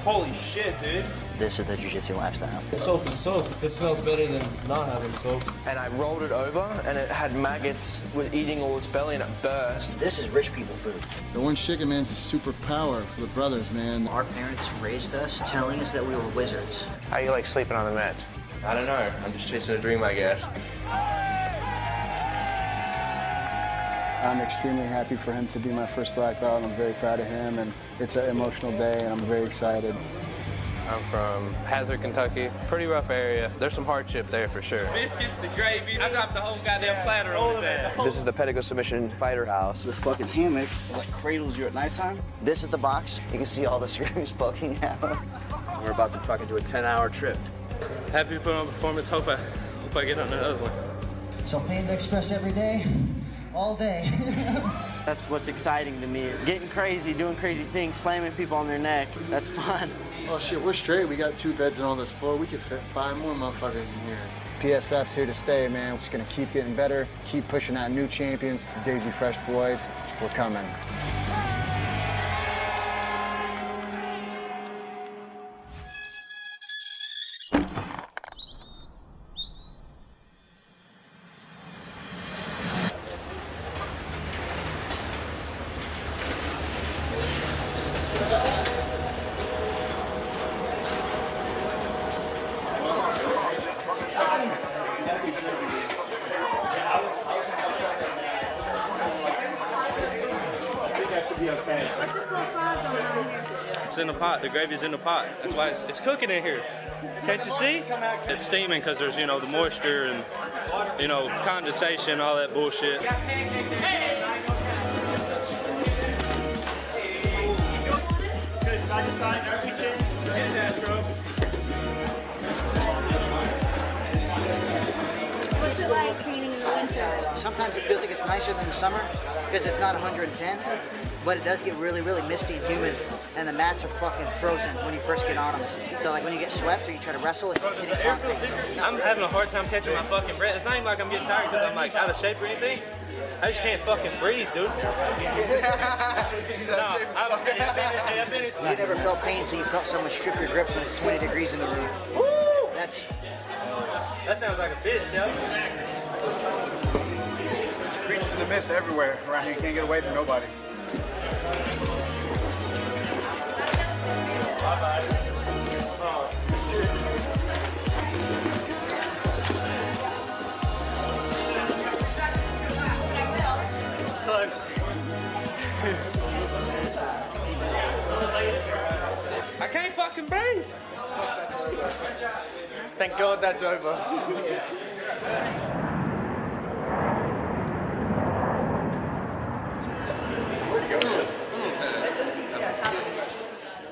Holy shit, dude. This is the jiu-jitsu lifestyle. Soap is soap. It smells better than not having soap. And I rolled it over, and it had maggots, was eating all its belly, and it burst. This is rich people food. The one chicken man's a superpower for the brothers, man. Our parents raised us telling us that we were wizards. How you like sleeping on the mat? I don't know. I'm just chasing a dream, I guess. I'm extremely happy for him to be my first black belt, and I'm very proud of him, and it's an emotional day, and I'm very excited. I'm from Hazard, Kentucky. Pretty rough area. There's some hardship there for sure. Biscuits to gravy. I dropped the whole goddamn platter on his ass. This is the Pedigo Submission Fighter House. This fucking hammock that cradles you at nighttime. This is the box. You can see all the screws poking out. We're about to fucking do a 10-hour trip. Happy to put on a performance. Hope I get on another one. So Panda Express every day, all day. That's what's exciting to me. Getting crazy, doing crazy things, slamming people on their neck. That's fun. Oh shit, we're straight. We got 2 beds on this floor. We could fit 5 more motherfuckers in here. PSF's here to stay, man. We're just gonna keep getting better, keep pushing out new champions. Daisy Fresh boys, we're coming. It's in the pot. The gravy's in the pot. That's why it's cooking in here. Can't you see? It's steaming because there's, the moisture and, condensation, all that bullshit. Good side to side, no reaching. Yes, Astro. What's it like training in the winter? Sometimes it feels like it's nicer than the summer because it's not 110, but it does get really, really misty and humid, and the mats are fucking frozen when you first get on them. So like when you get swept or you try to wrestle, it's getting concrete. I'm having a hard time catching my fucking breath. It's not even like I'm getting tired because I'm like out of shape or anything. I just can't fucking breathe, dude. I've been You never felt pain, so you felt someone strip your grips when it's 20 degrees in the room. Woo! That sounds like a bitch, yo. There's creatures in the mist everywhere around here. You can't get away from nobody. I can't fucking breathe. Thank God that's over.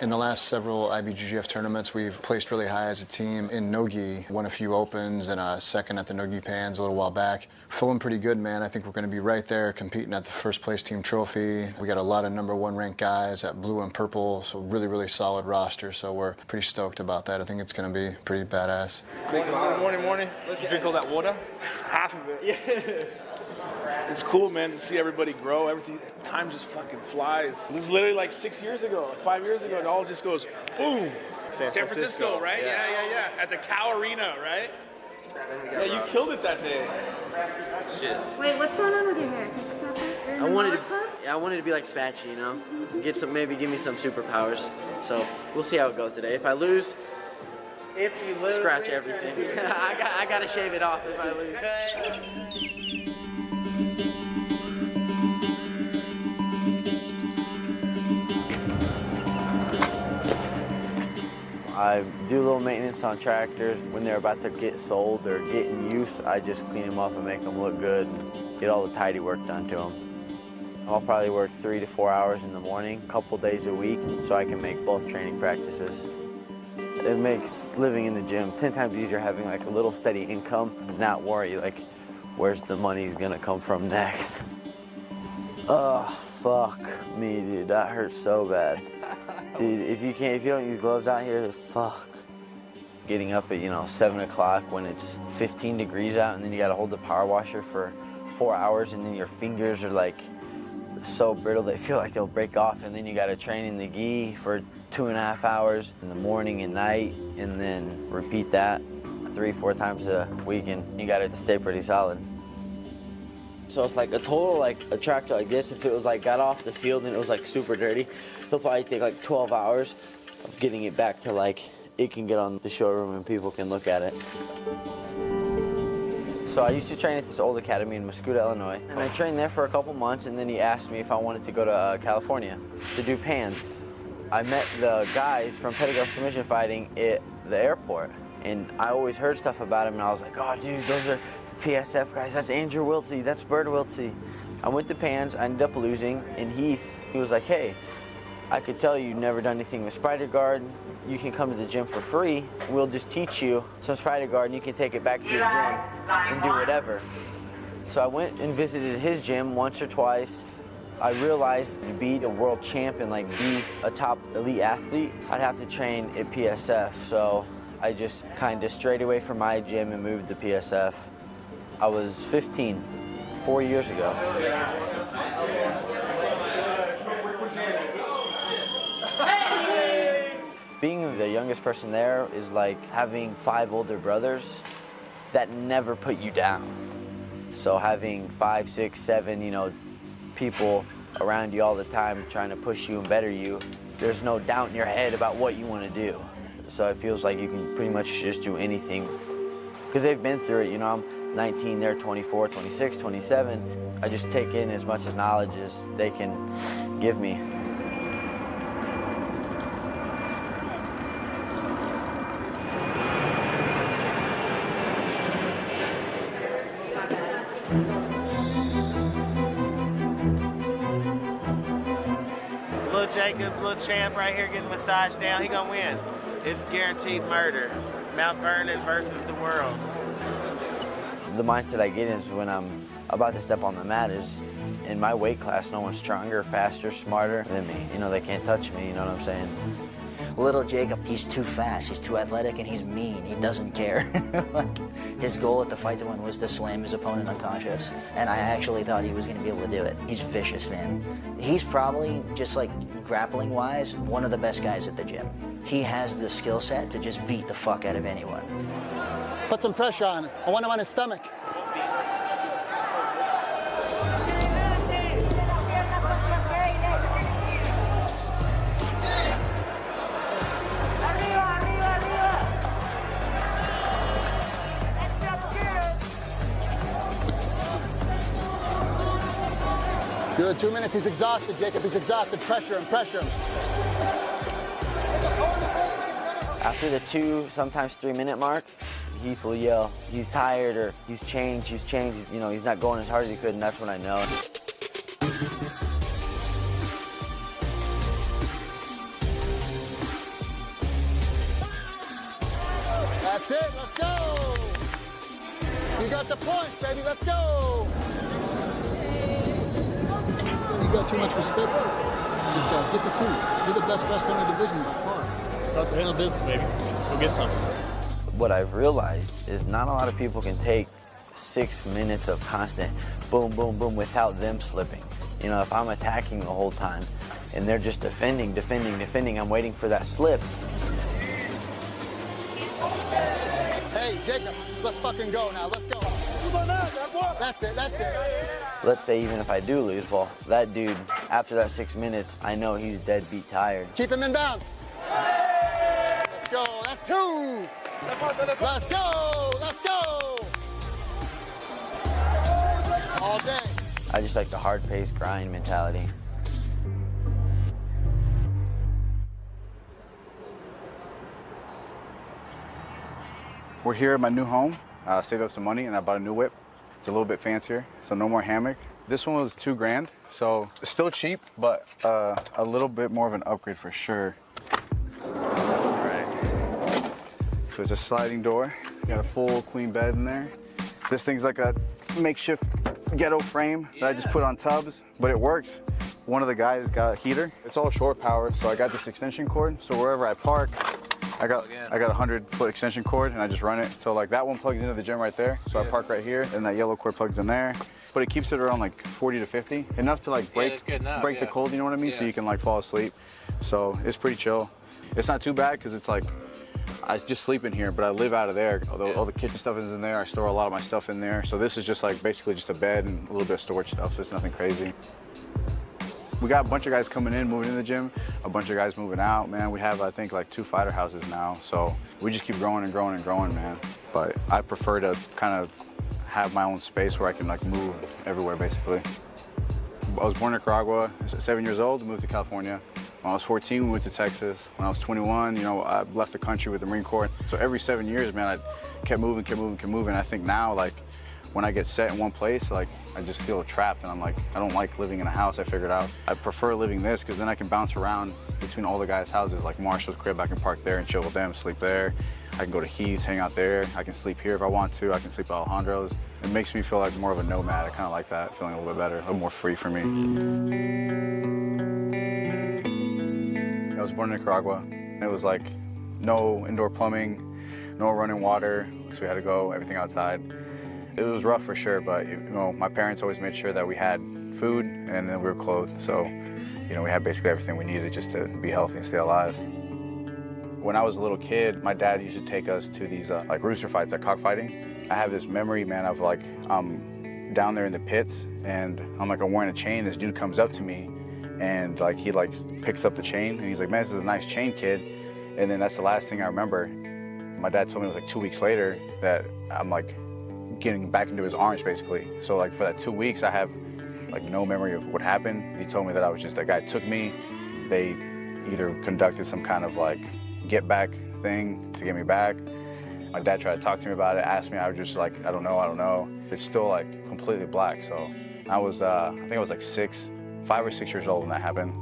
In the last several IBJJF tournaments, we've placed really high as a team in no-gi. Won a few opens and a second at the no-gi pans a little while back. Feeling pretty good, man. I think we're going to be right there competing at the first place team trophy. We got a lot of #1 ranked guys at blue and purple, so really, really solid roster. So we're pretty stoked about that. I think it's going to be pretty badass. Morning. Did you drink all that water? Half of it. Yeah. It's cool, man, to see everybody grow. Everything, time just fucking flies. This is literally like 6 years ago, like 5 years ago. It all just goes boom. San Francisco, right? Yeah. At the Cow Arena, right? Yeah, you killed it that day. Shit. Wait, what's going on with your hair? I wanted to be like Spatchy, maybe give me some superpowers. So we'll see how it goes today. If I lose, scratch everything. I gotta shave it off if I lose. I do a little maintenance on tractors. When they're about to get sold or get in use, I just clean them up and make them look good and get all the tidy work done to them. I'll probably work 3 to 4 hours in the morning, a couple days a week, so I can make both training practices. It makes living in the gym 10 times easier, having like a little steady income and not worry like where's the money's gonna come from next. Oh, fuck me, dude, that hurts so bad. Dude, if you don't use gloves out here, fuck. Getting up at, 7 o'clock when it's 15 degrees out and then you gotta hold the power washer for 4 hours and then your fingers are like so brittle they feel like they'll break off, and then you got to train in the gi for 2.5 hours in the morning and night, and then repeat that 3-4 times a week, and you got to stay pretty solid. So it's like a total, like a tractor like this, if it was like got off the field and it was like super dirty, it'll probably take like 12 hours of getting it back to like it can get on the showroom and people can look at it. So I used to train at this old academy in Mascoutah, Illinois, and I trained there for a couple months, and then he asked me if I wanted to go to California to do pans. I met the guys from Pedigree Submission Fighting at the airport, and I always heard stuff about him, and I was like, oh dude, those are PSF guys, that's Andrew Wiltsey, that's Bird Wiltsey. I went to pans, I ended up losing, and he was like, hey, I could tell you've never done anything with Spider Guard. You can come to the gym for free. We'll just teach you some Spider Guard and you can take it back to your gym and do whatever. So I went and visited his gym once or twice. I realized to be a world champion, like be a top elite athlete, I'd have to train at PSF. So I just kind of strayed away from my gym and moved to PSF. I was 15, 4 years ago. Being the youngest person there is like having 5 older brothers that never put you down. So having 5, 6, 7, you know, people around you all the time trying to push you and better you, there's no doubt in your head about what you want to do. So it feels like you can pretty much just do anything because they've been through it. You know, I'm 19, they're 24, 26, 27. I just take in as much as knowledge as they can give me. Little Jacob, little champ right here getting massaged down. He gonna win. It's guaranteed murder. Mount Vernon versus the world. The mindset I get is when I'm about to step on the mat is in my weight class, no one's stronger, faster, smarter than me. You know, they can't touch me, you know what I'm saying? Little Jacob, he's too fast, he's too athletic, and he's mean. He doesn't care. Like, his goal at the fight to win was to slam his opponent unconscious, and I actually thought he was going to be able to do it. He's vicious, man. He's probably, just like grappling-wise, one of the best guys at the gym. He has the skill set to just beat the fuck out of anyone. Put some pressure on him. I want him on his stomach. Good, 2 minutes, he's exhausted, Jacob, he's exhausted. Pressure him, pressure him. After the 2, sometimes 3-minute mark, Heath will yell, he's tired or he's changed, you know, he's not going as hard as he could, and that's when I know. That's it, let's go! You got the points, baby, let's go! You got too much respect for these guys. Get the 2. You're the best wrestler in the division by far. Start to handle business, baby. Go get some. What I've realized is not a lot of people can take 6 minutes of constant boom, boom, boom without them slipping. You know, if I'm attacking the whole time and they're just defending, I'm waiting for that slip. Hey, Jacob, let's fucking go now. Let's go. That's it, that's it. Let's say even if I do lose, well, that dude, after that 6 minutes, I know he's dead beat tired. Keep him in bounds. Let's go, that's 2. Let's go, let's go. All day. I just like the hard-paced grind mentality. We're here at my new home. I saved up some money and I bought a new whip. It's a little bit fancier, so no more hammock. This one was $2 grand, so it's still cheap, but a little bit more of an upgrade for sure. All right. So it's a sliding door. Got a full queen bed in there. This thing's like a makeshift ghetto frame that I just put on tubs, but it works. One of the guys got a heater. It's all shore power, so I got this extension cord, so wherever I park, I got a 100-foot extension cord, and I just run it. So like that one plugs into the gym right there. So I park right here, and that yellow cord plugs in there. But it keeps it around like 40 to 50, enough to like break the cold. You know what I mean? So you can like fall asleep. So it's pretty chill. It's not too bad because it's like I just sleep in here, but I live out of there. Although all the kitchen stuff is in there, I store a lot of my stuff in there. So this is just like basically just a bed and a little bit of storage stuff. So it's nothing crazy. We got a bunch of guys coming in, moving in the gym, a bunch of guys moving out, man. We have, I think, like 2 fighter houses now. So we just keep growing and growing and growing, man. But I prefer to kind of have my own space where I can like move everywhere, basically. I was born in Nicaragua, 7 years old, moved to California. When I was 14, we moved to Texas. When I was 21, you know, I left the country with the Marine Corps. So every 7 years, man, I kept moving. I think now, like, when I get set in one place, like, I just feel trapped, and I'm like, I don't like living in a house. I figured out I prefer living this because then I can bounce around between all the guys' houses, like Marshall's crib. I can park there and chill with them, sleep there. I can go to Heath's, hang out there. I can sleep here if I want to. I can sleep at Alejandro's. It makes me feel like more of a nomad. I kind of like that, feeling a little bit better, a little more free for me. I was born in Nicaragua. It was like no indoor plumbing, no running water, because we had to go everything outside. It was rough for sure, but you know, my parents always made sure that we had food and then we were clothed. So, you know, we had basically everything we needed just to be healthy and stay alive. When I was a little kid, my dad used to take us to these like rooster fights, like cockfighting. I have this memory, man, of like I'm down there in the pits and I'm wearing a chain. This dude comes up to me and like he like picks up the chain and he's like, man, this is a nice chain, kid. And then that's the last thing I remember. My dad told me it was like 2 weeks later that I'm like getting back into his arms, basically. So like for that 2 weeks, I have like no memory of what happened. He told me that I was just, that guy took me. They either conducted some kind of like get back thing to get me back. My dad tried to talk to me about it, asked me, I was just like, I don't know. It's still like completely black. So I was, I think I was like 5 or 6 years old when that happened.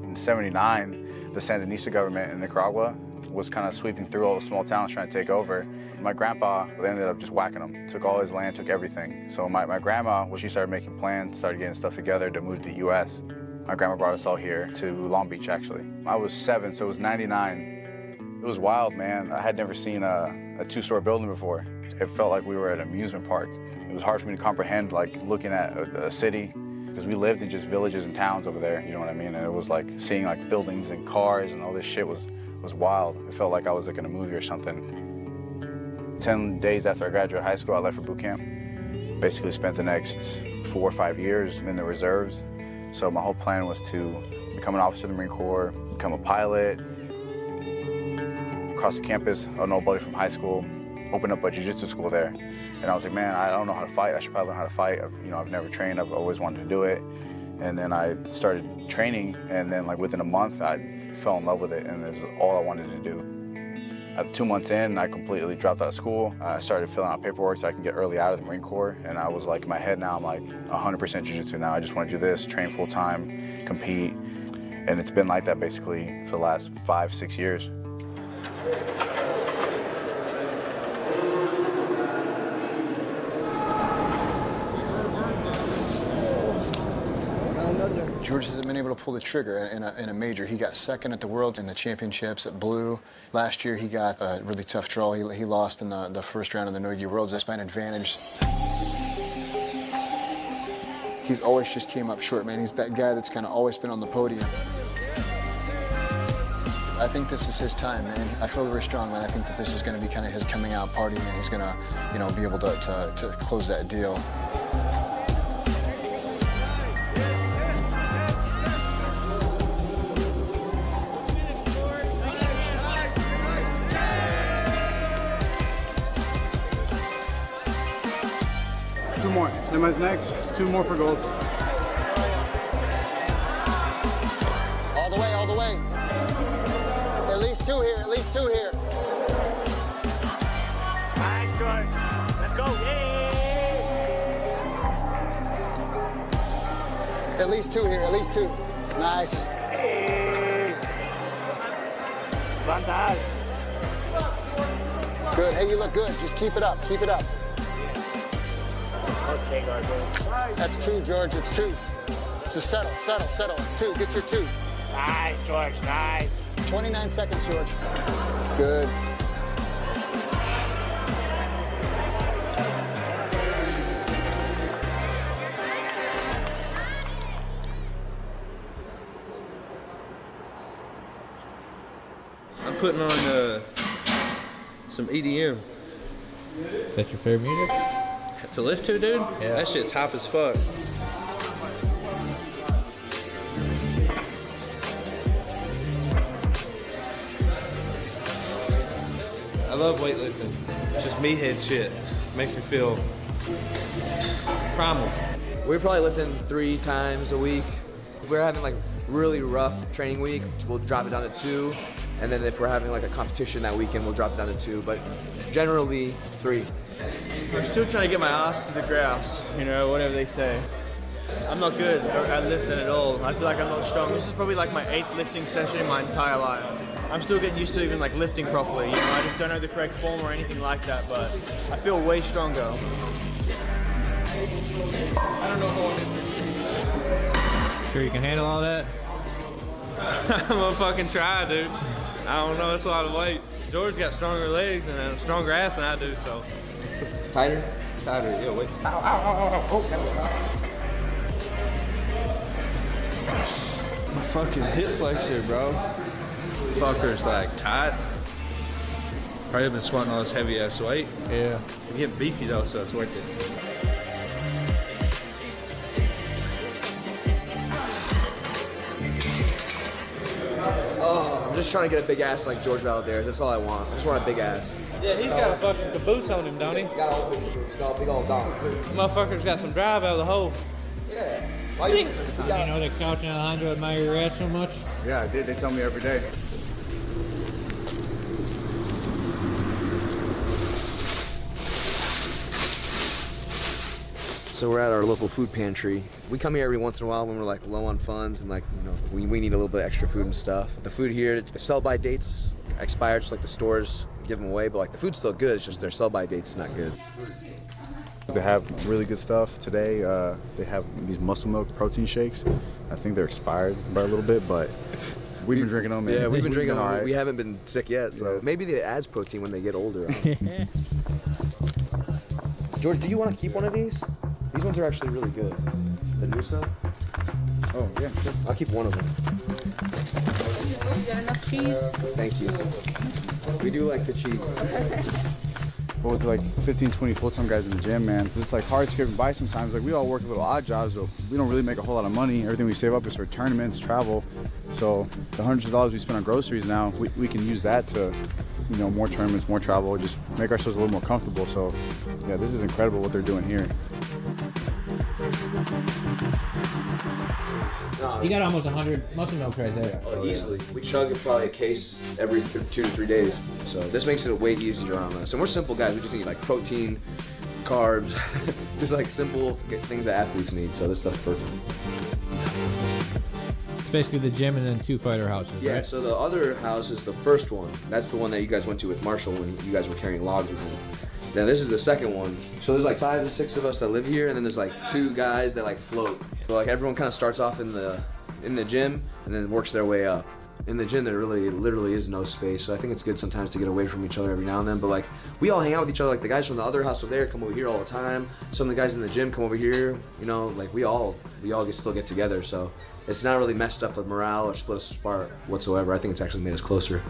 In '79, the Sandinista government in Nicaragua was kind of sweeping through all the small towns trying to take over. My grandpa, they ended up just whacking him, took all his land, took everything. So my grandma, she started making plans, started getting stuff together to move to the U.S. My grandma brought us all here to Long Beach, actually. I was 7, so it was '99. It was wild, man. I had never seen a 2-story building before. It felt like we were at an amusement park. It was hard for me to comprehend, like, looking at a city, because we lived in just villages and towns over there, you know what I mean? And it was like seeing like buildings and cars and all this shit was wild. It felt like I was like in a movie or something. 10 days after I graduated high school, I left for boot camp. Basically spent the next 4 or 5 years in the reserves. So my whole plan was to become an officer in the Marine Corps, become a pilot, across the campus, I know a buddy from high school, opened up a jiu-jitsu school there. And I was like, man, I don't know how to fight. I should probably learn how to fight. I've never trained. I've always wanted to do it. And then I started training, and then like within a month, I fell in love with it, and it was all I wanted to do. At 2 months in, I completely dropped out of school. I started filling out paperwork so I can get early out of the Marine Corps. And I was like, in my head now, I'm like 100% jiu-jitsu now. I just want to do this, train full time, compete. And it's been like that basically for the last 5, 6 years. George hasn't been able to pull the trigger in a major. He got second at the Worlds in the championships at Blue. Last year he got a really tough draw. He lost in the first round of the Nogi Worlds. That's by an advantage. He's always just came up short, man. He's that guy that's kind of always been on the podium. I think this is his time, man. I feel very strong, man. I think that this is going to be kind of his coming out party, and he's going to, be able to close that deal. Two more. Semi's next. 2 more for gold. All the way, all the way. At least 2 here, at least 2 here. All right, George. Let's go. Yay! At least 2 here, at least 2. Nice. Hey. Good. Hey, you look good. Just keep it up. Keep it up. Okay, George. That's 2, George. It's 2. Just settle. It's 2. Get your 2. Nice, George. Nice. 29 seconds, George. Good. I'm putting on some EDM. That's your favorite music? To lift to, dude? Yeah. That shit's hype as fuck. I love weightlifting. It's just meathead shit. Makes me feel primal. We're probably lifting 3 times a week. If we're having like really rough training week, we'll drop it down to 2. And then if we're having like a competition that weekend, we'll drop it down to 2. But generally 3. I'm still trying to get my ass to the grass, you know, whatever they say. I'm not good at lifting at all. I feel like I'm not strong. This is probably like my 8th lifting session in my entire life. I'm still getting used to even like lifting properly, you know, I just don't know the correct form or anything like that, but I feel way stronger. I don't know how. Sure you can handle all that? I'm gonna fucking try, dude. I don't know, it's a lot of weight. George got stronger legs and a stronger ass than I do, so. Tighter? Tighter, yeah, wait. Ow, ow, ow, ow, Oh, my fucking hip flexor, bro. Fucker's like tight. Probably been squatting all this heavy ass weight. Yeah. I'm getting beefy though, so it's worth it. Oh, I'm just trying to get a big ass like George Valdez. That's all I want. I just want a big ass. Yeah, he's got a fucking caboose on him, don't he? Got a big caboose. Got a big old dog. Motherfucker's got some drive out of the hole. Yeah. You know that Couch and Alejandro admire your ass so much? Yeah, I did. They tell me every day. So we're at our local food pantry. We come here every once in a while when we're like low on funds and like, you know, we need a little bit of extra food and stuff. The food here, the sell-by dates expired, just like the stores give them away, but like the food's still good, it's just their sell-by date's not good. They have really good stuff today. They have these muscle milk protein shakes. I think they're expired by a little bit, but we've been drinking them. Yeah, we've been drinking them. All right. We haven't been sick yet, so maybe it adds protein when they get older. George, do you want to keep one of these? These ones are actually really good. The new stuff? Oh, yeah, sure. I'll keep one of them. You got enough cheese? Thank you. We do like the cheese. But with like 15, 20 full-time guys in the gym, man, it's like hard to get by sometimes. Like we all work little odd jobs, so we don't really make a whole lot of money. Everything we save up is for tournaments, travel. So the hundreds of dollars we spend on groceries now, we can use that to, you know, more tournaments, more travel, just make ourselves a little more comfortable. So yeah, this is incredible what they're doing here. You got almost 100 muscle milk right there. Easily. We chug probably a case every 2 to 3 days. So this makes it way easier on us. And we're simple guys. We just need like protein, carbs, just like simple things that athletes need. So this stuff's perfect. It's basically the gym and then 2 fighter houses, Yeah, right? so the other house is the first one. That's the one that you guys went to with Marshall when you guys were carrying logs with him. Now this is the second one. So there's like 5 to 6 of us that live here, and then there's like 2 guys that like float. So like everyone kind of starts off in the gym and then works their way up. In the gym there really literally is no space, so I think it's good sometimes to get away from each other every now and then. But like we all hang out with each other. Like the guys from the other house over there come over here all the time. Some of the guys in the gym come over here. You know, like we all still get together. So it's not really messed up the morale or split us apart whatsoever. I think it's actually made us closer.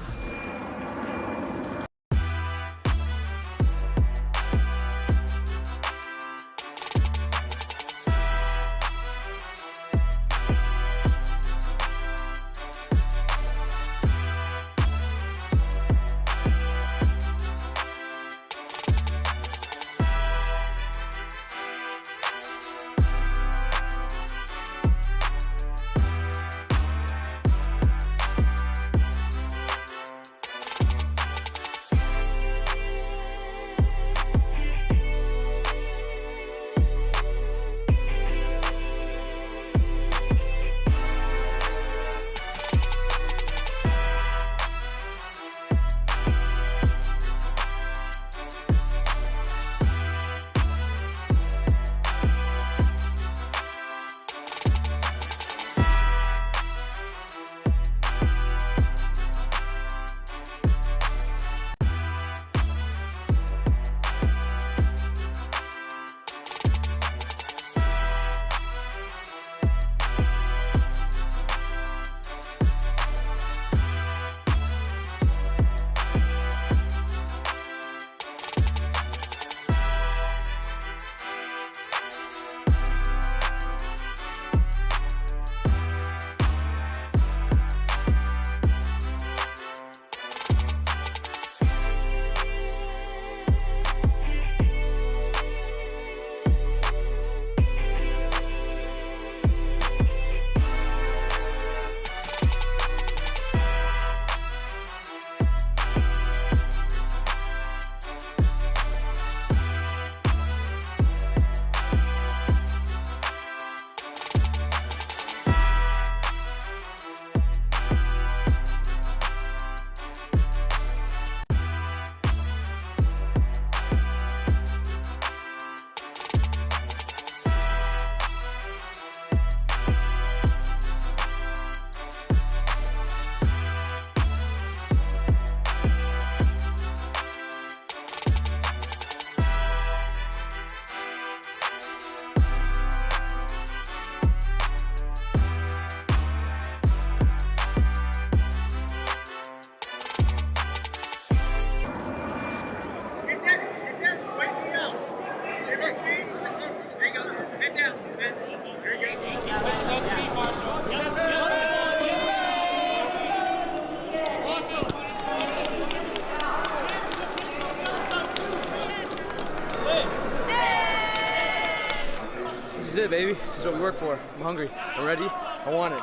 baby. This is what we work for. I'm hungry. I'm ready. I want it.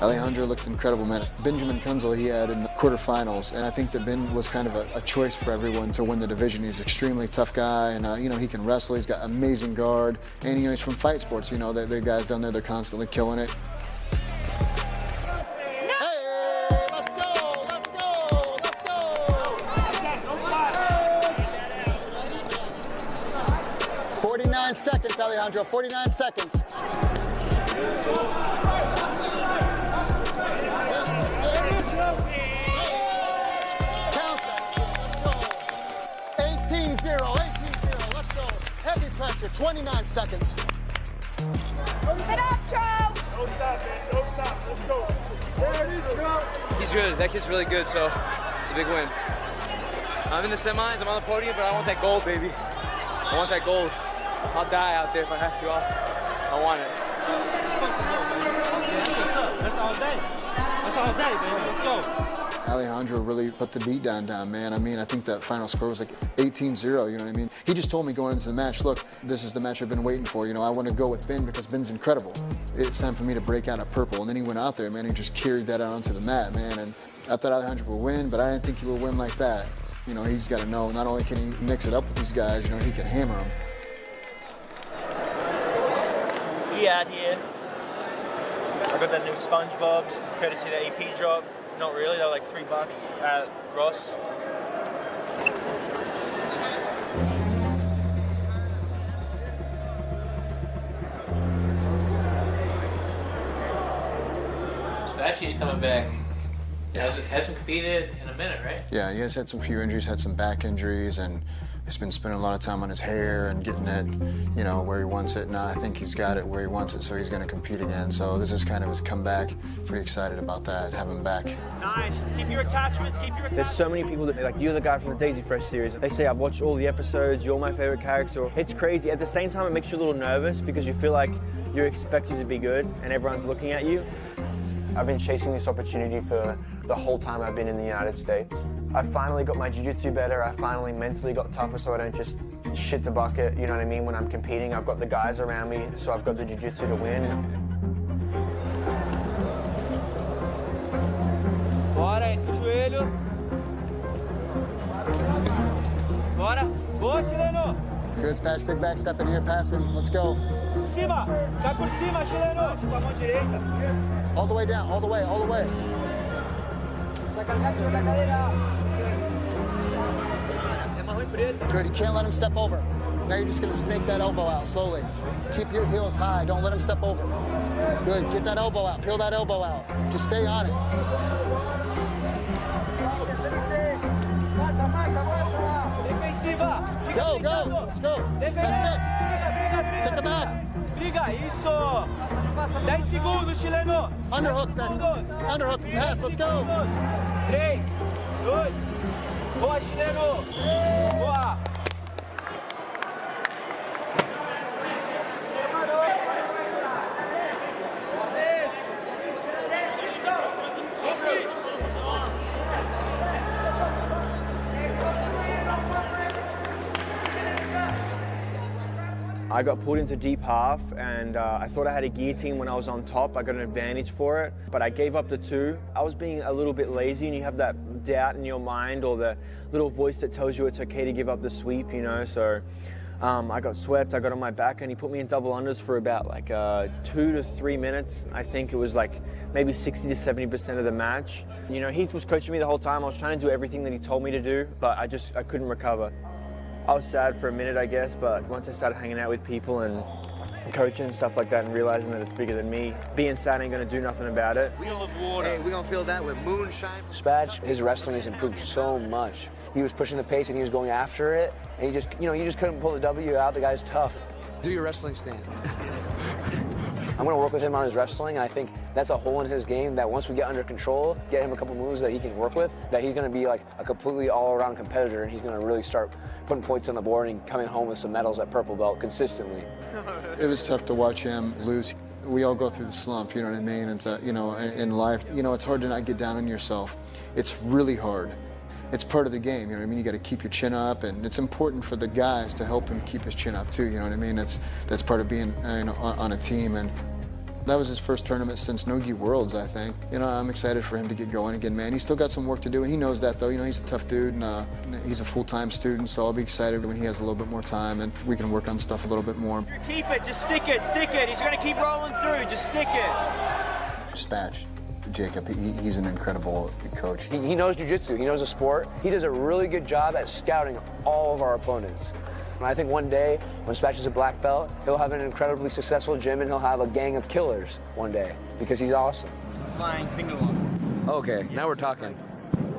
Alejandro looked incredible, man. Benjamin Kunzel he had in the quarterfinals, and I think that Ben was kind of a choice for everyone to win the division. He's an extremely tough guy, and you know, he can wrestle. He's got amazing guard, and you know, he's from Fight Sports. You know, the guys down there, they're constantly killing it. Hey, let's go, let's go, let's go. 49 seconds, Alejandro, 49 seconds. Pressure, 29 seconds. Don't stop, man. Don't stop. Let's go. He's good. That kid's really good, so it's a big win. I'm in the semis. I'm on the podium, but I want that gold, baby. I want that gold. I'll die out there if I have to. I want it. That's all day. That's all day, baby. Let's go. Alejandro really put the beat down, man. I mean, I think that final score was like 18-0, you know what I mean? He just told me going into the match, look, this is the match I've been waiting for. You know, I want to go with Ben because Ben's incredible. It's time for me to break out at purple. And then he went out there, man, he just carried that out onto the mat, man. And I thought Alejandro would win, but I didn't think he would win like that. You know, he's got to know, not only can he mix it up with these guys, you know, he can hammer them. Yeah, here. I got that new SpongeBob's, courtesy of the AP drop. Not really, they were like $3 at Ross. Spachi's coming back. Hasn't competed in a minute, right? Yeah, he has had some few injuries, had some back injuries, and he's been spending a lot of time on his hair and getting it, you know, where he wants it. Now I think he's got it where he wants it, so he's going to compete again. So this is kind of his comeback. Pretty excited about that, have him back. Nice. Keep your attachments. Keep your attachments. There's so many people that, like, you're the guy from the Daisy Fresh series. They say, I've watched all the episodes, you're my favorite character. It's crazy. At the same time, it makes you a little nervous because you feel like you're expected to be good and everyone's looking at you. I've been chasing this opportunity for the whole time I've been in the United States. I finally got my jiu-jitsu better. I finally mentally got tougher so I don't just shit the bucket, you know what I mean? When I'm competing, I've got the guys around me, so I've got the jiu-jitsu to win. Bora, entre o joelho. Bora. Boa, chileno. Good, Spash, big back step in here, passing. Let's go. Cima. Tá por cima, chileno. Com a mão direita. All the way down, all the way, all the way. Good, you can't let him step over. Now you're just gonna snake that elbow out slowly. Keep your heels high, don't let him step over. Good, get that elbow out, peel that elbow out. Just stay on it. Go, go, let's go. That's it. Kick him out. Briga, isso. 10 segundos, chileno. Underhooks, man. Underhook, pass, let's go. 3, 2. Boa, chileno. Boa. I got pulled into deep half, and I thought I had a guillotine when I was on top. I got an advantage for it, but I gave up the 2. I was being a little bit lazy, and you have that doubt in your mind or the little voice that tells you it's okay to give up the sweep, you know, so I got swept, I got on my back, and he put me in double unders for about like 2 to 3 minutes. I think it was like maybe 60 to 70% of the match. You know, Heath was coaching me the whole time. I was trying to do everything that he told me to do, but I couldn't recover. I was sad for a minute, I guess, but once I started hanging out with people and coaching and stuff like that and realizing that it's bigger than me, being sad ain't gonna do nothing about it. We love water. Hey, we gonna feel that with moonshine. Spatch, his wrestling has improved so much. He was pushing the pace and he was going after it, and you just couldn't pull the W out. The guy's tough. Do your wrestling stance. I'm going to work with him on his wrestling, and I think that's a hole in his game that once we get under control, get him a couple moves that he can work with, that he's going to be like a completely all-around competitor, and he's going to really start putting points on the board and coming home with some medals at purple belt consistently. It was tough to watch him lose. We all go through the slump, you know what I mean? It's you know, in life, you know, it's hard to not get down on yourself. It's really hard. It's part of the game, you know what I mean? You got to keep your chin up, and it's important for the guys to help him keep his chin up too, you know what I mean? That's part of being you know, on a team. And that was his first tournament since No-Gi Worlds, I think. You know, I'm excited for him to get going again, man. He's still got some work to do, and he knows that, though. You know, he's a tough dude, and he's a full-time student, so I'll be excited when he has a little bit more time, and we can work on stuff a little bit more. Keep it, just stick it, stick it. He's gonna keep rolling through, just stick it. Spatch, Jacob, he's an incredible coach. He knows jiu-jitsu, he knows the sport. He does a really good job at scouting all of our opponents. And I think one day, when Spatch is a black belt, he'll have an incredibly successful gym, and he'll have a gang of killers one day, because he's awesome. Flying finger lock. Okay, now we're talking.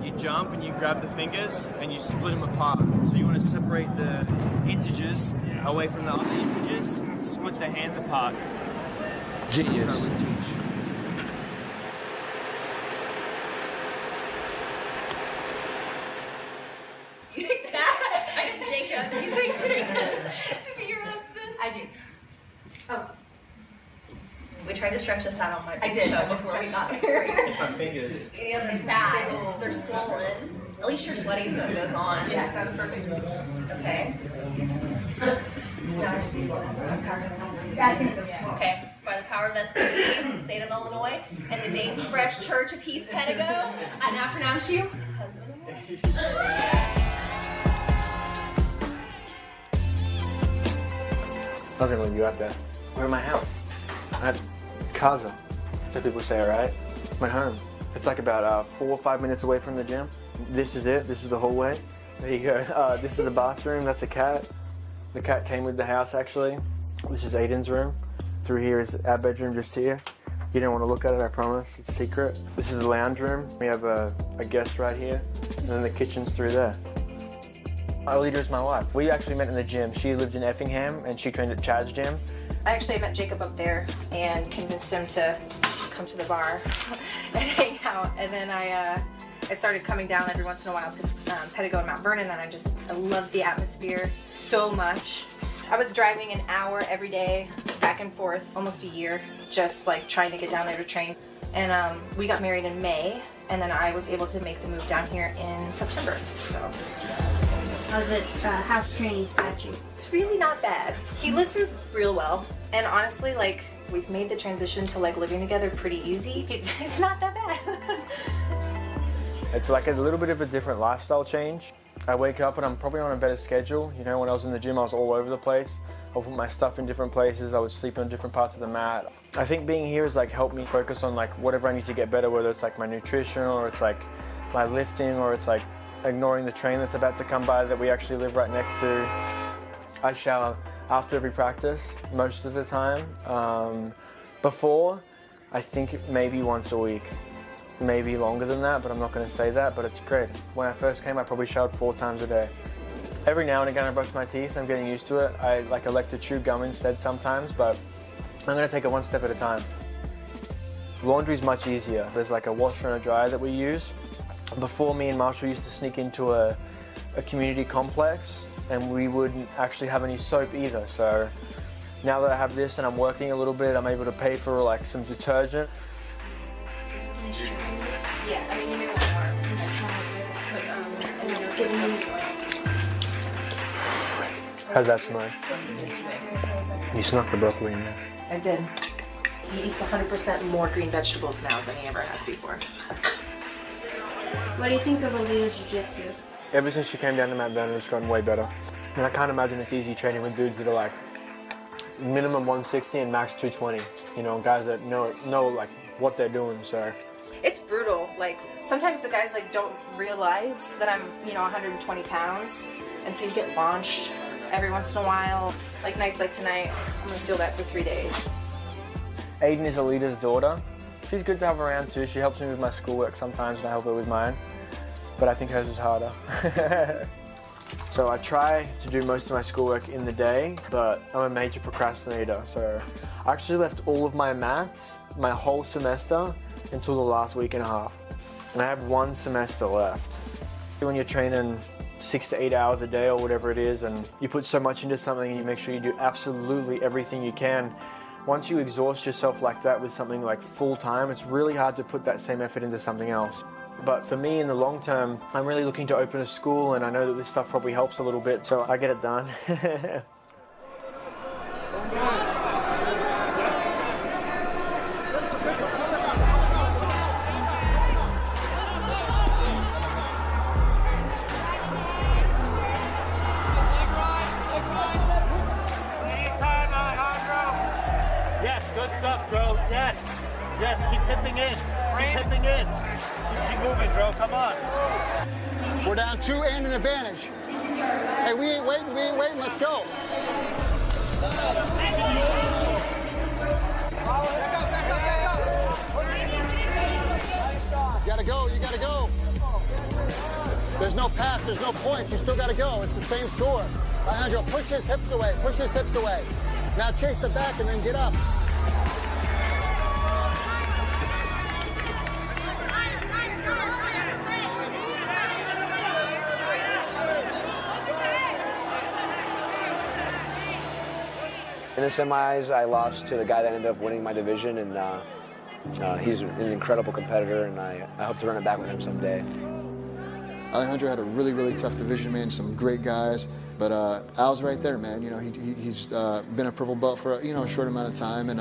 You jump and you grab the fingers and you split them apart. So you want to separate the integers away from the other integers, split the hands apart. Genius. I just Jacob. You think Jacob to be your husband? I do. Oh. We tried to stretch this out on my show before we got here. It's my fingers. Yep, it's bad. They're swollen. At least you're sweating so it goes on. Yeah, that's perfect. Okay. Okay. By the power of the state of Illinois and the Daisy Fresh Church of Heath Pedigo, I now pronounce you husband and wife. I was gonna leave you out there. We're in my house. At Casa. So people say, right? My home. It's like about 4 or 5 minutes away from the gym. This is it. This is the hallway. There you go. This is the bathroom. That's a cat. The cat came with the house, actually. This is Aiden's room. Through here is our bedroom, just here. You don't want to look at it, I promise. It's secret. This is the lounge room. We have a guest right here. And then the kitchen's through there. My leader is my wife. We actually met in the gym. She lived in Effingham, and she trained at Chad's gym. I actually met Jacob up there and convinced him to come to the bar and hang out. And then I started coming down every once in a while to Pedigo and Mount Vernon, and I loved the atmosphere so much. I was driving an hour every day, back and forth, almost a year, just like trying to get down there to train. And we got married in May, and then I was able to make the move down here in September. So. How's it house training, Spatchy? It's really not bad. He listens real well, and honestly, like, we've made the transition to like living together pretty easy. It's not that bad. It's like a little bit of a different lifestyle change. I wake up and I'm probably on a better schedule. You know, when I was in the gym, I was all over the place. I would put my stuff in different places. I would sleep on different parts of the mat. I think being here has like helped me focus on like whatever I need to get better, whether it's like my nutrition or it's like my lifting or it's like ignoring the train that's about to come by that we actually live right next to. I shower after every practice most of the time. Before, I think maybe once a week. Maybe longer than that, but I'm not going to say that, but it's great. When I first came, I probably showered 4 times a day. Every now and again I brush my teeth, I'm getting used to it. I elect to chew gum instead sometimes, but I'm going to take it one step at a time. Laundry's much easier. There's like a washer and a dryer that we use. Before, me and Marshall used to sneak into a community complex, and we wouldn't actually have any soap either. So now that I have this and I'm working a little bit, I'm able to pay for like some detergent. Yeah, I mean, you may want more. How's that smell? You snuck the broccoli in there. I did. He eats 100% more green vegetables now than he ever has before. What do you think of Alita's jiu-jitsu? Ever since she came down to Mount Vernon, it's gotten way better. And I can't imagine it's easy training with dudes that are like minimum 160 and max 220. You know, guys that know like what they're doing. So it's brutal. Like sometimes the guys like don't realize that I'm 120 pounds, and so you get launched every once in a while. Like nights like tonight, I'm gonna feel that for 3 days. Aiden is Alita's daughter. She's good to have around too. She helps me with my schoolwork sometimes, and I help her with mine. But I think hers is harder. So I try to do most of my schoolwork in the day, but I'm a major procrastinator. So I actually left all of my maths, my whole semester, until the last week and a half. And I have 1 semester left. When you're training 6 to 8 hours a day or whatever it is, and you put so much into something and you make sure you do absolutely everything you can, Once you exhaust yourself like that with something like full time, it's really hard to put that same effort into something else. But for me, in the long term, I'm really looking to open a school, and I know that this stuff probably helps a little bit, so I get it done. Yes, yes, keep tipping in. Keep tipping in. Just keep moving, Dro. Come on. We're down 2 and an advantage. Hey, we ain't waiting. Let's go. You gotta go. There's no pass, there's no points. You still gotta go. It's the same score. Alejandro, push his hips away. Now chase the back and then get up. In the semis, I lost to the guy that ended up winning my division, and he's an incredible competitor, and I hope to run it back with him someday. Alejandro had a really, really tough division, man, some great guys, but Al's right there, man. You know, he's been a purple belt for a short amount of time, and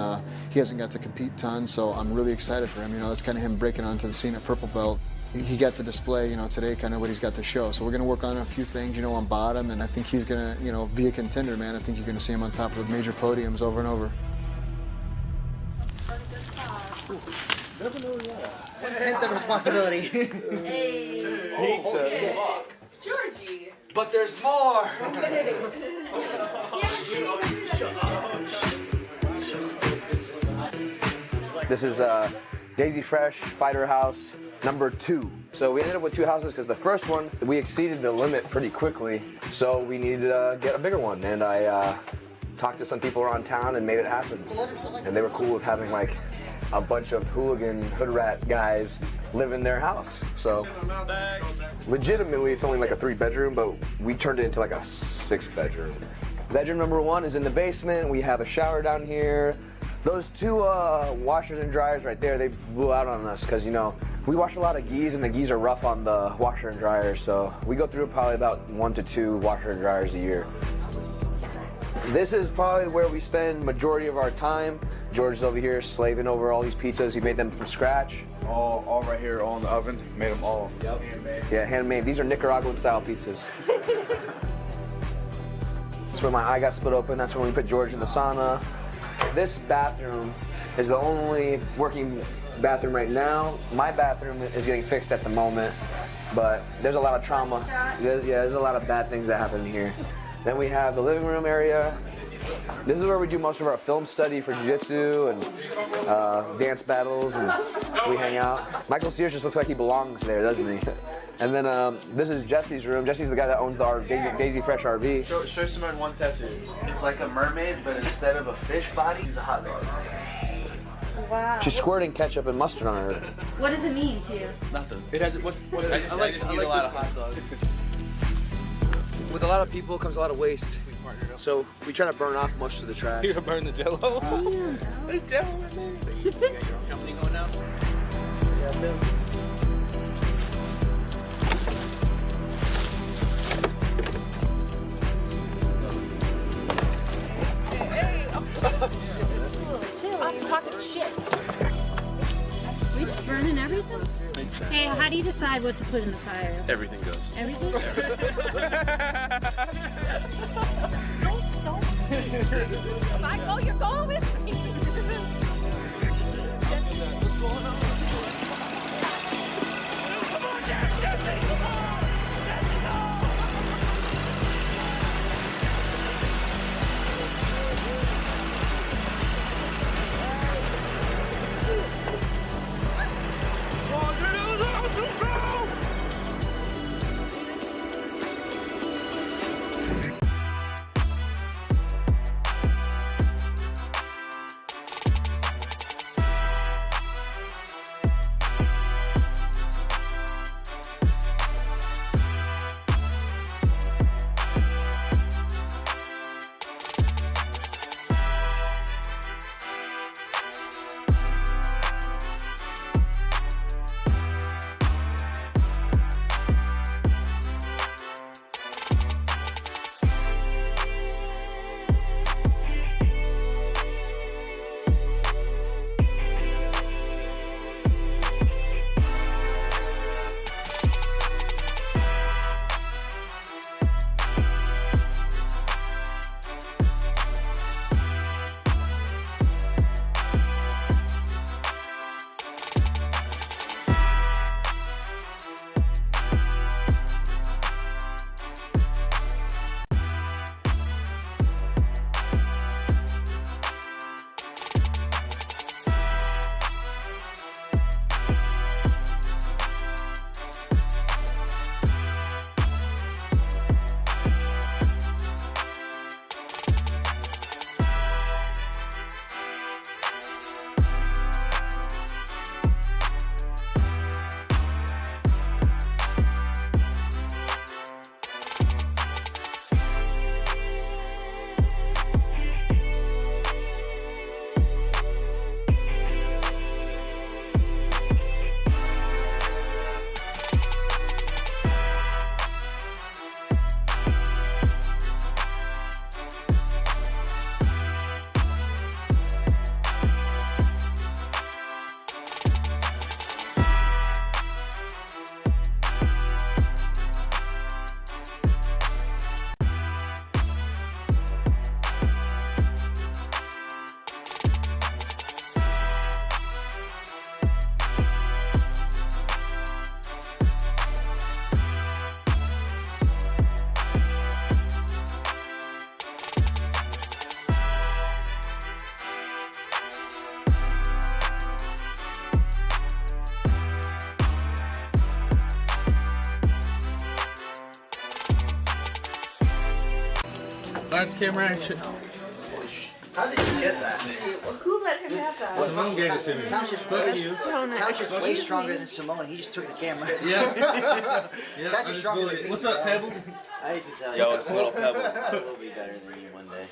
he hasn't got to compete tons, so I'm really excited for him. You know, that's kind of him breaking onto the scene at purple belt. He got to display, today kind of what he's got to show. So we're going to work on a few things, on bottom, and I think he's going to, be a contender, man. I think you're going to see him on top of major podiums over and over. Never know hint of responsibility. Hey. Pizza. Georgie. But there's more. This is Daisy Fresh Fighter House number 2. So we ended up with 2 houses because the first one, we exceeded the limit pretty quickly. So we needed to get a bigger one. And I talked to some people around town and made it happen. And they were cool with having like a bunch of hooligan hood rat guys live in their house. So legitimately it's only like a 3-bedroom, but we turned it into like a 6-bedroom. Bedroom number 1 is in the basement. We have a shower down here. Those 2 washers and dryers right there, they blew out on us because, we wash a lot of gis, and the gis are rough on the washer and dryer, so we go through probably about 1 to 2 washer and dryers a year. This is probably where we spend majority of our time. George is over here slaving over all these pizzas. He made them from scratch. All right here, all in the oven. Made them all. Yep. Handmade. Yeah, handmade. These are Nicaraguan style pizzas. That's where my eye got split open. That's when we put George in the sauna. This bathroom is the only working bathroom right now. My bathroom is getting fixed at the moment, but there's a lot of trauma. There's a lot of bad things that happen here. Then we have the living room area. This is where we do most of our film study for jiu-jitsu and dance battles, and we hang out. Michael Sears just looks like he belongs there, doesn't he? And then this is Jesse's room. Jesse's the guy that owns the Daisy Fresh RV. Show Simone one tattoo. It's like a mermaid, but instead of a fish body, he's a hot dog. Wow. She's squirting ketchup and mustard on her. What does it mean to you? Nothing. It has what's I just eat a lot of hot dogs. With a lot of people comes a lot of waste. So we try to burn off most of the trash. You gonna burn the Jello? There's Jello in there. You got your own company going now? Yeah, I do. I'm talking shit. We just burning everything? Hey, how do you decide what to put in the fire? Everything goes. Everything? Don't. If I go, you're going with me. What's going on? Come on, Jesse, come on. That's camera action. How did you get that? Who let him have that? Simone gave it to me. Couch is Fuck you. So nice. Couch is way stronger than Simone. He just took the camera. Yeah. Couch is stronger than me. What's up, Pebble? I hate to tell you. Yo, it's a little Pebble. I will be better than you one day.